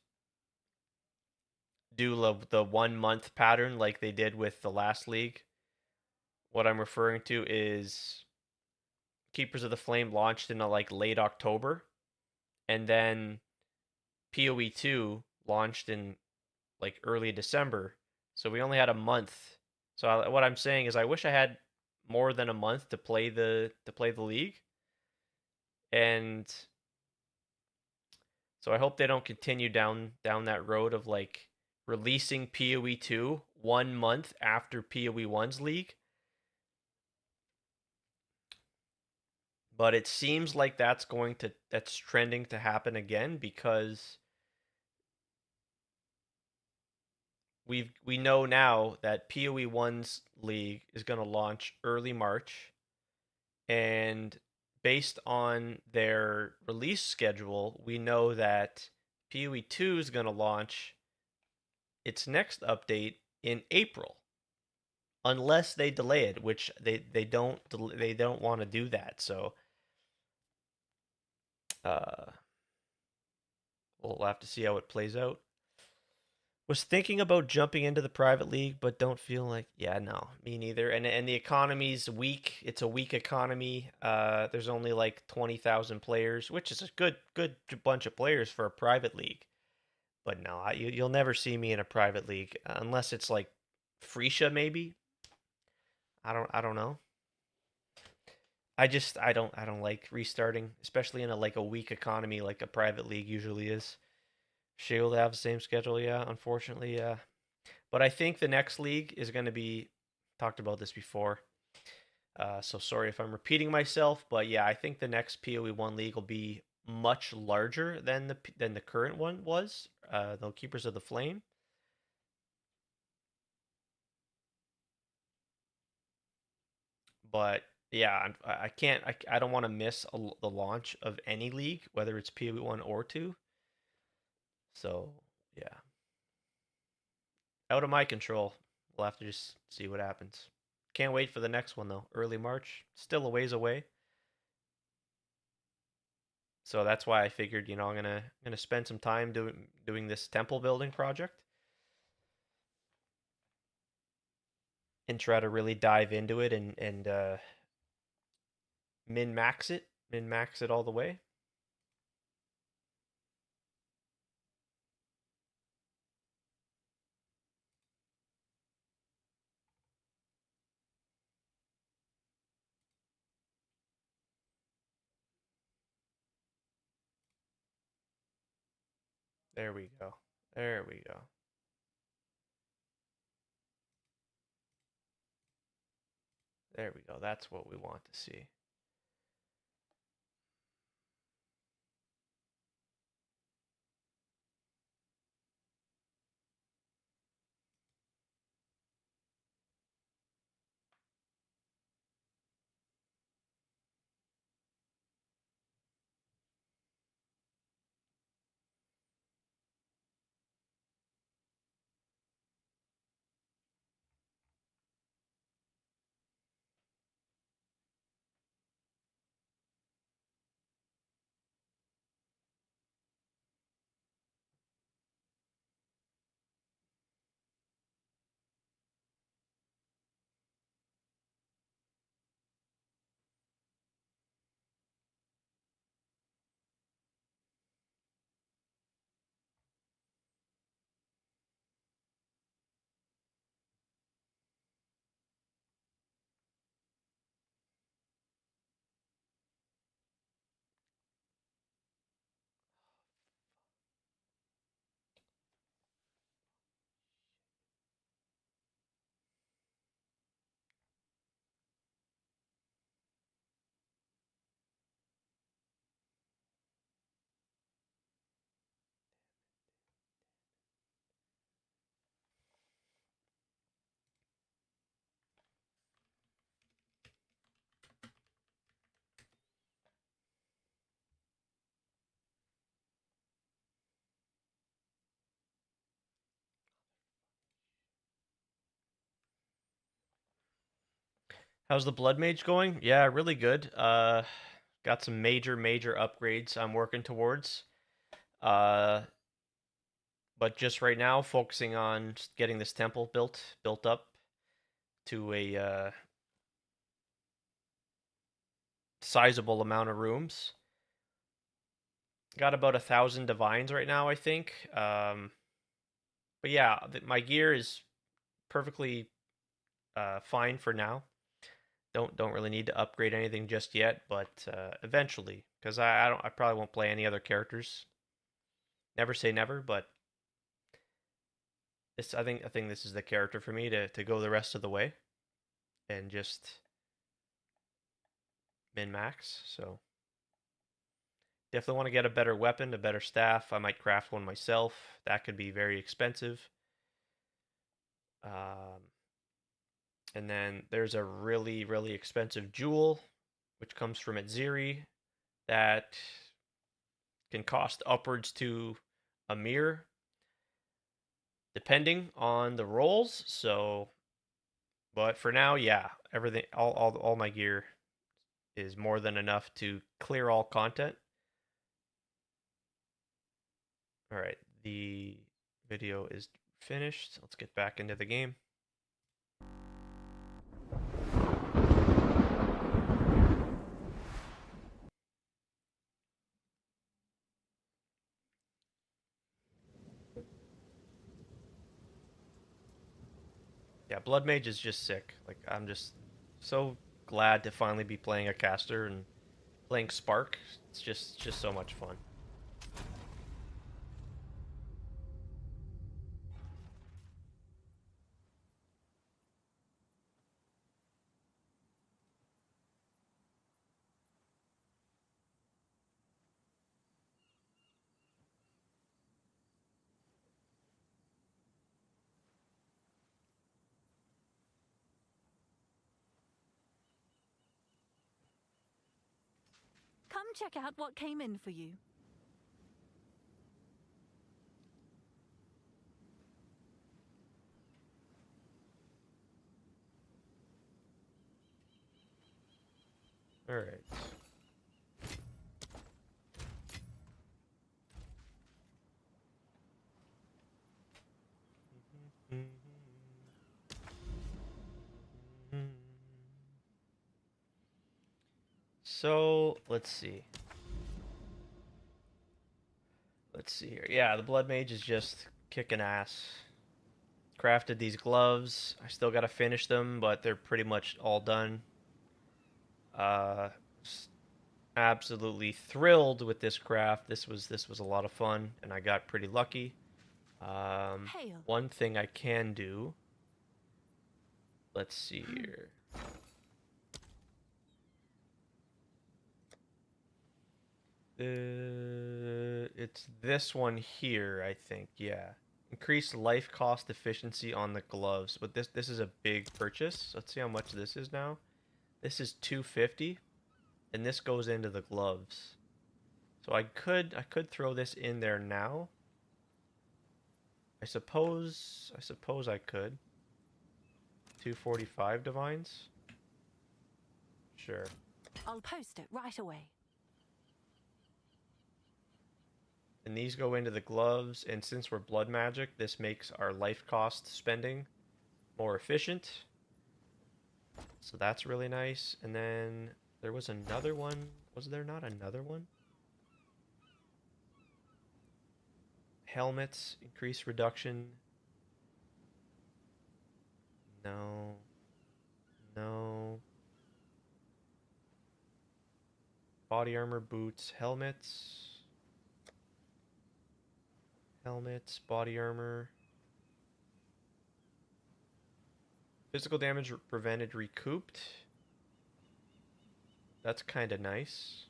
do the 1 month pattern like they did with the last league. What I'm referring to is Keepers of the Flame launched in like late October, and then PoE 2 launched in like early December. So we only had a month. So what I'm saying is I wish I had more than a month to play the league. And so I hope they don't continue down that road of like releasing PoE 2 1 month after PoE 1's league. But it seems like that's trending to happen again because we know now that PoE 1's league is going to launch early March, and based on their release schedule, we know that PoE 2 is going to launch its next update in April, unless they delay it, which they don't want to do that. So we'll have to see how it plays out. Was thinking about jumping into the private league, but don't feel like, yeah, no, me neither. And the economy's weak. It's a weak economy. There's only like 20,000 players, which is a good bunch of players for a private league. But no, you'll never see me in a private league unless it's like Freesia maybe. I don't know. I don't like restarting, especially in a weak economy like a private league usually is. She'll have the same schedule, yeah. Unfortunately, yeah. But I think the next league is going to be talked about this before. So sorry if I'm repeating myself, but yeah, I think the next PoE1 league will be much larger than the current one was. The Keepers of the Flame. But yeah, I can't. I don't want to miss the launch of any league, whether it's PoE1 or 2. So yeah, out of my control. We'll have to just see what happens. Can't wait for the next one though. Early March, still a ways away. So that's why I figured, I'm gonna spend some time doing this temple building project and try to really dive into it and min max it all the way. There we go. There we go. There we go. That's what we want to see. How's the Blood Mage going? Yeah, really good. Got some major upgrades I'm working towards. Uh, but just right now, focusing on just getting this temple built up to a sizable amount of rooms. Got about 1,000 divines right now, I think. But yeah, my gear is perfectly fine for now. Don't really need to upgrade anything just yet, but eventually, because I probably won't play any other characters. Never say never, but I think this is the character for me to go the rest of the way and just min max. So definitely want to get a better weapon, a better staff. I might craft one myself. That could be very expensive. And then there's a really expensive jewel, which comes from Etziri, that can cost upwards to a mirror, depending on the rolls. So, but for now, yeah, everything, all my gear is more than enough to clear all content. All right, the video is finished. Let's get back into the game. Yeah, Blood Mage is just sick. Like, I'm just so glad to finally be playing a caster and playing Spark. It's just so much fun. Come check out what came in for you. All right. So, let's see. Let's see here. Yeah, the Blood Mage is just kicking ass. Crafted these gloves. I still gotta finish them, but they're pretty much all done. Uh, Absolutely thrilled with this craft. This was a lot of fun, and I got pretty lucky. Hail. One thing I can do. Let's see here. It's this one here, I think. Yeah. Increase life cost efficiency on the gloves, but this is a big purchase. Let's see how much this is now. This is 250, and this goes into the gloves. So I could throw this in there now. I suppose I could. 245 divines. Sure. I'll post it right away. And these go into the gloves, and since we're blood magic, this makes our life cost spending more efficient. So that's really nice. And then there was another one. Was there not another one? Helmets, increase reduction. No. No. Body armor, boots, helmets. Helmets, body armor. Physical damage prevented recouped. That's kind of nice.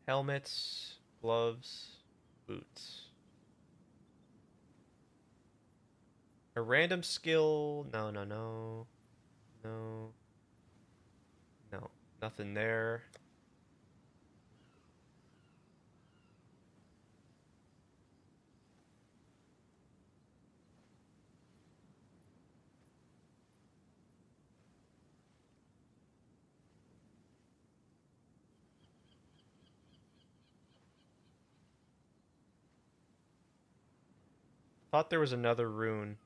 Helmets, gloves, boots. A random skill. No, no, no. No. No. Nothing there. Thought there was another rune.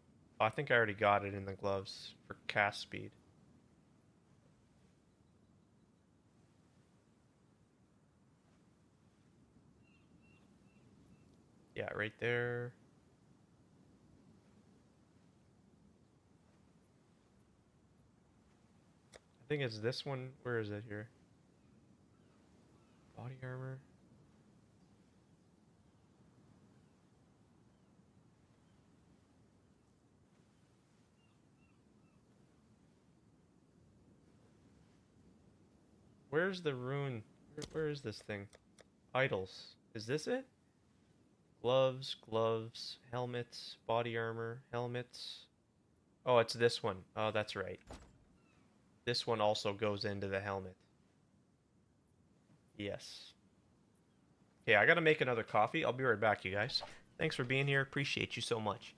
Oh, I think I already got it in the gloves for cast speed. Yeah, right there. I think it's this one. Where is it here? Body armor. Where's the rune? Where is this thing? Idols. Is this it? Gloves, gloves, helmets, body armor, helmets. Oh, it's this one. Oh, that's right. This one also goes into the helmet. Yes. Okay, I gotta make another coffee. I'll be right back, you guys. Thanks for being here. Appreciate you so much.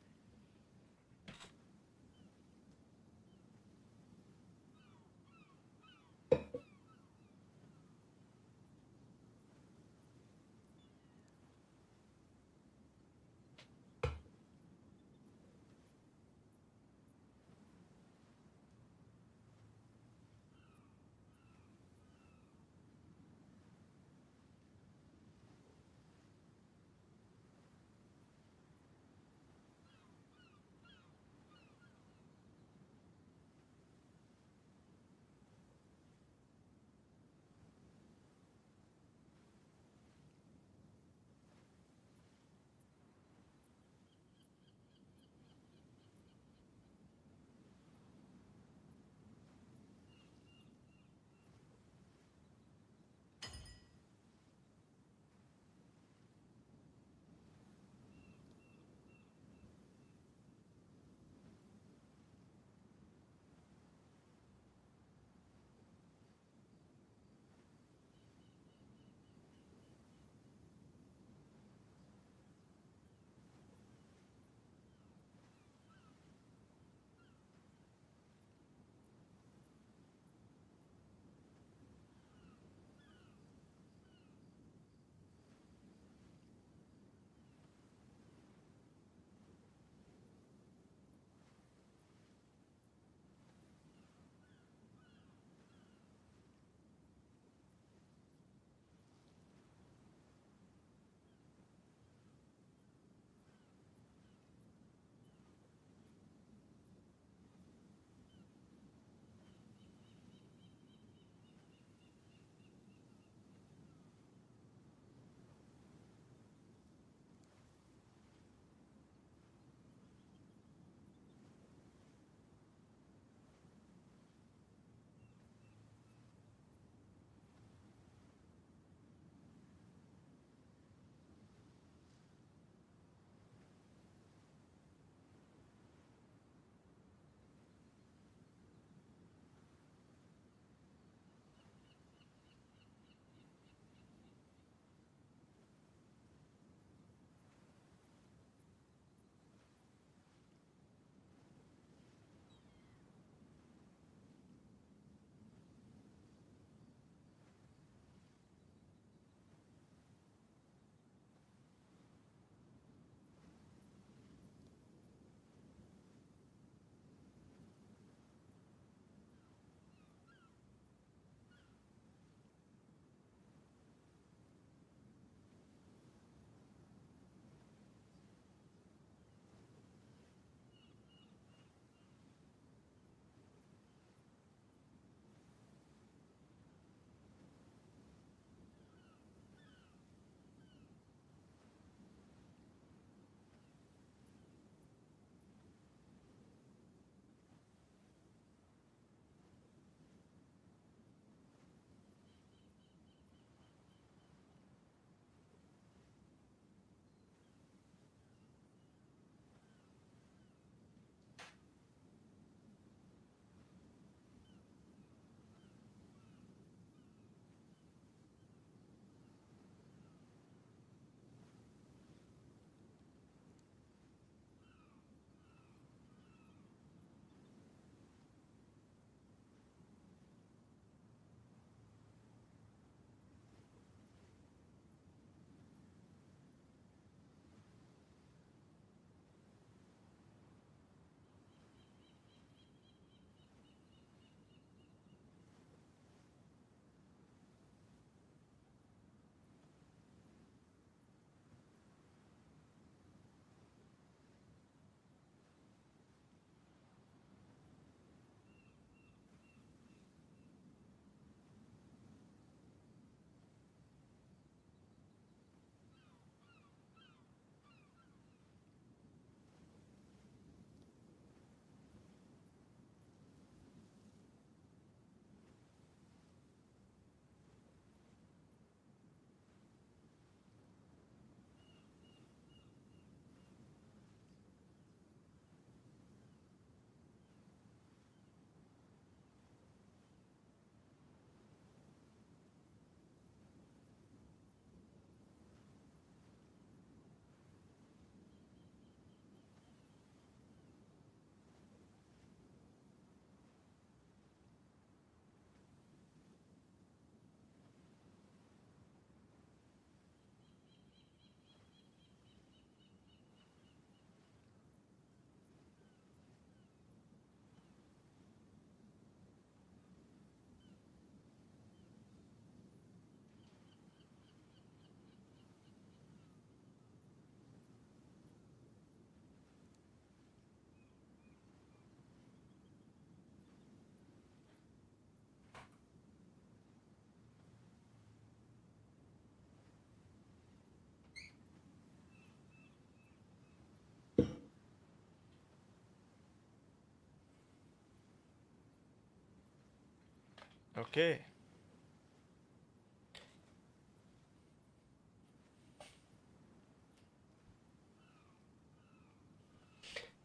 Okay.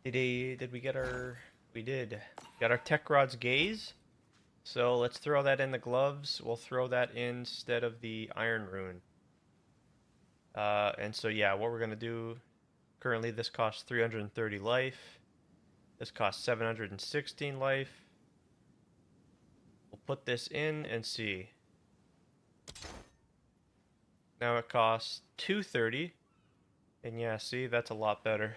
Did we get our... We did. Got our Tech Rod's Gaze. So let's throw that in the gloves. We'll throw that instead of the Iron Rune. And so yeah, what we're going to do... Currently this costs 330 life. This costs 716 life. We'll put this in and see. Now it costs 230. And yeah, see, that's a lot better.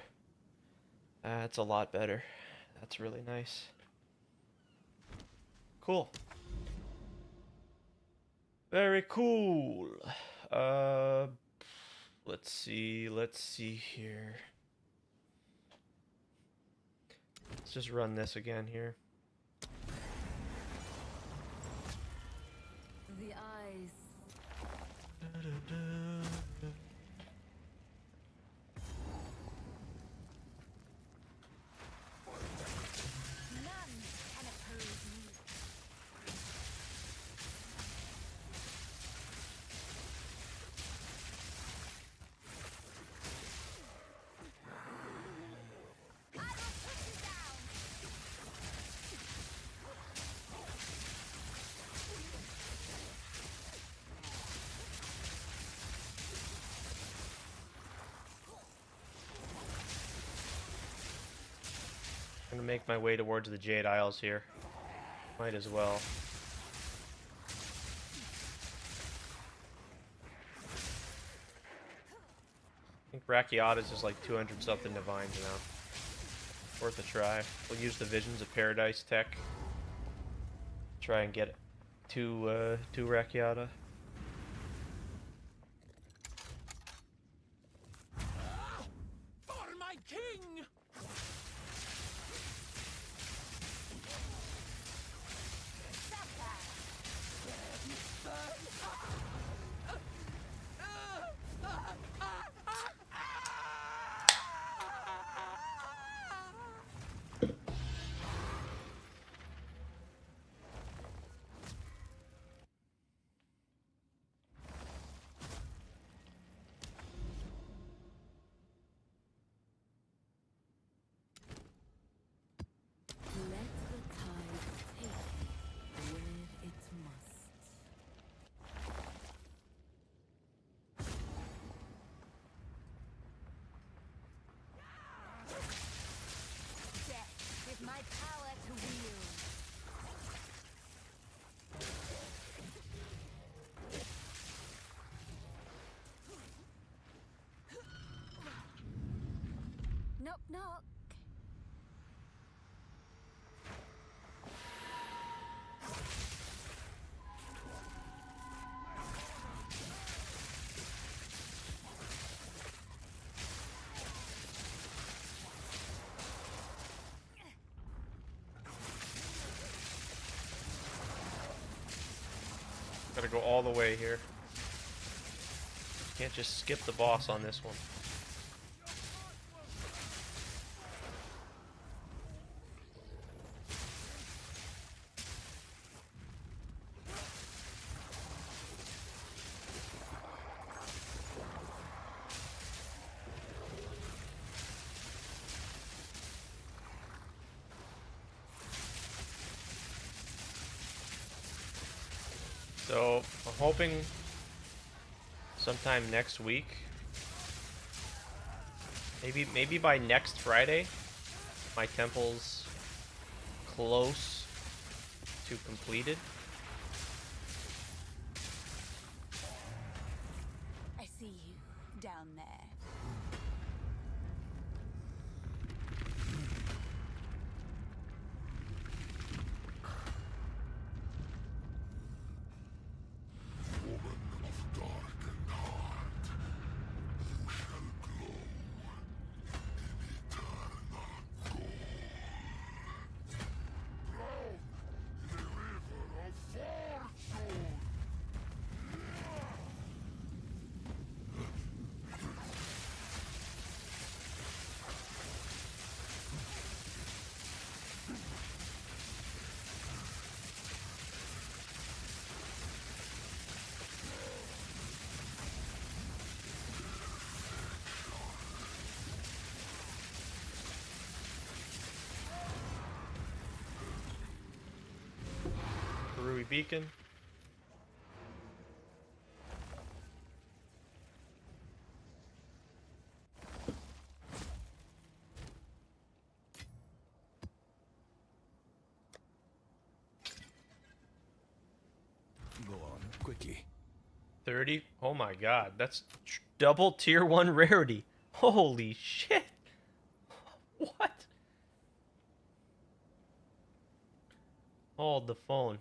That's a lot better. That's really nice. Cool. Very cool. Let's see here. Let's just run this again here. The eyes. None can oppose me. I will put you down. I'm gonna make my way towards the Jade Isles here. Might as well. I think Rakiata's is like 200 something divines now. Worth a try. We'll use the Visions of Paradise tech. Try and get to Rakiata. For my king! Let the tide take where it must. Death is my power to wield. Knock, knock. Gotta go all the way here. Can't just skip the boss on this one. So, I'm hoping sometime next week, maybe by next Friday, my temple's close to completed. I see you down there. beacon. Go on, quickly. 30. Oh my god, that's double tier 1 rarity. Holy shit. What? Hold the phone.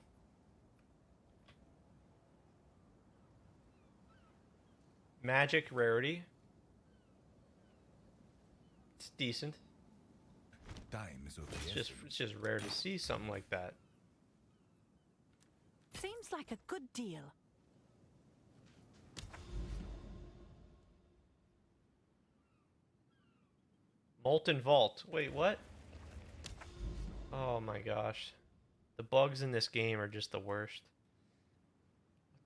Magic rarity. It's decent. Time is of the It's just rare to see something like that. Seems like a good deal. Molten Vault. Wait, what? Oh my gosh. The bugs in this game are just the worst.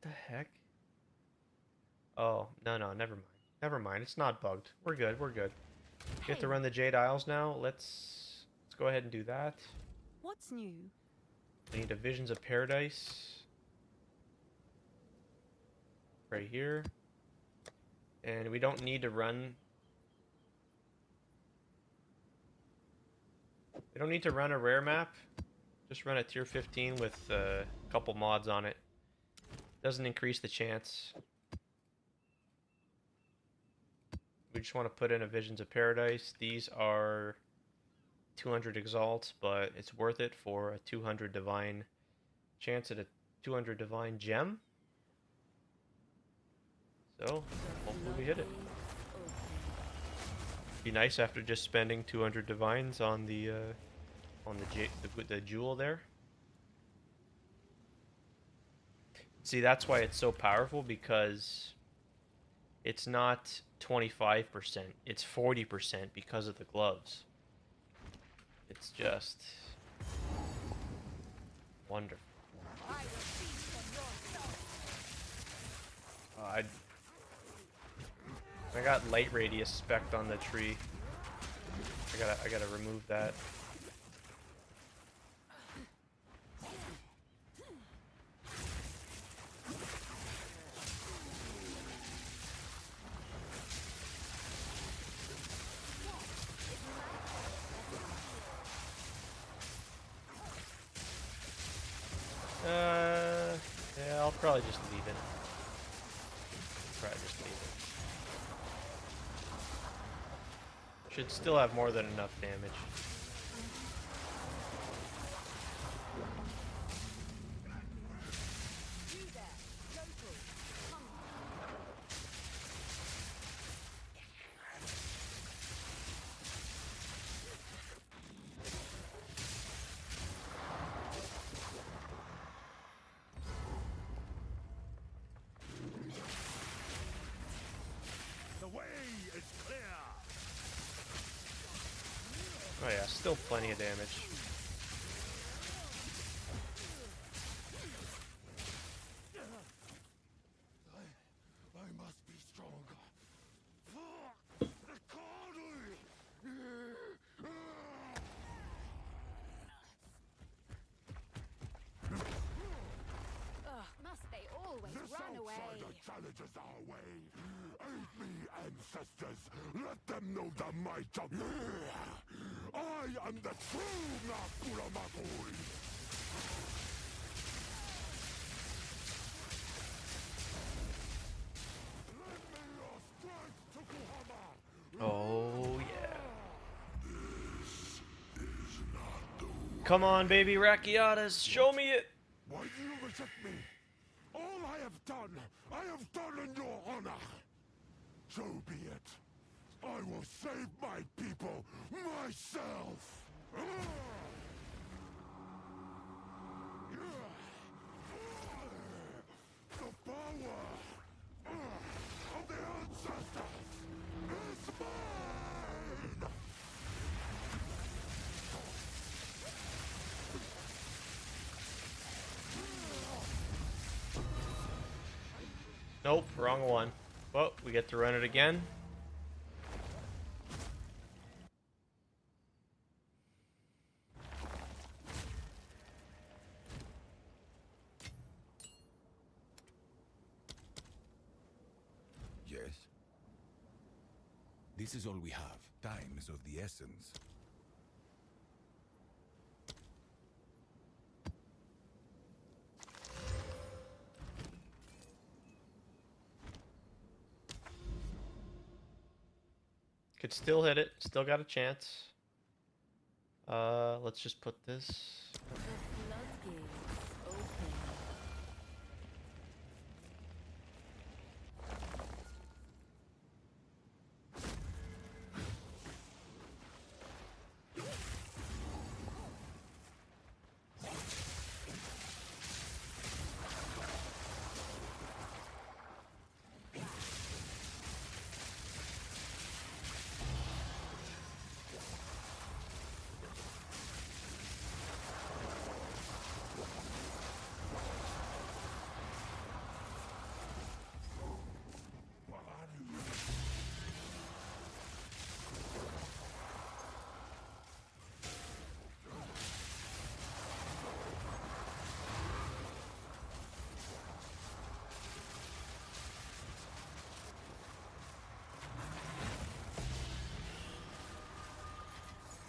What the heck? Oh, no, never mind. Never mind, it's not bugged. We're good, we're good. We have to run the Jade Isles now. Let's go ahead and do that. What's new? We need a Visions of Paradise. Right here. And we don't need to run... We don't need to run a rare map. Just run a tier 15 with a couple mods on it. Doesn't increase the chance. We just want to put in a Visions of Paradise. These are 200 Exalts, but it's worth it for a 200 Divine chance at a 200 Divine Gem. So, hopefully we hit it. Be nice after just spending 200 Divines on the jewel there. See, that's why it's so powerful, because it's not 25%, it's 40% because of the gloves. It's just wonderful. I got light radius spec'd on the tree. I gotta remove that. Yeah, I'll probably just leave it. Should still have more than enough damage. The way is clear. Oh yeah, still plenty of damage. I must be stronger. The Cardinal! Must they always This run away? outsider challenges our way. Aid me, ancestors. Let them know the might of... I am the true Nakura Makuri. Lend me your strength, Tokuhama. Oh yeah. Come on, baby Rakiatas, show me it. Why do you reject me? All I have done in your honor. So be it. I will save my people myself. The power of the ancestors is mine. Nope, wrong one. Well, we get to run it again. This is all we have. Time is of the essence. Could still hit it. Still got a chance. Let's just put this. The floodgates open.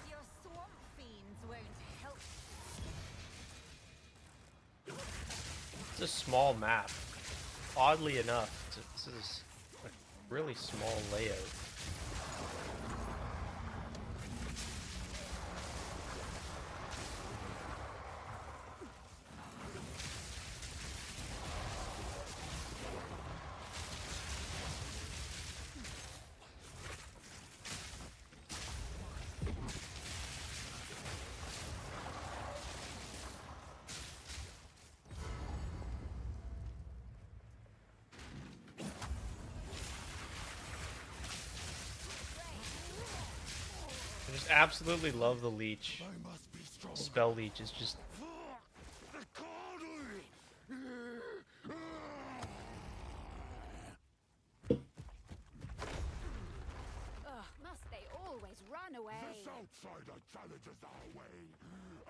Your swamp fiends won't help. It's a small map. Oddly enough, this is a really small layout. I just absolutely love the leech. I must be strong. Spell leech is just Ugh, must they always run away? This outsider challenges our way.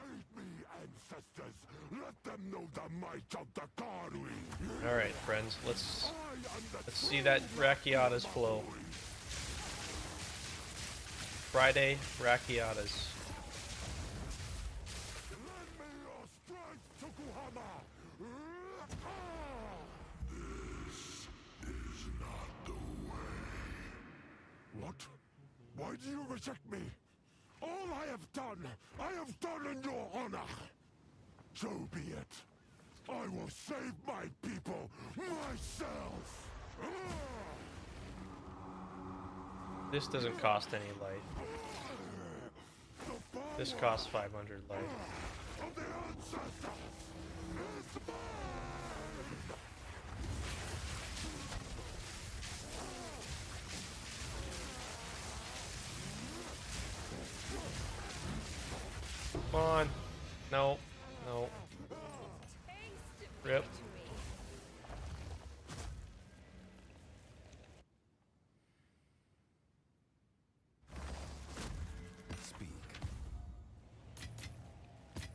Aid me, ancestors. Let them know the might of the Karui. all right, friends. Let's I am the see that Rakiatas flow. Friday Rakiatas. Lend me your strength, Tokuhama. This is not the way. What? Why do you reject me? All I have done in your honor. So be it. I will save my people myself. This doesn't cost any light. The power This costs 500 light. of the ancestors is mine. Come on. No. No. Rip. Speak.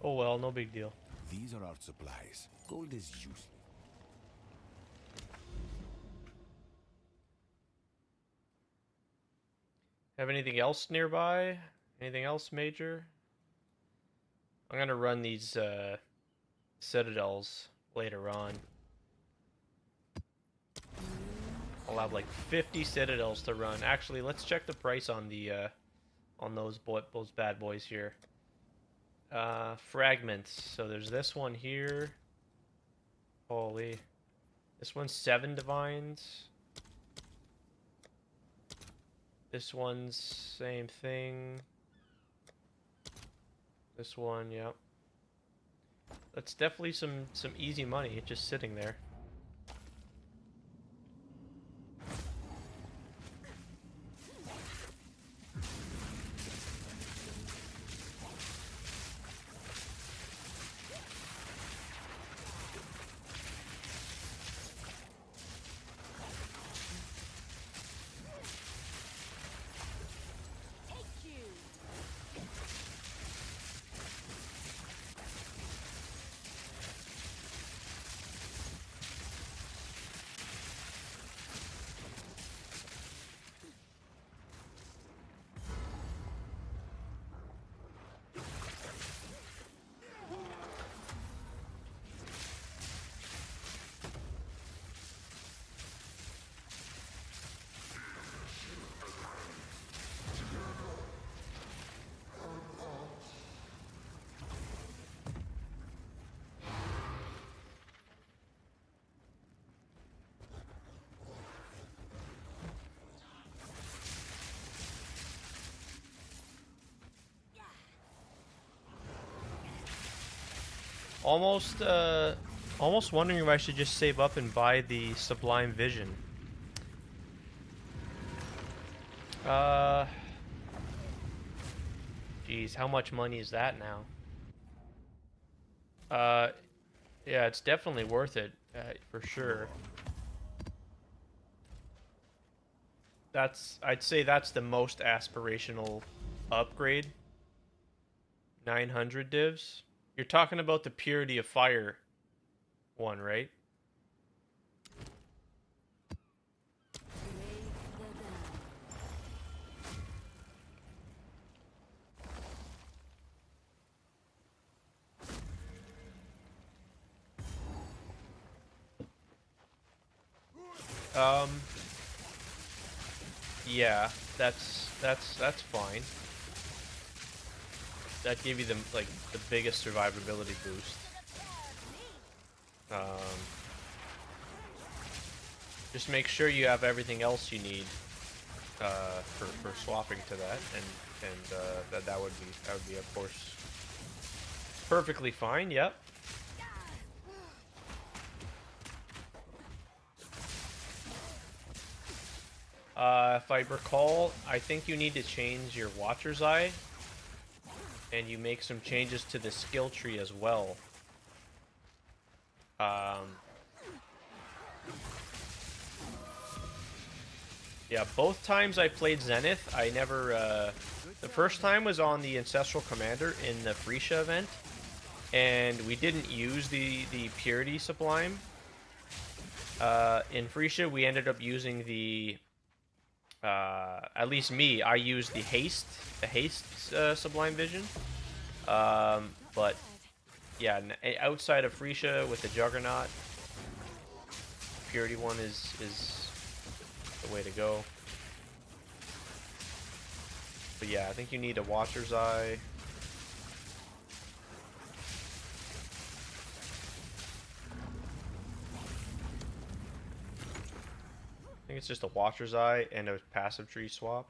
Oh well, no big deal. These are our supplies. Gold is useless. Have anything else nearby? Anything else major? I'm gonna run these citadels later on. I'll have like 50 citadels to run. Actually, let's check the price on the on those bad boys here. Fragments. So there's this one here. Holy. This one's 7 divines. This one's same thing. This one, yep. That's definitely some easy money just sitting there. Almost wondering if I should just save up and buy the Sublime Vision. Geez, how much money is that now? Yeah, it's definitely worth it, for sure. I'd say that's the most aspirational upgrade. 900 divs. You're talking about the Purity of Fire one, right? Yeah, that's fine. That gave you the the biggest survivability boost. Just make sure you have everything else you need for swapping to that, and that would be of course perfectly fine. Yep. If I recall, I think you need to change your Watcher's Eye, and you make some changes to the skill tree as well. Yeah, both times I played Zenith, I never, the first time was on the Ancestral Commander in the Freesia event, and we didn't use the Purity Sublime. In Freesia, we ended up using the, at least me, I used the Haste Sublime Vision. But, yeah, outside of Freesia with the Juggernaut, Purity one is the way to go. But yeah, I think you need a Watcher's Eye. I think it's just a Watcher's Eye and a passive tree swap.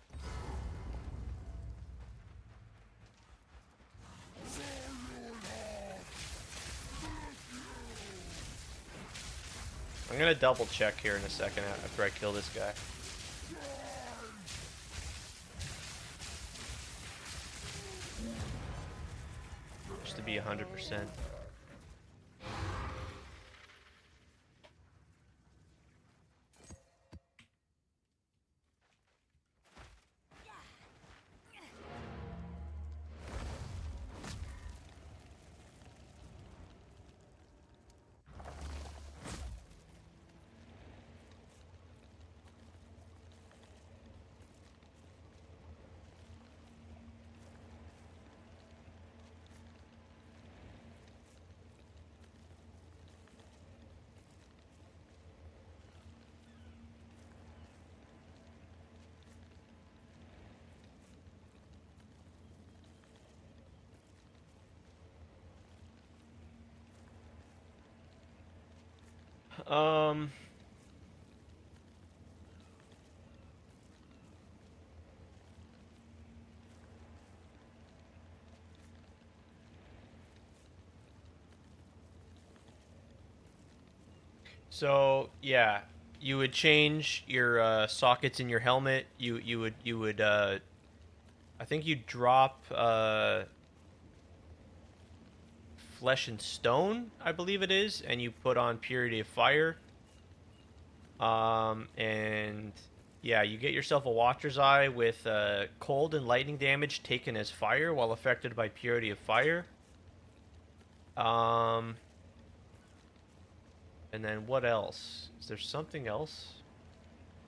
I'm gonna double check here in a second after I kill this guy. Just to be 100%. So yeah, you would change your sockets in your helmet. You would I think you drop Flesh and Stone, I believe it is, and you put on Purity of Fire. And yeah, you get yourself a Watcher's Eye with cold and lightning damage taken as fire while affected by Purity of Fire. And then what else? Is there something else?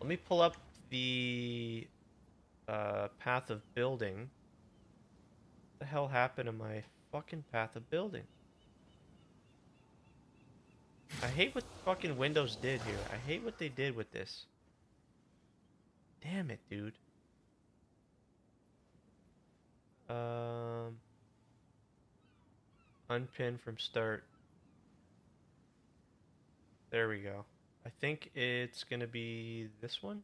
Let me pull up the Path of Building. What the hell happened to my fucking Path of Building? I hate what fucking Windows did here. I hate what they did with this. Damn it, dude. Unpin from start. There we go. I think it's gonna be this one.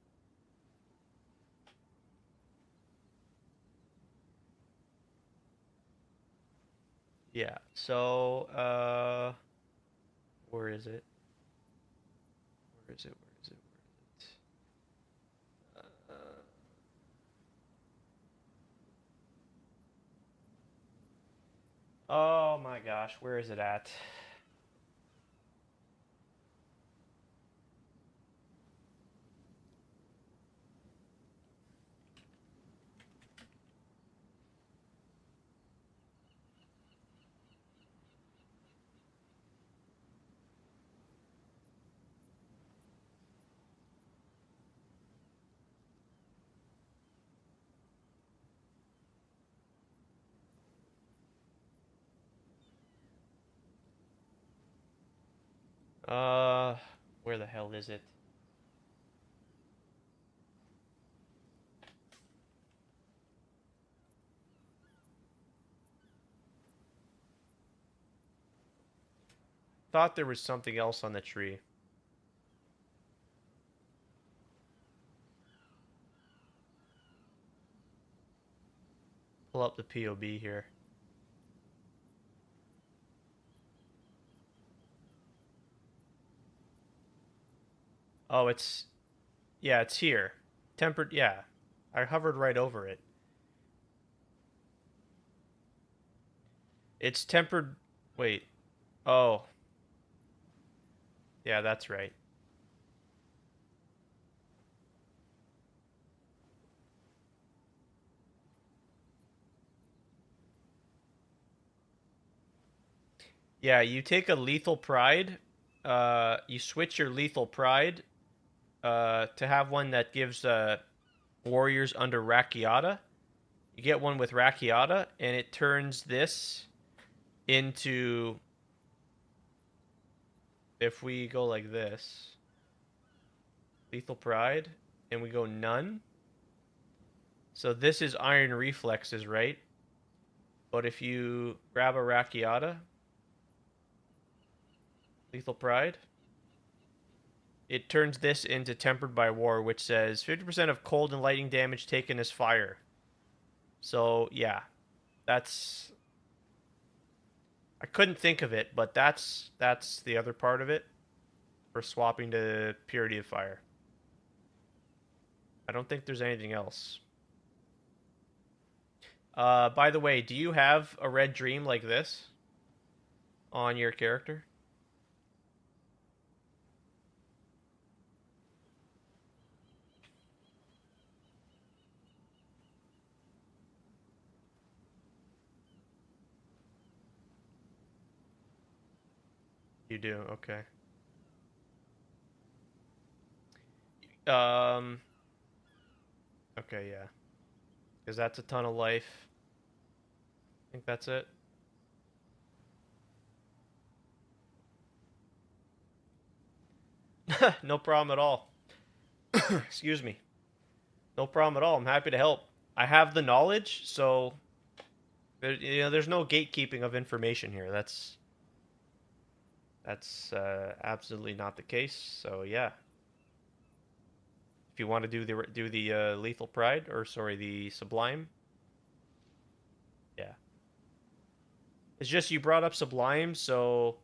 Yeah. So, where is it? Where is it? Where is it? Where is it? Oh my gosh, where is it at? Uh, where the hell is it? Thought there was something else on the tree. Pull up the POB here. Oh, yeah, it's here. Tempered, yeah. I hovered right over it. It's tempered, wait. Oh. Yeah, that's right. Yeah, you take a lethal pride. You switch your lethal pride to have one that gives warriors under Rakiata. You get one with Rakiata, and it turns this into. If we go like this, lethal pride, and we go none. So this is iron reflexes, right? But if you grab a Rakiata, lethal pride, it turns this into tempered by war, which says 50% of cold and lightning damage taken is fire. So yeah, that's. I couldn't think of it, but that's the other part of it for swapping to purity of fire. I don't think there's anything else. By the way, do you have a red dream like this on your character? You do, okay. Um, okay, yeah. Because that's a ton of life. I think that's it. No problem at all. Excuse me. No problem at all. I'm happy to help. I have the knowledge, so there's no gatekeeping of information here. That's absolutely not the case. So yeah, if you want to do the lethal pride, or sorry, the sublime, yeah. It's just you brought up sublime, so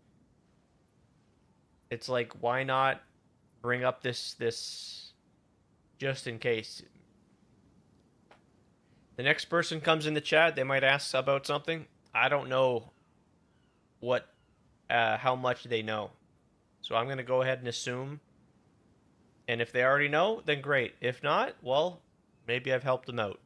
it's like, why not bring up this just in case. The next person comes in the chat, they might ask about something. I don't know how much they know. So I'm going to go ahead and assume. And if they already know, then great. If not, well, maybe I've helped them out.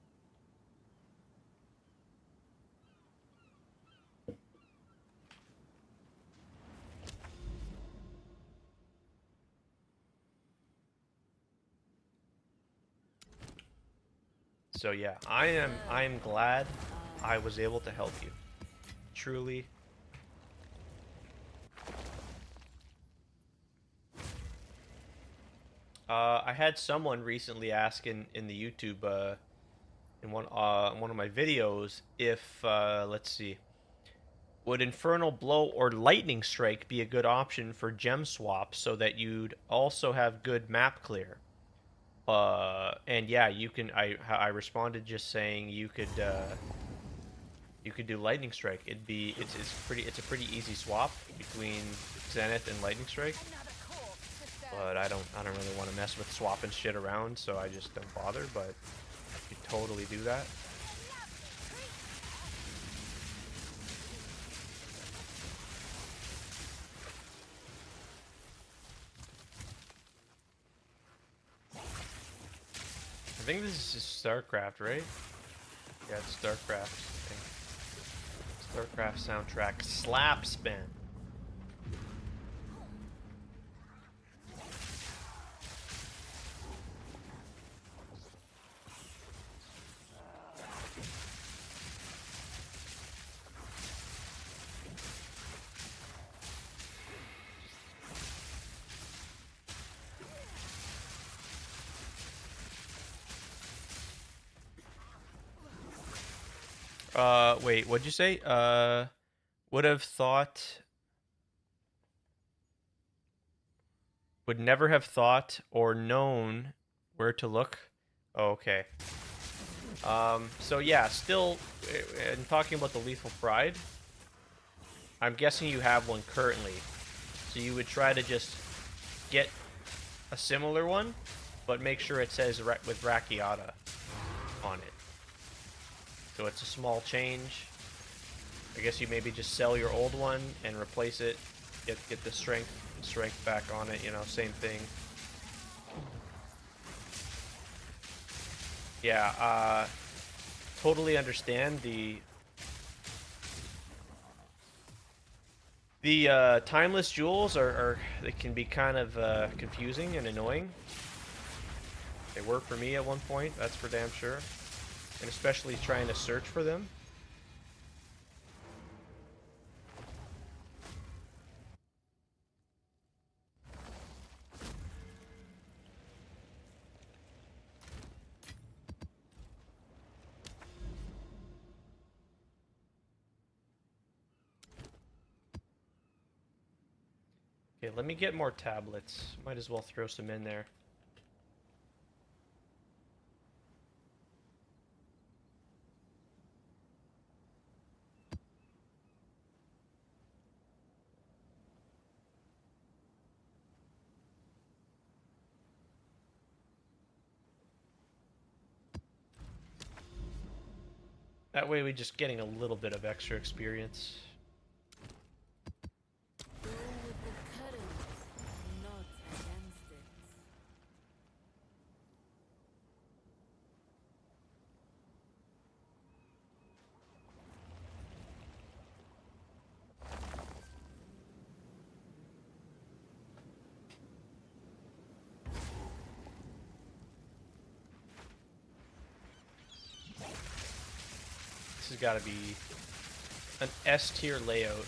So yeah, I am glad I was able to help you. Truly. I had someone recently ask in the YouTube in one of my videos if let's see, would Infernal Blow or Lightning Strike be a good option for gem swap so that you'd also have good map clear? And yeah, you can. I responded just saying you could could do Lightning Strike. It's a pretty easy swap between Zenith and Lightning Strike. But I don't really want to mess with swapping shit around, so I just don't bother. But you could totally do that. I think this is just StarCraft, right? Yeah, it's StarCraft. I think. StarCraft soundtrack slap spin. Wait, what'd you say? Would have thought... Would never have thought or known where to look. Oh, okay. So yeah, still, in talking about the Lethal Pride, I'm guessing you have one currently. So you would try to just get a similar one, but make sure it says with Rakiata on it. So it's a small change. I guess you maybe just sell your old one and replace it. Get the strength back on it. You know, same thing. Yeah. Totally understand the timeless jewels are they can be kind of confusing and annoying. They were for me at one point. That's for damn sure. And especially trying to search for them. Okay, let me get more tablets. Might as well throw some in there. That way we're just getting a little bit of extra experience. Go with the current, not against it. This has got to be an S tier layout.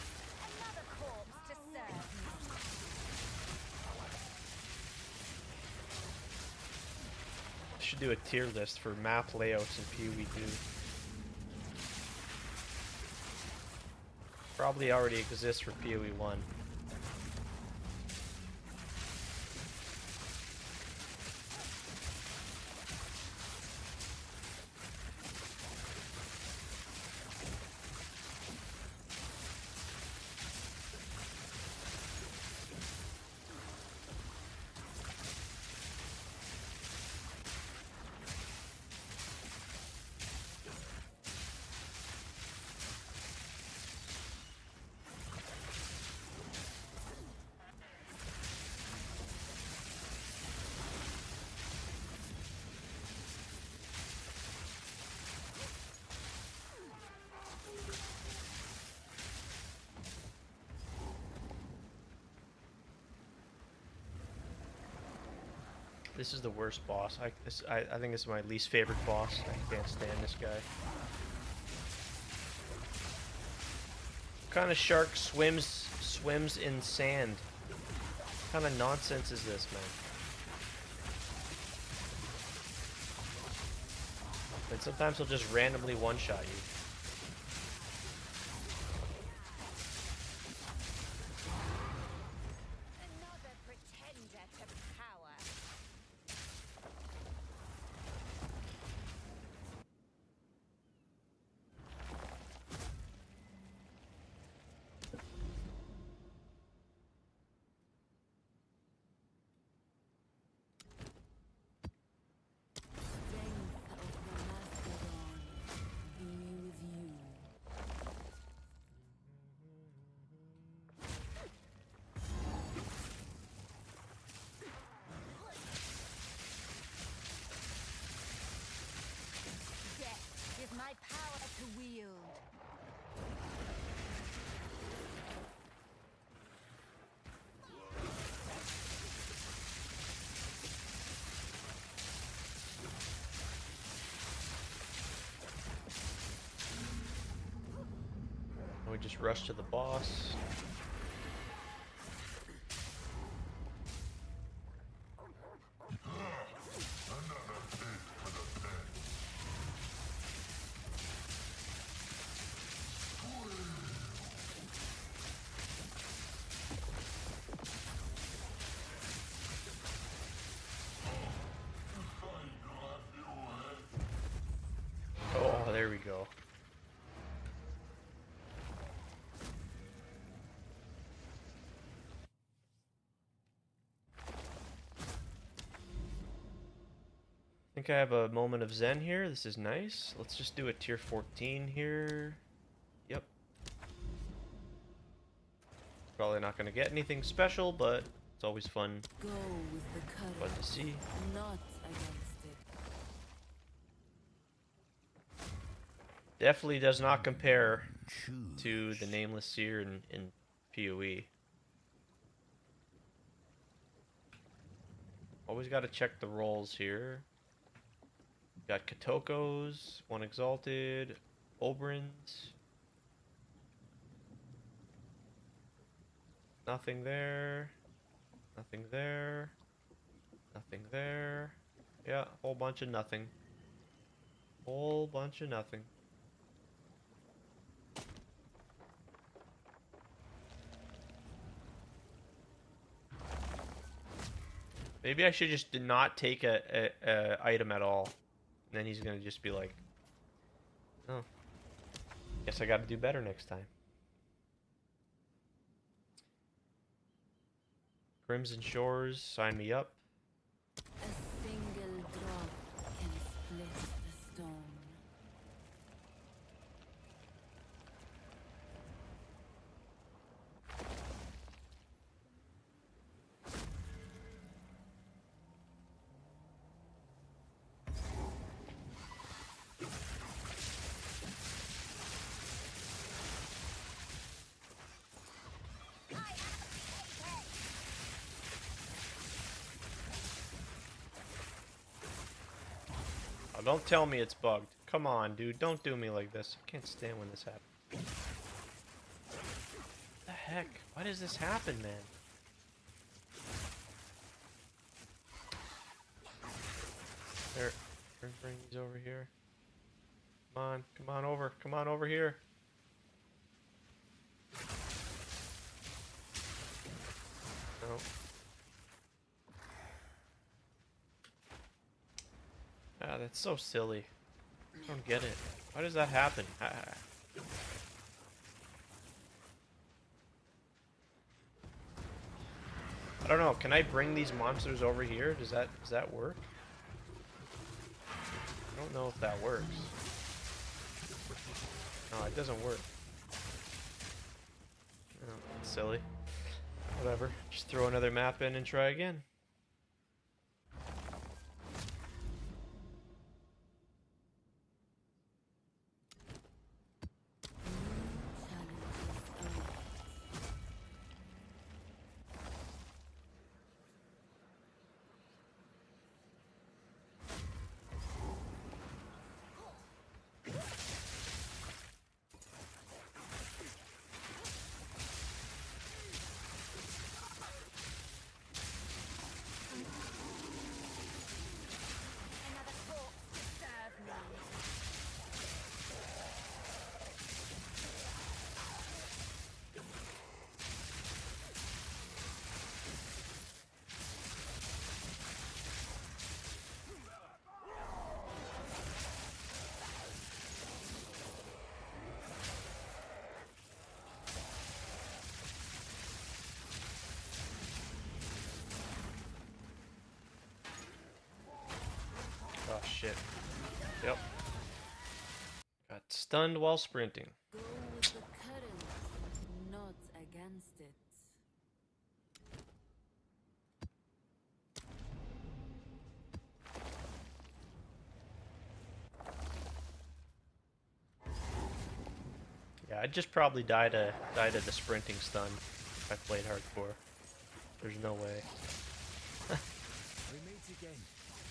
Should do a tier list for map layouts in PoE2. Probably already exists for PoE1. This is the worst boss. I think this is my least favorite boss. I can't stand this guy. What kind of shark swims in sand? What kind of nonsense is this, man? And sometimes he'll just randomly one-shot you. just rush to the boss. Oh, there we go. I think I have a moment of zen here. This is nice. Let's just do a tier 14 here. Yep. Probably not going to get anything special, but it's always fun. Go with the Fun current, to see. not against it. Definitely does not compare to the Nameless Seer in PoE. Always got to check the rolls here. Got Kotokos, one Exalted, Oberyn's. Nothing there. Nothing there. Nothing there. Yeah, whole bunch of nothing. Whole bunch of nothing. Maybe I should just not take a item at all. And then he's gonna just be like, oh, guess I gotta do better next time. Crimson Shores, sign me up. A single drop can split the stone. Oh, don't tell me it's bugged. Come on, dude. Don't do me like this. I can't stand when this happens. What the heck? Why does this happen, man? There. Bring these over here. Come on. Come on over. Come on over here. No. Ah, that's so silly. I don't get it. Why does that happen? I don't know. Can I bring these monsters over here? Does that work? I don't know if that works. No, it doesn't work. Oh, that's silly. Whatever. Just throw another map in and try again. Oh shit. Yep. Got stunned while sprinting. Go with the current, not against it. Yeah, I'd just probably die to the sprinting stun if I played hardcore. There's no way.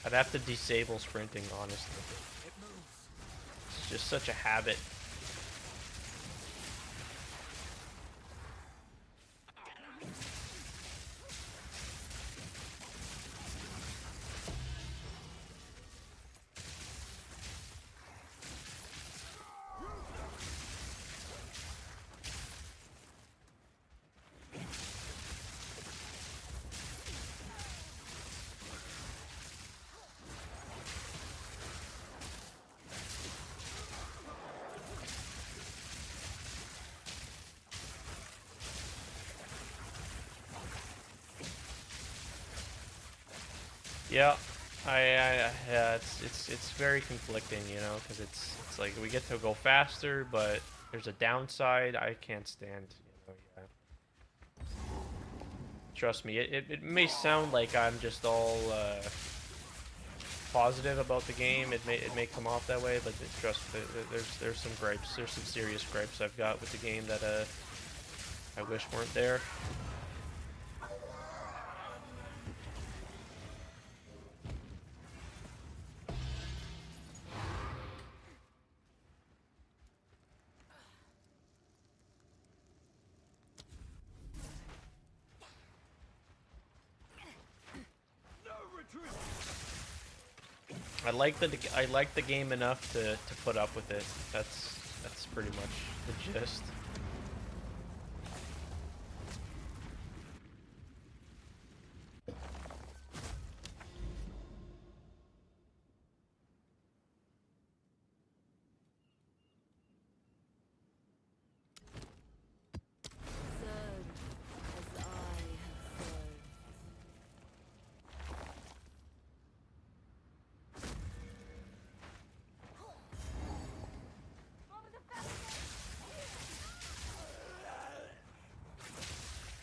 I'd have to disable sprinting, honestly. It's just such a habit. Yeah, yeah, it's very conflicting, you know, because it's like we get to go faster, but there's a downside I can't stand. You know, yeah. Trust me, it may sound like I'm just all positive about the game. It may come off that way, but trust me, there's some gripes. There's some serious gripes I've got with the game that I wish weren't there. I like the game enough to put up with it. That's pretty much the gist. Serve as I have served.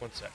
One sec.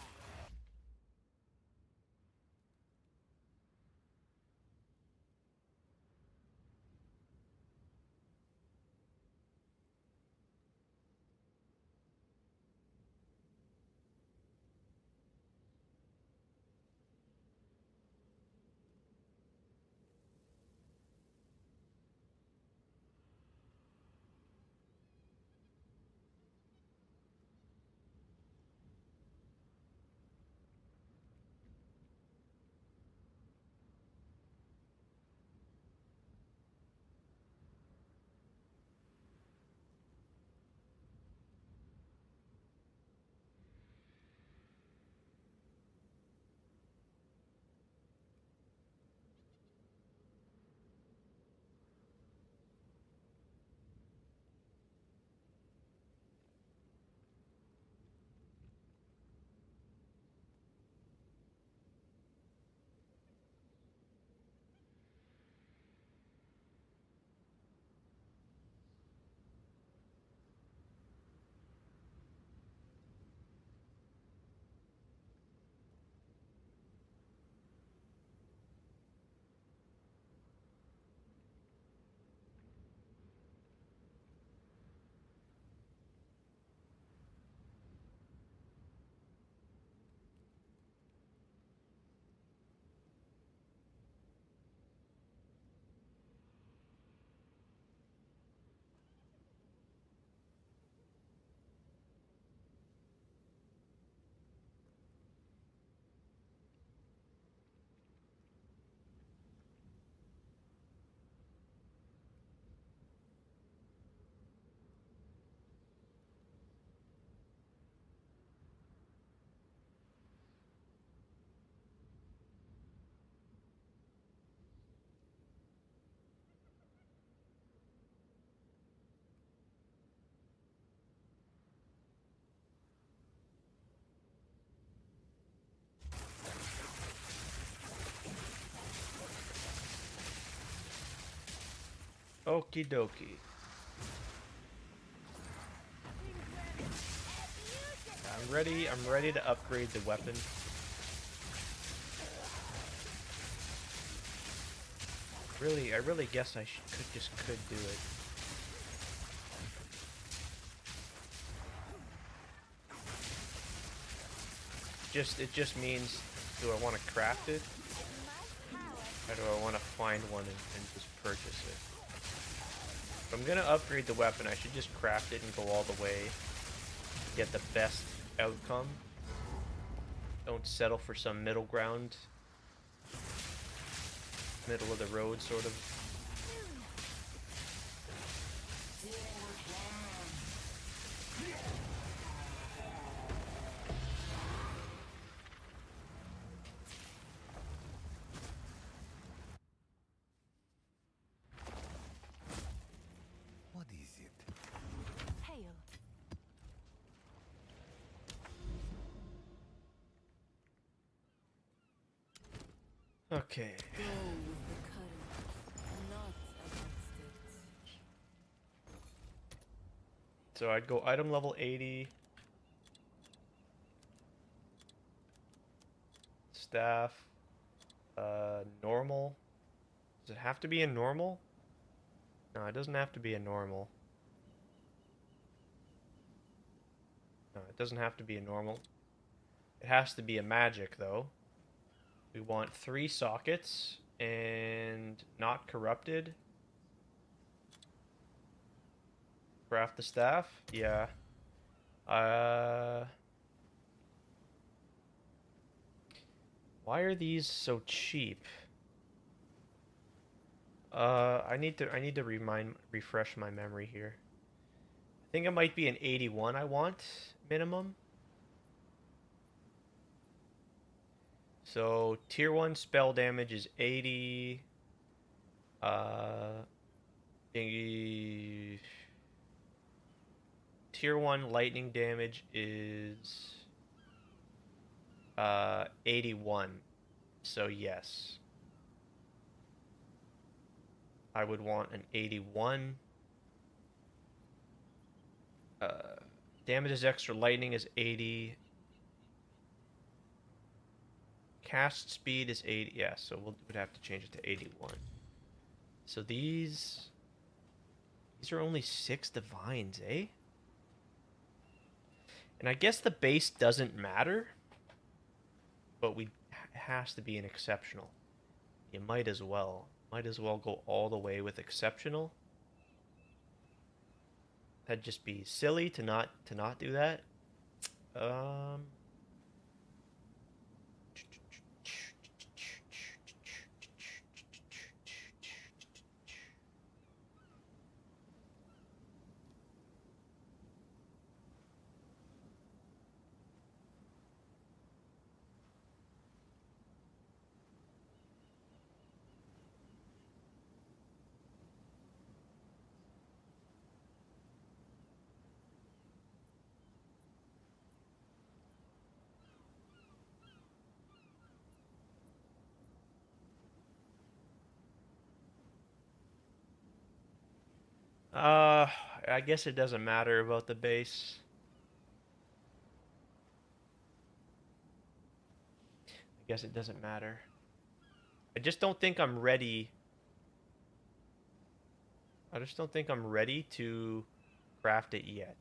Okie dokie. I'm ready to upgrade the weapon. I really guess I could do it. It just means, do I want to craft it? Or do I want to find one and just purchase it? If I'm gonna upgrade the weapon, I should just craft it and go all the way to get the best outcome. Don't settle for some middle ground. Middle of the road, sort of. What is it? Hail. Okay. Go with the current, not against it. So I'd go item level 80. Staff. Normal. Does it have to be a normal? No, it doesn't have to be a normal. No, it doesn't have to be a normal. It has to be a magic, though. We want 3 sockets and not corrupted. Craft the staff? Yeah. Why are these so cheap? I need to refresh my memory here. I think it might be an 81 I want minimum. So tier 1 spell damage is 80. Thingy- Tier 1 lightning damage is 81. So yes. I would want an 81. Damage is extra lightning is 80. Cast speed is 80. Yeah, so we'd have to change it to 81. So these are only 6 divines, eh? And I guess the base doesn't matter, but it has to be an exceptional. You might as well go all the way with exceptional. That'd just be silly to not do that. I guess it doesn't matter about the base. I guess it doesn't matter. I just don't think I'm ready. I just don't think I'm ready to craft it yet.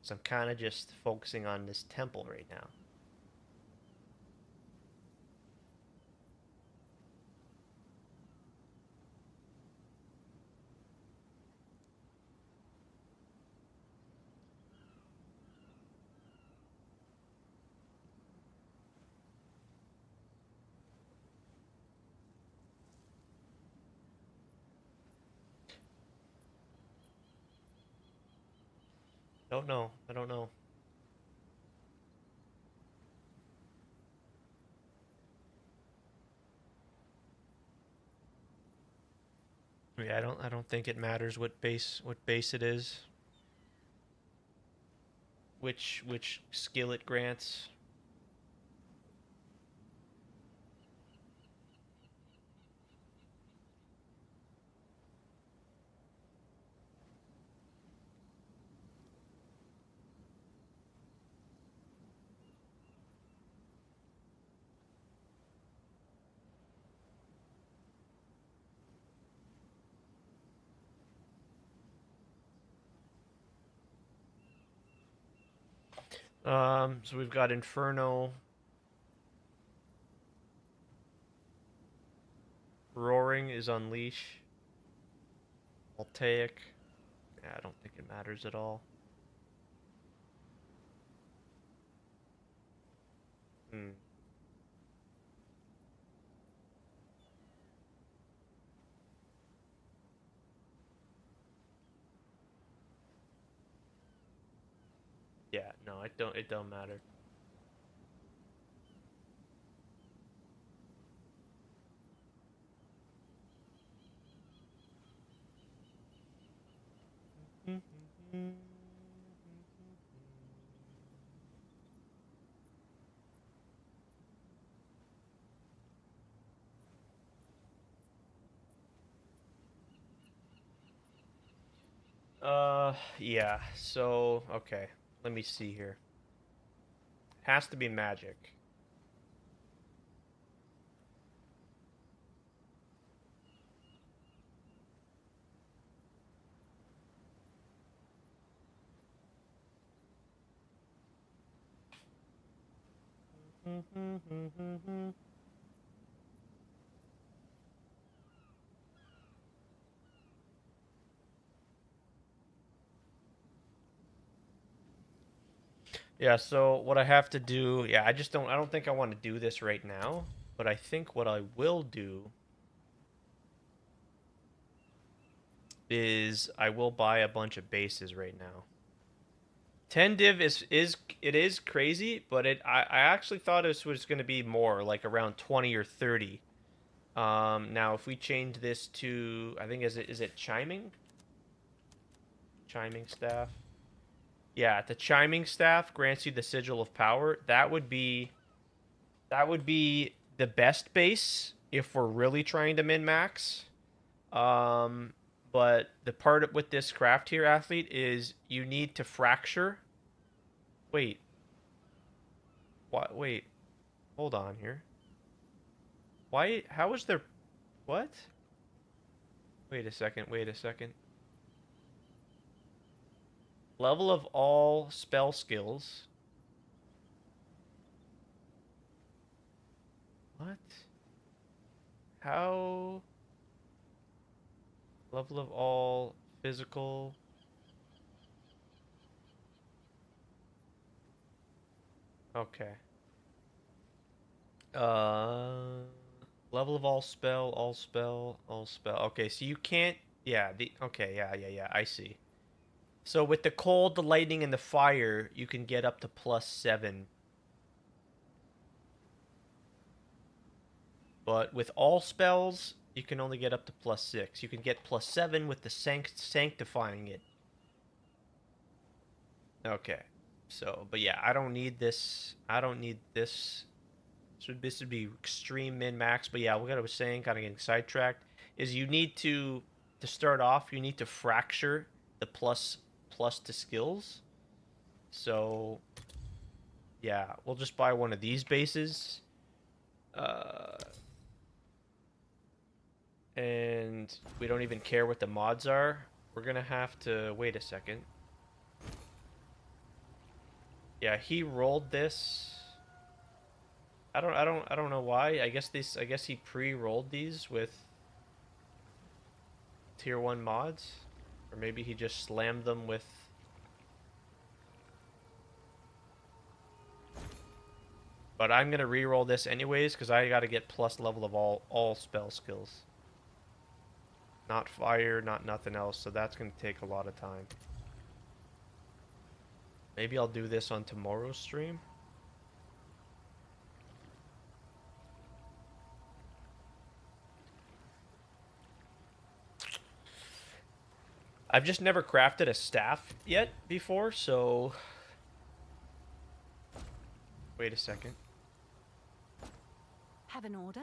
So I'm kind of just focusing on this temple right now. Don't know. I don't know. Yeah, I don't think it matters what base it is. Which skill it grants. So we've got Inferno. Roaring is Unleash. Voltaic. Yeah, I don't think it matters at all. Hmm. Yeah, no, it don't matter. Yeah. So, okay. Let me see here. Has to be magic. Yeah, so what I have to do, yeah, I don't think I want to do this right now, but I think what I will do is I will buy a bunch of bases right now. 10 div is crazy, but I actually thought this was going to be more, like around 20 or 30. Now if we change this to, I think is it chiming? Chiming staff. Yeah, the chiming staff grants you the sigil of power. That would be the best base if we're really trying to min max. But the part with this craft here, athlete, is you need to fracture. Wait. What? Wait. Hold on here. Why? How is there? What? Wait a second. Wait a second. Level of all spell skills. What? How? Level of all physical. Okay. Uh, level of all spell, all spell, all spell. Okay, so you can't. Yeah. Okay. Yeah. I see. So with the cold, the lightning, and the fire, you can get up to +7. But with all spells, you can only get up to +6. You can get +7 with the sanctifying it. Okay. So, but yeah, I don't need this. I don't need this. So this would be extreme min max. But yeah, what I was saying, kind of getting sidetracked, is you need to start off. You need to fracture the plus to skills. So yeah, we'll just buy one of these bases. And we don't even care what the mods are. We're gonna have to wait a second. Yeah, he rolled this. I don't know why. I guess he pre-rolled these with tier 1 mods, or maybe he just slammed them with. But I'm gonna re-roll this anyways because I gotta get plus level of all spell skills. Not fire, not nothing else. So that's gonna take a lot of time. Maybe I'll do this on tomorrow's stream. I've just never crafted a staff yet before, so... Wait a second. Have an order?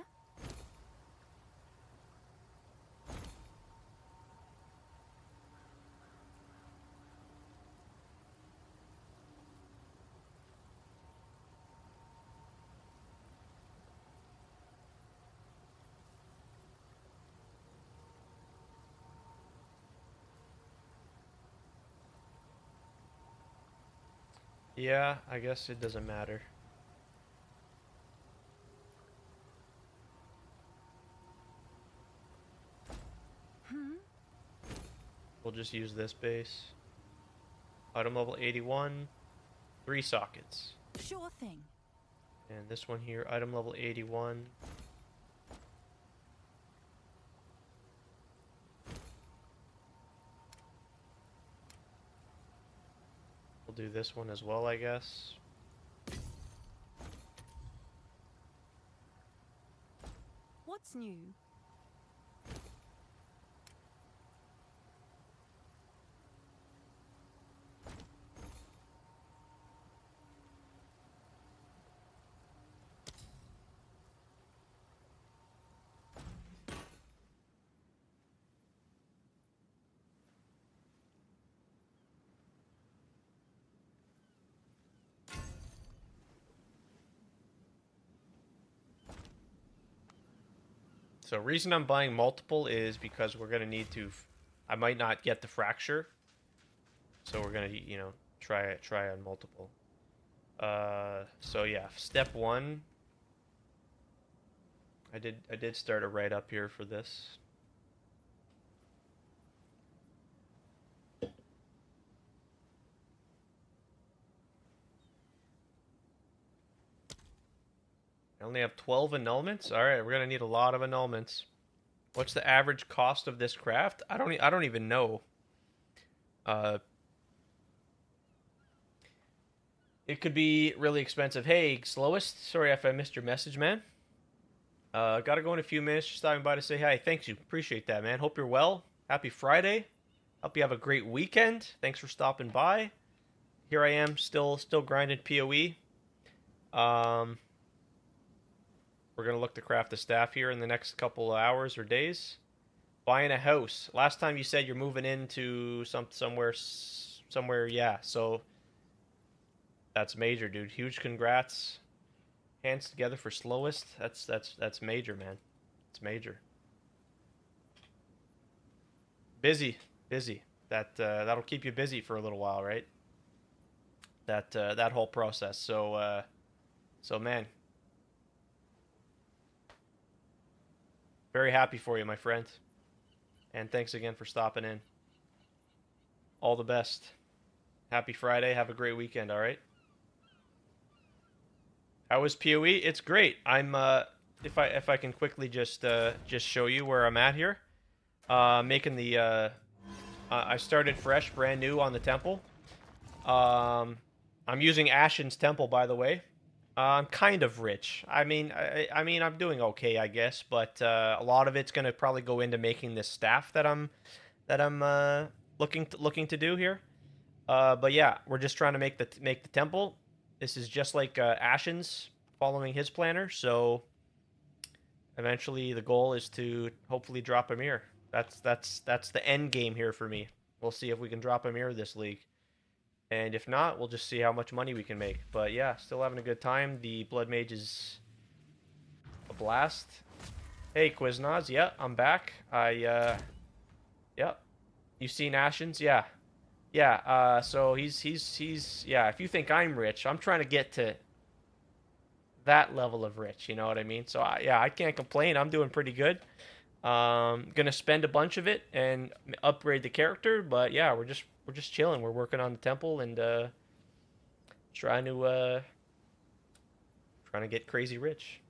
Yeah, I guess it doesn't matter. We'll just use this base. Item level 81. 3 sockets. Sure thing. And this one here, item level 81. We'll do this one as well, I guess. What's new? So reason I'm buying multiple is because we're gonna need to. I might not get the fracture, so we're gonna, you know, try on multiple. So yeah, step one. I did start a write up here for this. I only have 12 annulments. All right, we're gonna need a lot of annulments. What's the average cost of this craft? I don't even know. It could be really expensive. Hey, Slowest, sorry if I missed your message, man. Gotta go in a few minutes. Just stopping by to say hi. Thanks, you. Appreciate that, man. Hope you're well. Happy Friday. Hope you have a great weekend. Thanks for stopping by. Here I am, still grinding PoE. We're gonna look to craft a staff here in the next couple of hours or days. Buying a house. Last time you said you're moving into somewhere. Yeah. So that's major, dude. Huge congrats. Hands together for Slowest. That's major, man. It's major. Busy. That'll keep you busy for a little while, right? That whole process. So man, very happy for you, my friend. And thanks again for stopping in. All the best. Happy Friday. Have a great weekend, all right? How was PoE? It's great. I'm if I can quickly just show you where I'm at here. Making the I started fresh, brand new on the temple. I'm using Ashen's temple, by the way. I'm kind of rich. I mean, I'm doing okay, I guess, but a lot of it's gonna probably go into making this staff that I'm looking to do here. But yeah, we're just trying to make the temple. This is just like Ashen's, following his planner. So eventually, the goal is to hopefully drop a mirror. That's the end game here for me. We'll see if we can drop a mirror this league. And if not, we'll just see how much money we can make. But yeah, still having a good time. The Blood Mage is a blast. Hey, Quiznaz. Yeah, I'm back. Yeah. You seen Ashen's? Yeah. Yeah, so he's yeah, if you think I'm rich, I'm trying to get to that level of rich, you know what I mean? So yeah, I can't complain. I'm doing pretty good. Gonna spend a bunch of it and upgrade the character, but yeah, we're just chilling. We're working on the temple and trying to get crazy rich.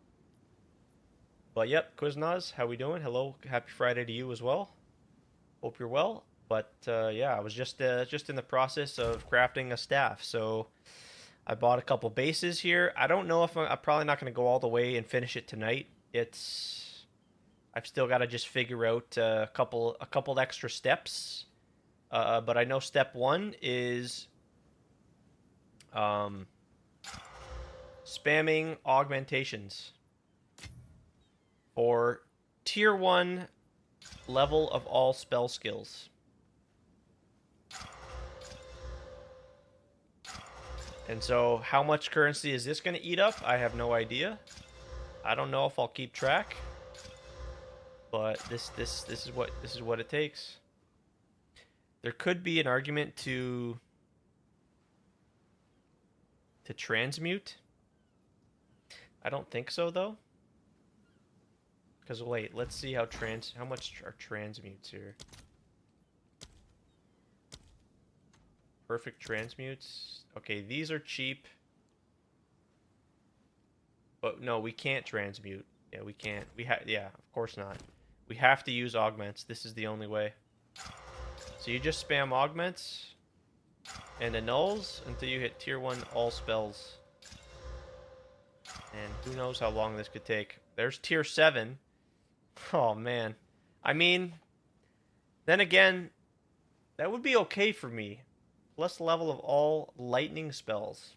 But yep, Quiznaz, how we doing? Hello, happy Friday to you as well. Hope you're well. But yeah, I was just in the process of crafting a staff, so I bought a couple bases here. I don't know if I'm probably not going to go all the way and finish it tonight. I've still got to just figure out a couple extra steps. But I know step one is spamming augmentations for tier 1 level of all spell skills. And so how much currency is this going to eat up? I have no idea. I don't know if I'll keep track. But this is what it takes. There could be an argument to transmute. I don't think so though. Cuz wait, let's see how much are transmutes here. Perfect transmutes. Okay, these are cheap. But no, we can't transmute. Yeah, we can't. Yeah, of course not. We have to use augments. This is the only way. So you just spam augments and annuls until you hit tier 1 all spells. And who knows how long this could take. There's tier 7. Oh man. I mean, then again, that would be okay for me. Plus level of all lightning spells.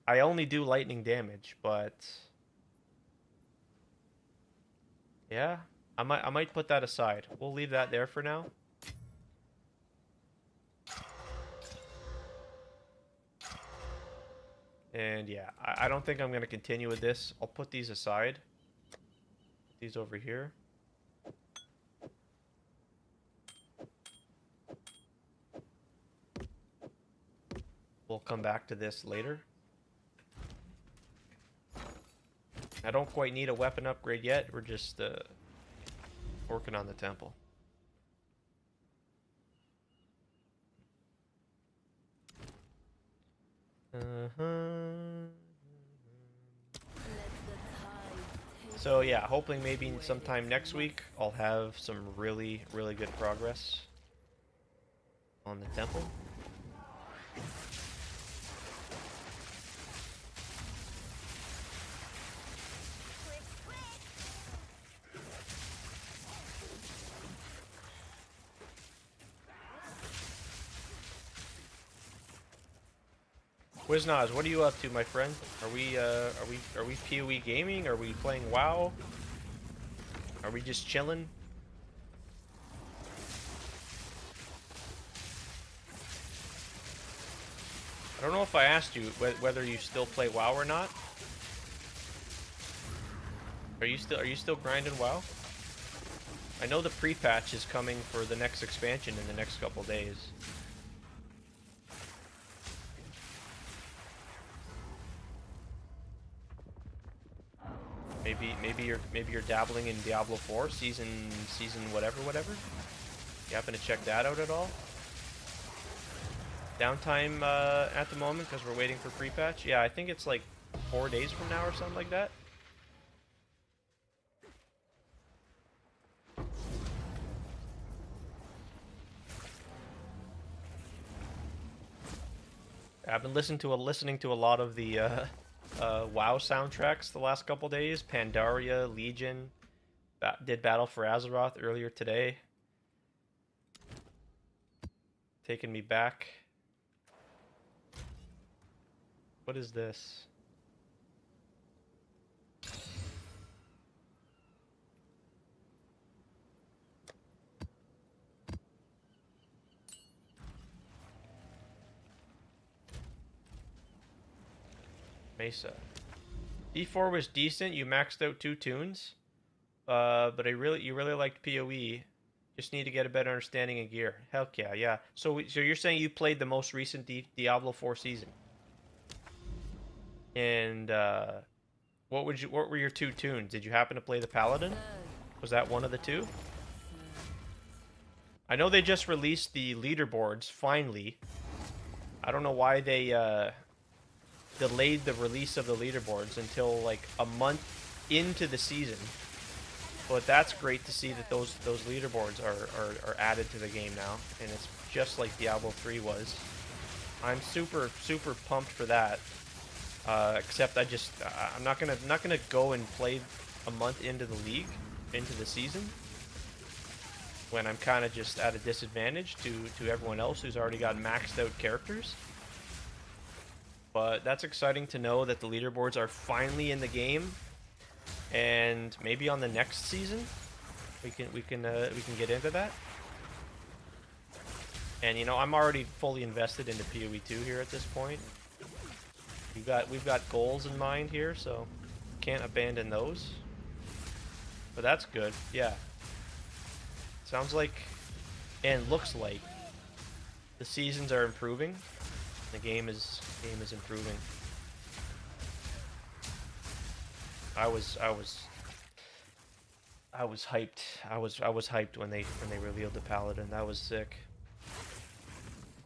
I only do lightning damage, but yeah, I might put that aside. We'll leave that there for now. And yeah, I don't think I'm going to continue with this. I'll put these aside. These over here. We'll come back to this later. I don't quite need a weapon upgrade yet. We're just working on the temple. So yeah, hoping maybe sometime next week I'll have some really good progress on the temple. Quiznaz, what are you up to, my friend? Are we PoE gaming? Are we playing WoW? Are we just chilling? I don't know if I asked you whether you still play WoW or not. Are you still grinding WoW? I know the pre-patch is coming for the next expansion in the next couple days. Maybe you're dabbling in Diablo 4 season whatever. You happen to check that out at all? Downtime at the moment because we're waiting for pre-patch. Yeah, I think it's like 4 days from now or something like that. I've been listening to a lot of the WoW soundtracks the last couple days. Pandaria, Legion, did Battle for Azeroth earlier today. Taking me back. What is this? Mesa. D4 was decent. You maxed out 2 tunes, but you really liked PoE. Just need to get a better understanding of gear. Heck yeah, yeah. So you're saying you played the most recent Diablo 4 season, and what were your 2 tunes? Did you happen to play the Paladin? Was that one of the 2? I know they just released the leaderboards finally. I don't know why they delayed the release of the leaderboards until like a month into the season, but that's great to see that those leaderboards are added to the game now, and it's just like Diablo 3 was. I'm super pumped for that. Except I'm not gonna go and play a month into the league, into the season, when I'm kind of just at a disadvantage to everyone else who's already got maxed out characters. But that's exciting to know that the leaderboards are finally in the game, and maybe on the next season we can get into that. And you know, I'm already fully invested into PoE 2 here at this point. We've got goals in mind here, so can't abandon those. But that's good. Yeah. Sounds like and looks like the seasons are improving. The game is improving. I was hyped. I was hyped when they revealed the Paladin. That was sick.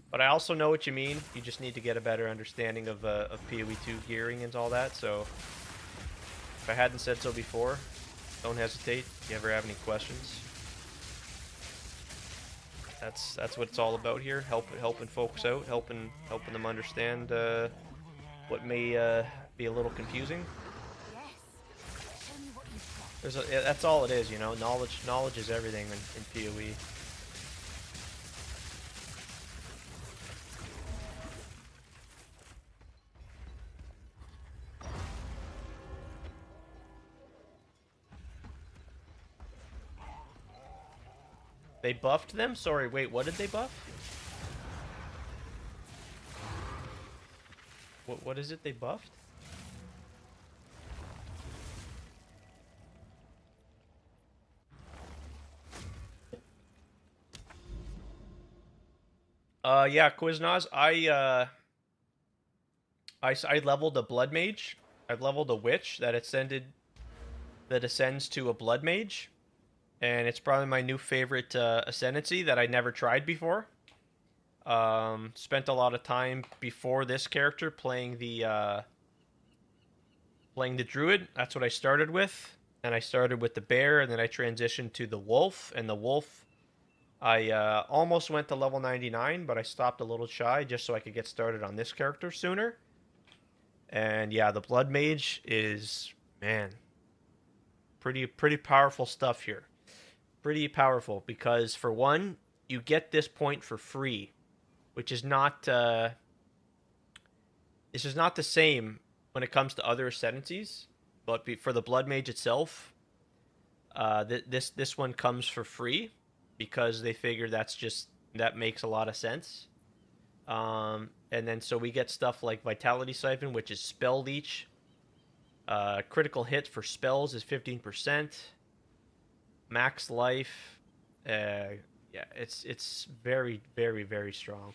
But I also know what you mean. You just need to get a better understanding of PoE 2 gearing and all that. So if I hadn't said so before, don't hesitate. If you ever have any questions. That's what it's all about here. Helping folks out, helping them understand what may be a little confusing. That's all it is, you know. Knowledge is everything in PoE. They buffed them? Sorry, wait, what did they buff? What is it they buffed? Yeah, Quiznaz, I leveled a blood mage. I've leveled a witch that ascends to a blood mage, and it's probably my new favorite ascendancy that I never tried before. Spent a lot of time before this character playing the druid. That's what I started with, and I started with the bear, and then I transitioned to the wolf, and the wolf I almost went to level 99, but I stopped a little shy just so I could get started on this character sooner. And yeah, the blood mage is, man, pretty powerful stuff here. Pretty powerful because for one, you get this point for free, which is not this is not the same when it comes to other ascendancies, but for the blood mage itself, this one comes for free because they figure that makes a lot of sense. And then so we get stuff like Vitality Siphon, which is spell leech. Critical hit for spells is 15%. Max life. Yeah, it's very, very, very strong.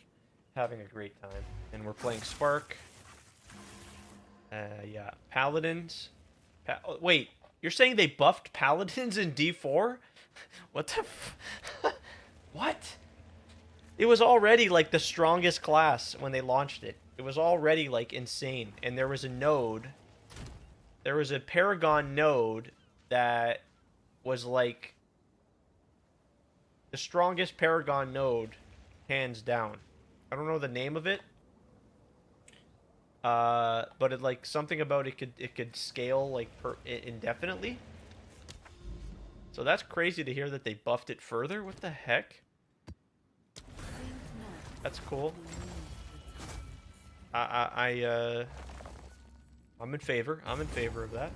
Having a great time. And we're playing Spark. Yeah, Paladins. Wait, you're saying they buffed Paladins in D4? What the what? It was already like the strongest class when they launched it. It was already like insane. And there was a Paragon node that was like the strongest Paragon node, hands down. I don't know the name of it. But it like something about it could scale like indefinitely. So that's crazy to hear that they buffed it further. What the heck? That's cool. I'm in favor. I'm in favor of that.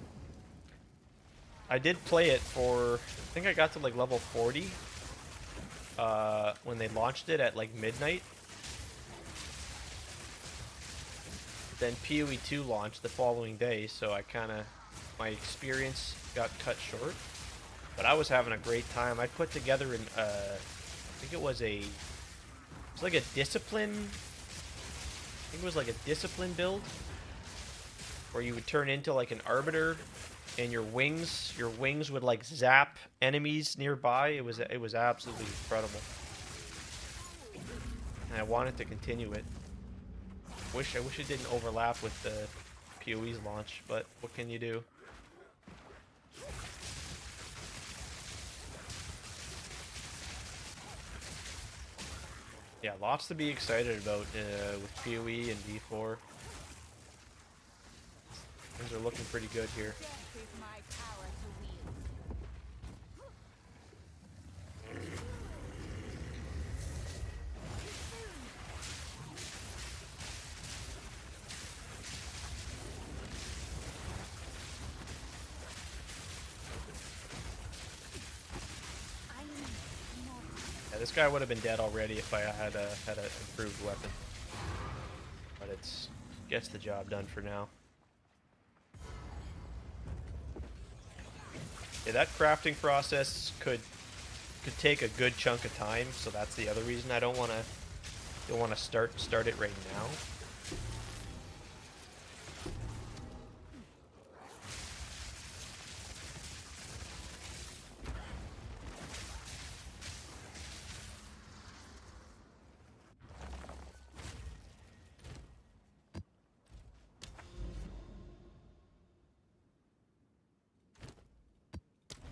I did play it for, I think I got to like level 40 when they launched it at like midnight. Then PoE 2 launched the following day, so my experience got cut short. But I was having a great time. I put together I think it was like a discipline. I think it was like a discipline build where you would turn into like an arbiter, and your wings would like zap enemies nearby. It was absolutely incredible, and I wanted to continue it. I wish it didn't overlap with the PoE's launch, but what can you do? Yeah, lots to be excited about with PoE and D4. Things are looking pretty good here. Yeah, this guy would have been dead already if I had an improved weapon. But it gets the job done for now. Yeah, that crafting process could take a good chunk of time, so that's the other reason I don't want to start it right now.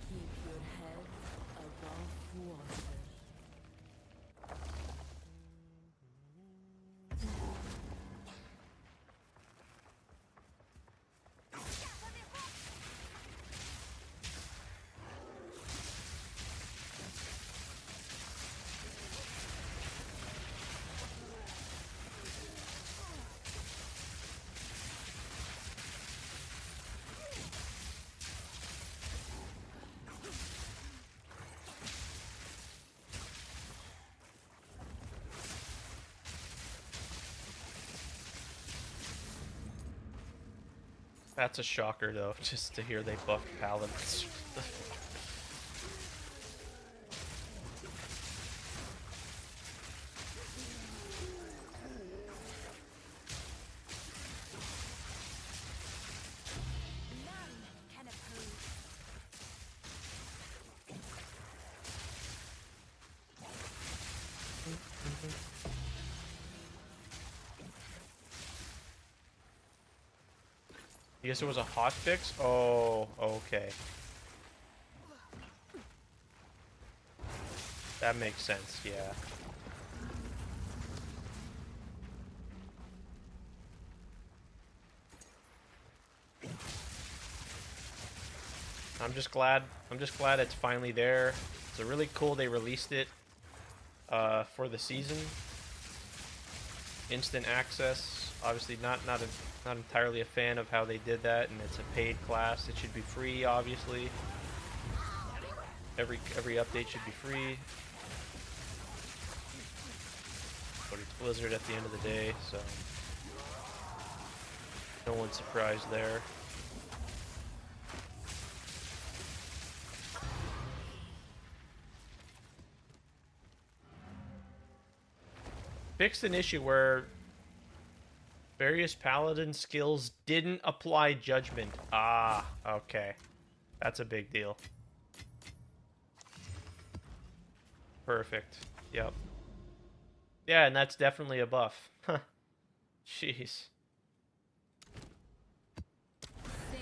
Keep your head above water. That's a shocker, though, just to hear they buffed Paladins. I guess it was a hot fix? Oh, okay. That makes sense, yeah. I'm just glad it's finally there. It's really cool they released it for the season. Instant access. Obviously not entirely a fan of how they did that, and it's a paid class. It should be free, obviously. Every update should be free. But it's Blizzard at the end of the day, so no one's surprised there. Fixed an issue where various paladin skills didn't apply judgment. Ah, okay. That's a big deal. Perfect. Yep. Yeah, and that's definitely a buff. Huh. Jeez. Sing,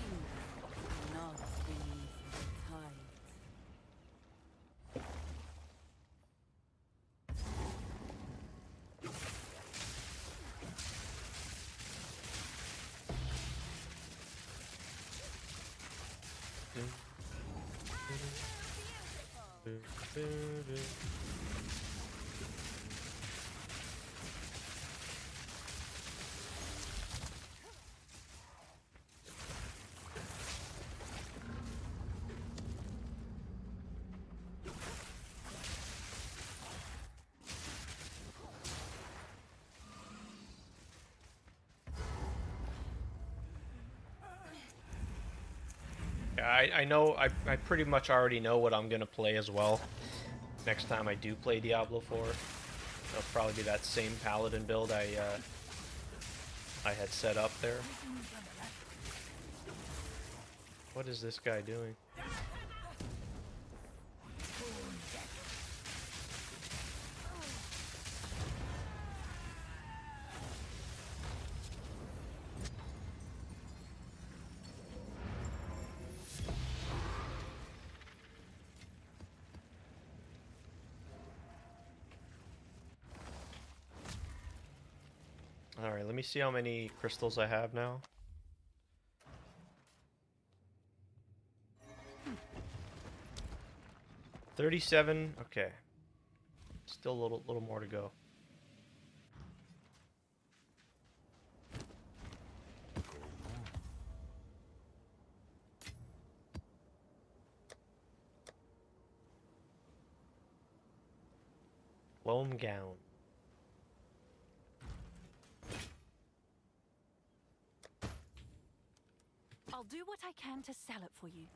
not beneath the tide. Yeah, I know, I pretty much already know what I'm gonna play as well. Next time I do play Diablo 4. It'll probably be that same paladin build I had set up there. What is this guy doing? Alright, let me see how many crystals I have now. $37. Okay. Still a little more to go. Loam gown. I'll do what I can to sell it for you.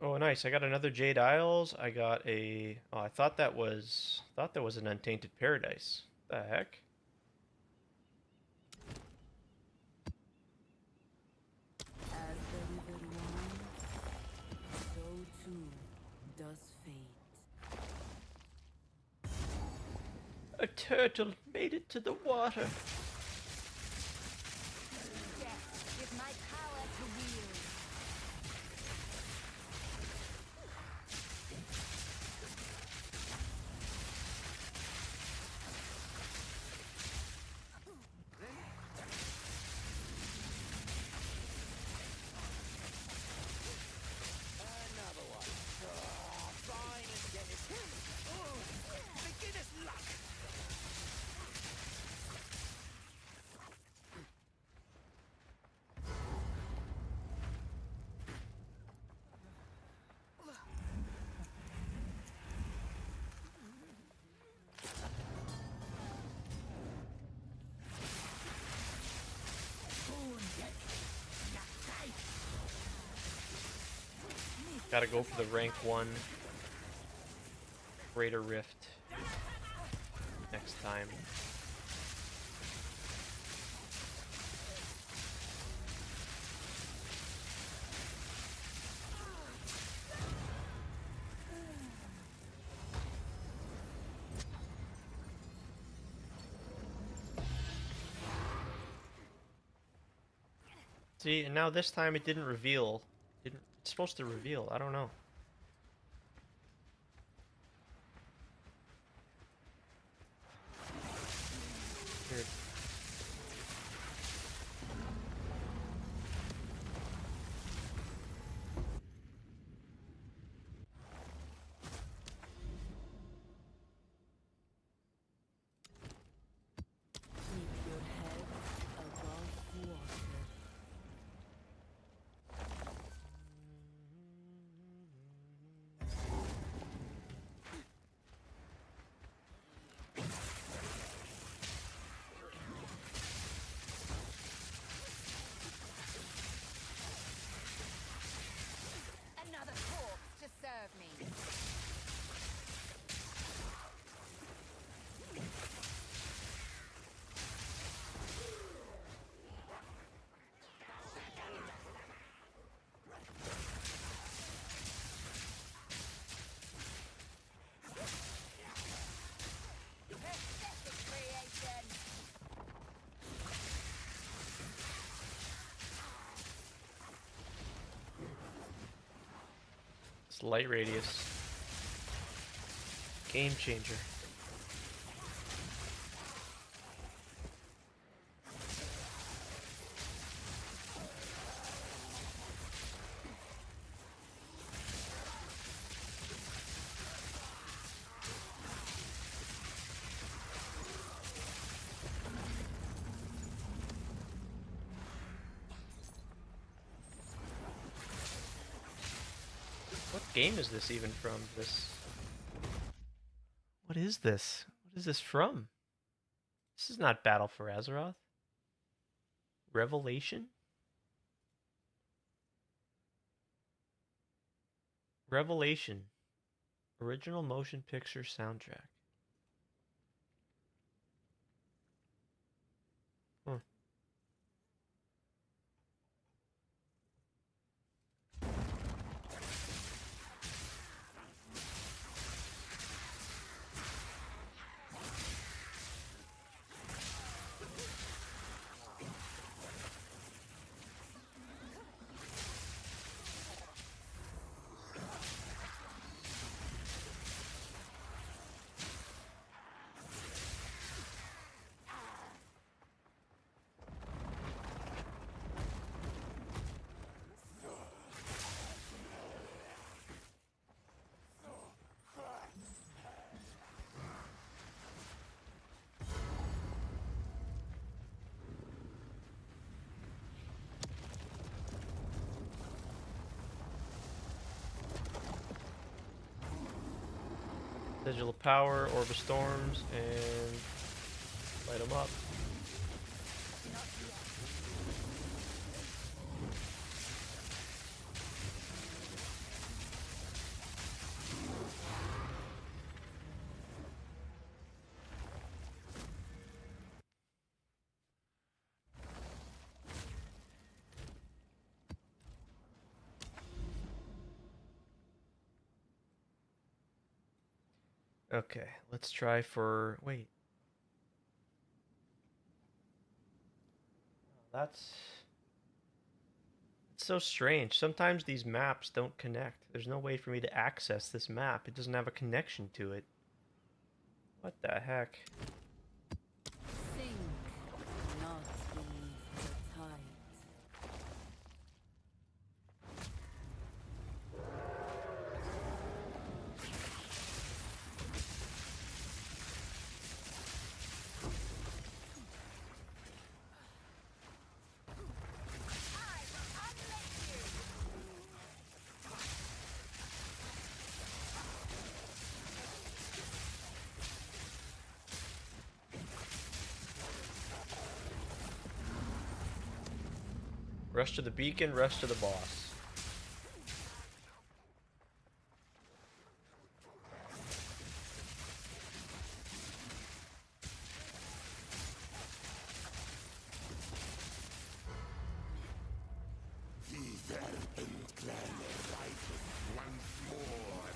Oh, nice. I got another Jade Isles. I got a... Oh, I thought that was an Untainted Paradise. The heck? As the river winds, so too does fate. A turtle made it to the water. Death is my power to wield. Gotta go for the rank 1 Greater Rift next time. See, and now this time it didn't reveal. It's supposed to reveal. I don't know. Weird. Keep your head above water. Another corpse to serve me. Pathetic creation. It's light radius. Game changer. What game is this even from? What is this? What is this from? This is not Battle for Azeroth. Revelation? Revelation. Original motion picture soundtrack. Huh. Digital power, orb of storms, and light them up. Okay, let's try for... Wait. That's... It's so strange. Sometimes these maps don't connect. There's no way for me to access this map. It doesn't have a connection to it. What the heck? Sink, not beneath the tide. I will unleash you. Rush to the beacon, rush to the boss. The Serpent Clan rises once more.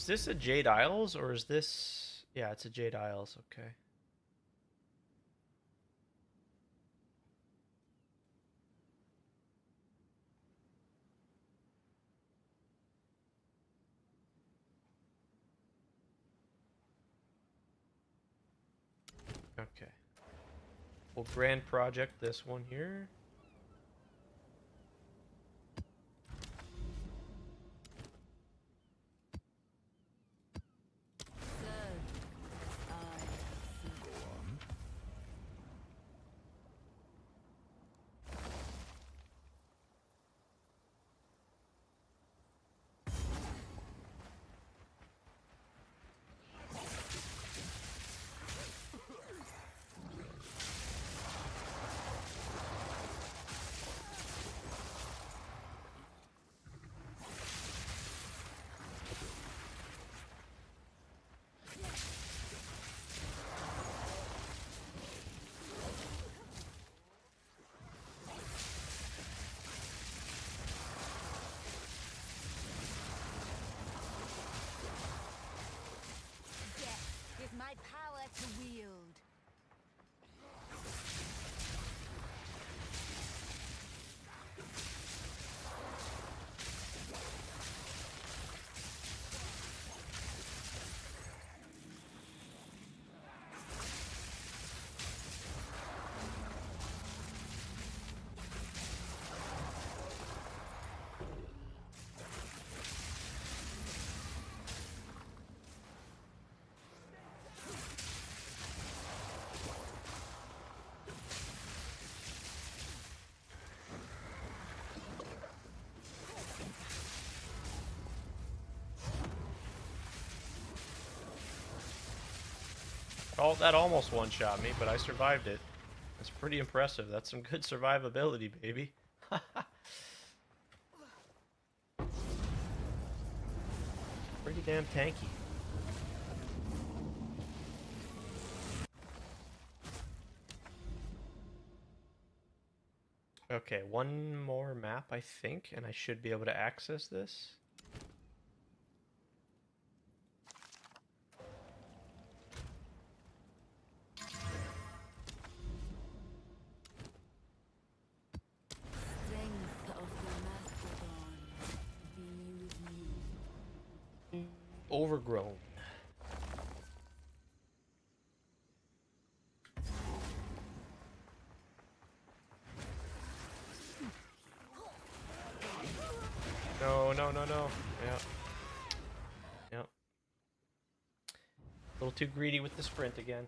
Is this a Jade Isles or is this... Yeah, it's a Jade Isles, okay. Okay. We'll grand project this one here. Death is my power to wield. Oh, that almost one-shot me, but I survived it. That's pretty impressive. That's some good survivability, baby. Pretty damn tanky. Okay, one more map, I think, and I should be able to access this. Strength of the mastodon be with you. Overgrown. No, no, no, no. Yep. Yep. A little too greedy with the sprint again.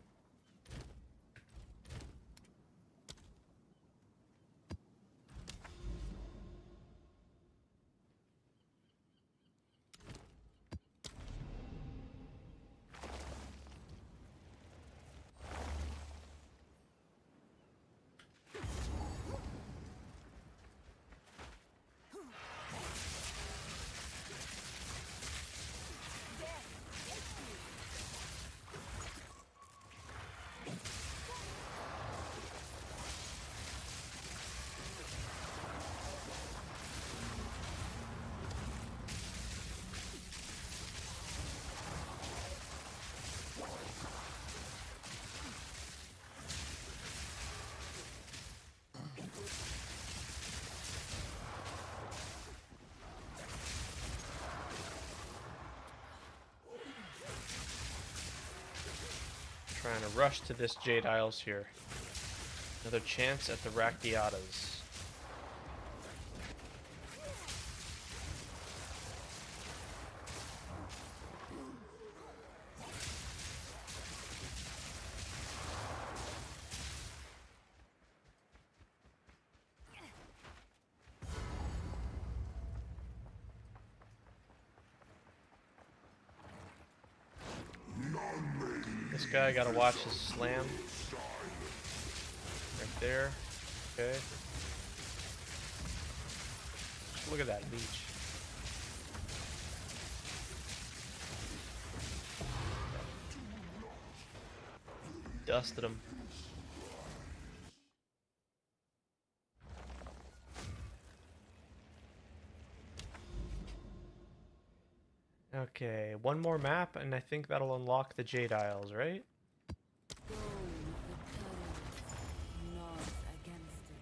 Trying to rush to this Jade Isles here. Another chance at the Rakdiatas. This guy, gotta watch his slam. Right there. Okay. Look at that leech. Dusted him. Okay, one more map, and I think that'll unlock the Jade Isles, right? Go with the current, not against it.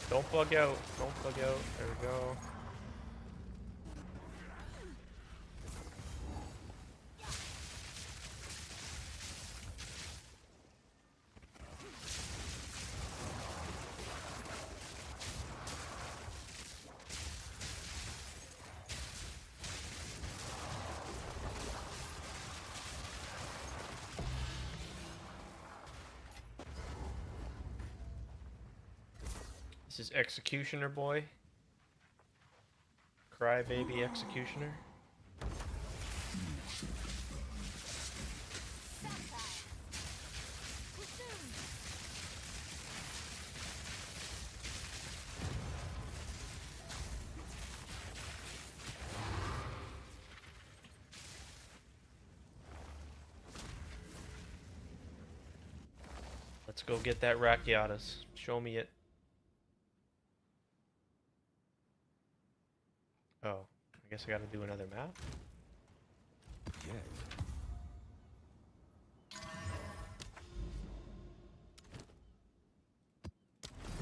Don't bug out. Don't bug out. There we go. This is Executioner Boy. Crybaby Executioner. Let's go get that Rakiatas. Show me it. Oh, I guess I gotta do another map? Yes.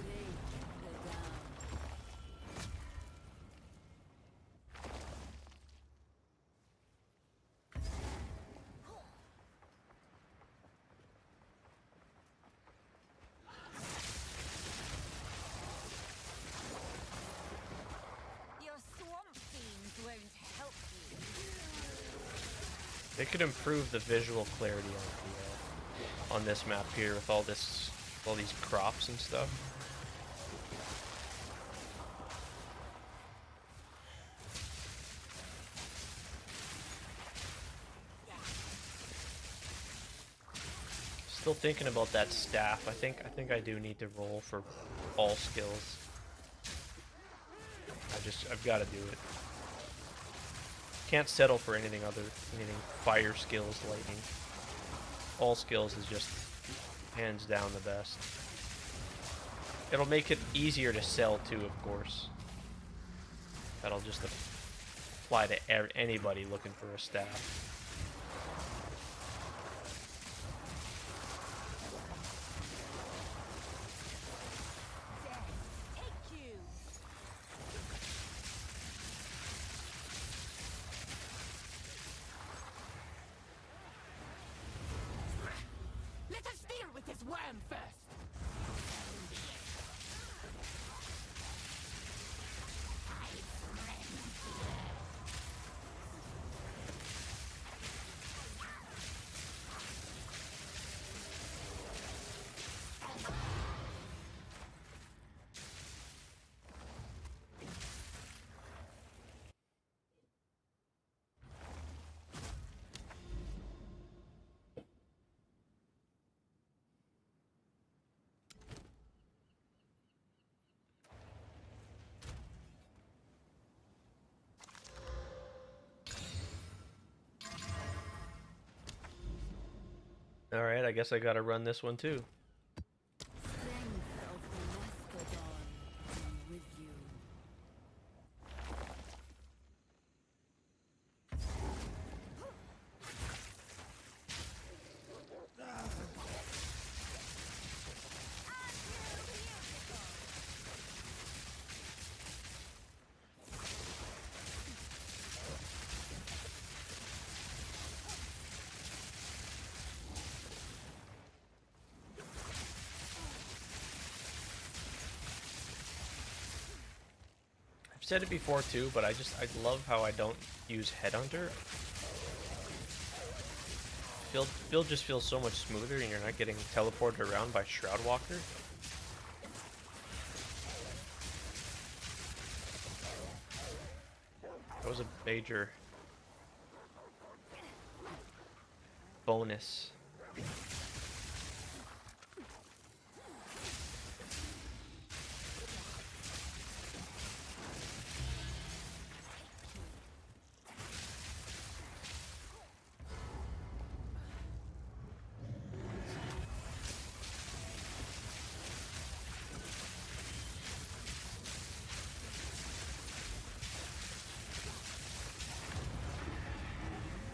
Break the down. Your swamp fiends won't help you. They could improve the visual clarity on this map here with all these crops and stuff. Still thinking about that staff. I think I do need to roll for all skills. I've got to do it. Can't settle for anything fire skills, lightning. All skills is just hands down the best. It'll make it easier to sell too, of course. That'll just apply to anybody looking for a staff. Take you. Let us deal with this worm first. Alright, I guess I gotta run this one too. Strength of the mastodon be with you. said it before too, but I love how I don't use Headhunter. Build just feels so much smoother, and you're not getting teleported around by Shroud Walker. That was a major bonus.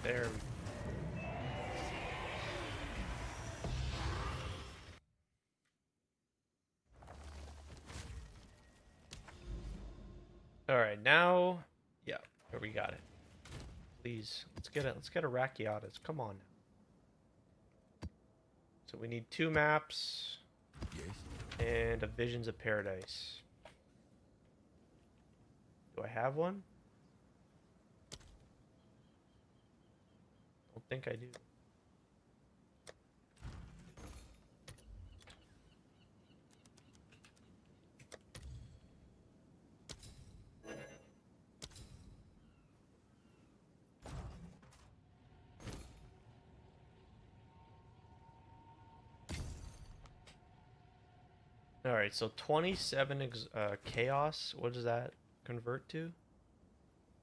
There. All right, now, yeah, here we got it. Please, let's get a Rakiatas. Come on. So we need 2 maps. Yes. And a Visions of Paradise. Do I have one? Don't think I do. Alright, so 27 chaos, what does that convert to?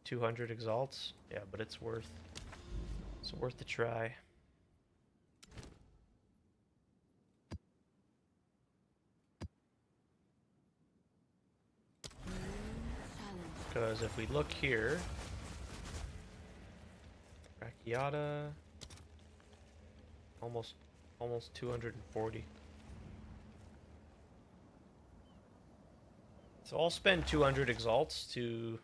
200 exalts? Yeah, but it's worth the try. Because if we look here, Rakiata, almost 240. So I'll spend 200 exalts to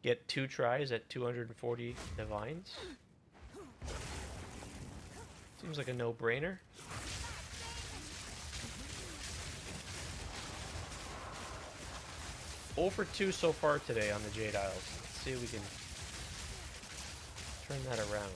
get 2 tries at 240 divines. Seems like a no-brainer. For 2 so far today on the Jade Isles. Let's see if we can turn that around.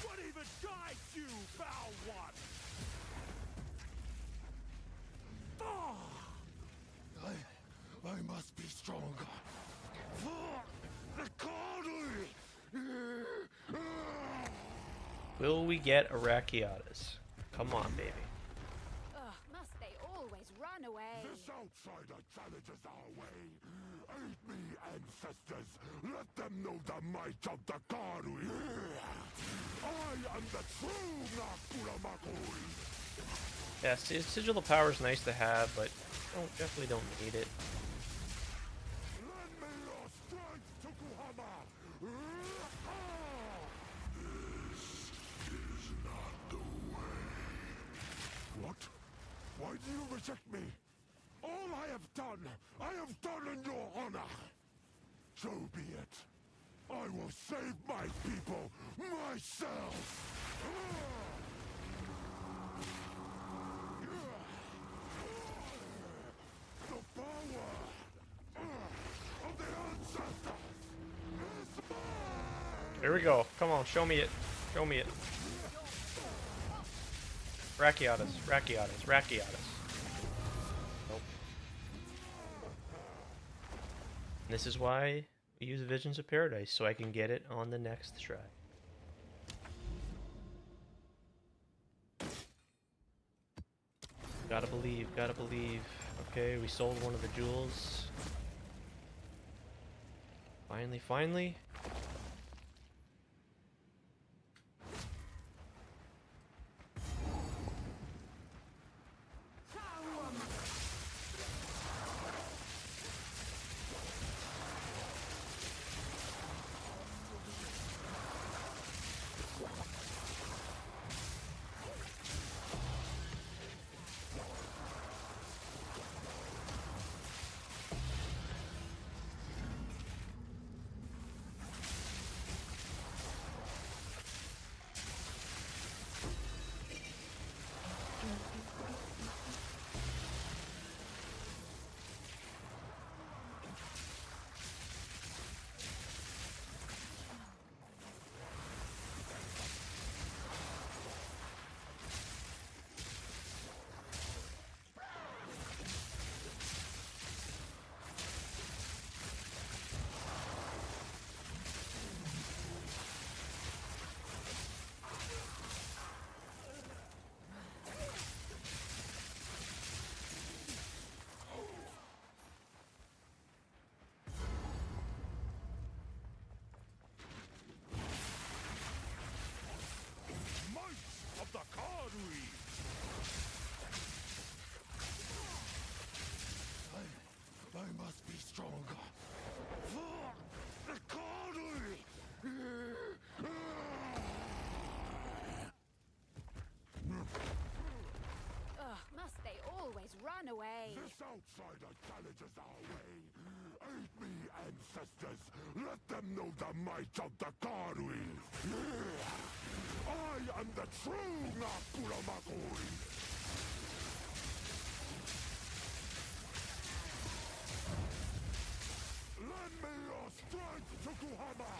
What even guides you, foul one? I must be stronger. The Cardi! Will we get Arakiatas? Come on, baby. Ugh, must they always run away? This outsider challenges our way. Aid me, ancestors. Let them know the might of the Karui. I am the true Nakura Makuri. Yeah, Sigil of Power is nice to have, but definitely don't need it. Lend me your strength, Tokuhama. This is not the way. What? Why do you reject me? All I have done in your honor. So be it. I will save my people myself. The power of the ancestors is mine. Here we go. Come on, show me it. Show me it. Rakiatas, Rakiatas, Rakiatas. Nope. This is why we use Visions of Paradise, so I can get it on the next try. Gotta believe, gotta believe. Okay, we sold one of the jewels. Finally, finally. Might of the Karui! I must be stronger. The Karui! Ugh, must they always run away? This outsider challenges our way. Aid me, ancestors. Let them know the might of the Karui. I am the true Nakuramakuri. Lend me your strength, Tokuhama.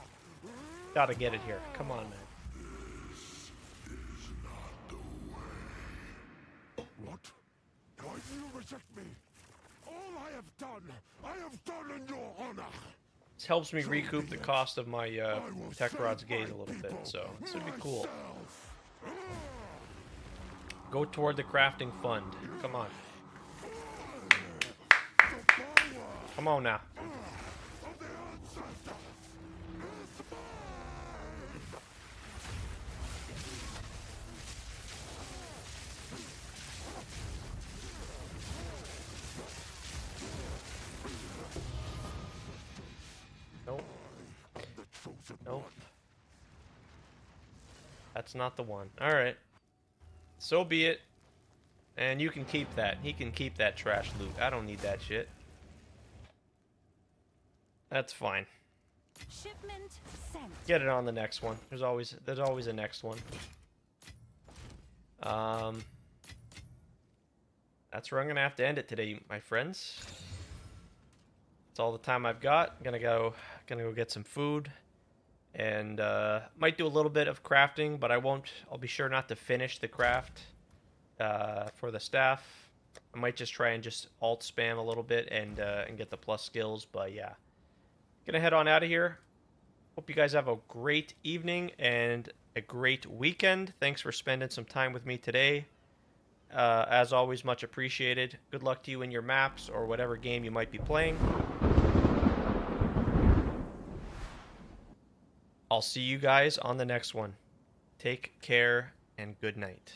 Gotta get it here. Come on, man. What? Why do you reject me? All I have done in your honor. This helps me recoup the cost of my Tech Rod's gaze a little bit, so this would be cool. Go toward the crafting fund. Come on. Come on now. Nope. Nope. That's not the one. Alright. So be it. And you can keep that. He can keep that trash loot. I don't need that shit. That's fine. Shipment sent. Get it on the next one. There's always a next one. That's where I'm gonna have to end it today, my friends. That's all the time I've got. Gonna go get some food, and might do a little bit of crafting, but I won't. I'll be sure not to finish the craft for the staff. I might just try and just alt spam a little bit and get the plus skills. But yeah, gonna head on out of here. Hope you guys have a great evening and a great weekend. Thanks for spending some time with me today. As always, much appreciated. Good luck to you in your maps or whatever game you might be playing. I'll see you guys on the next one. Take care and good night.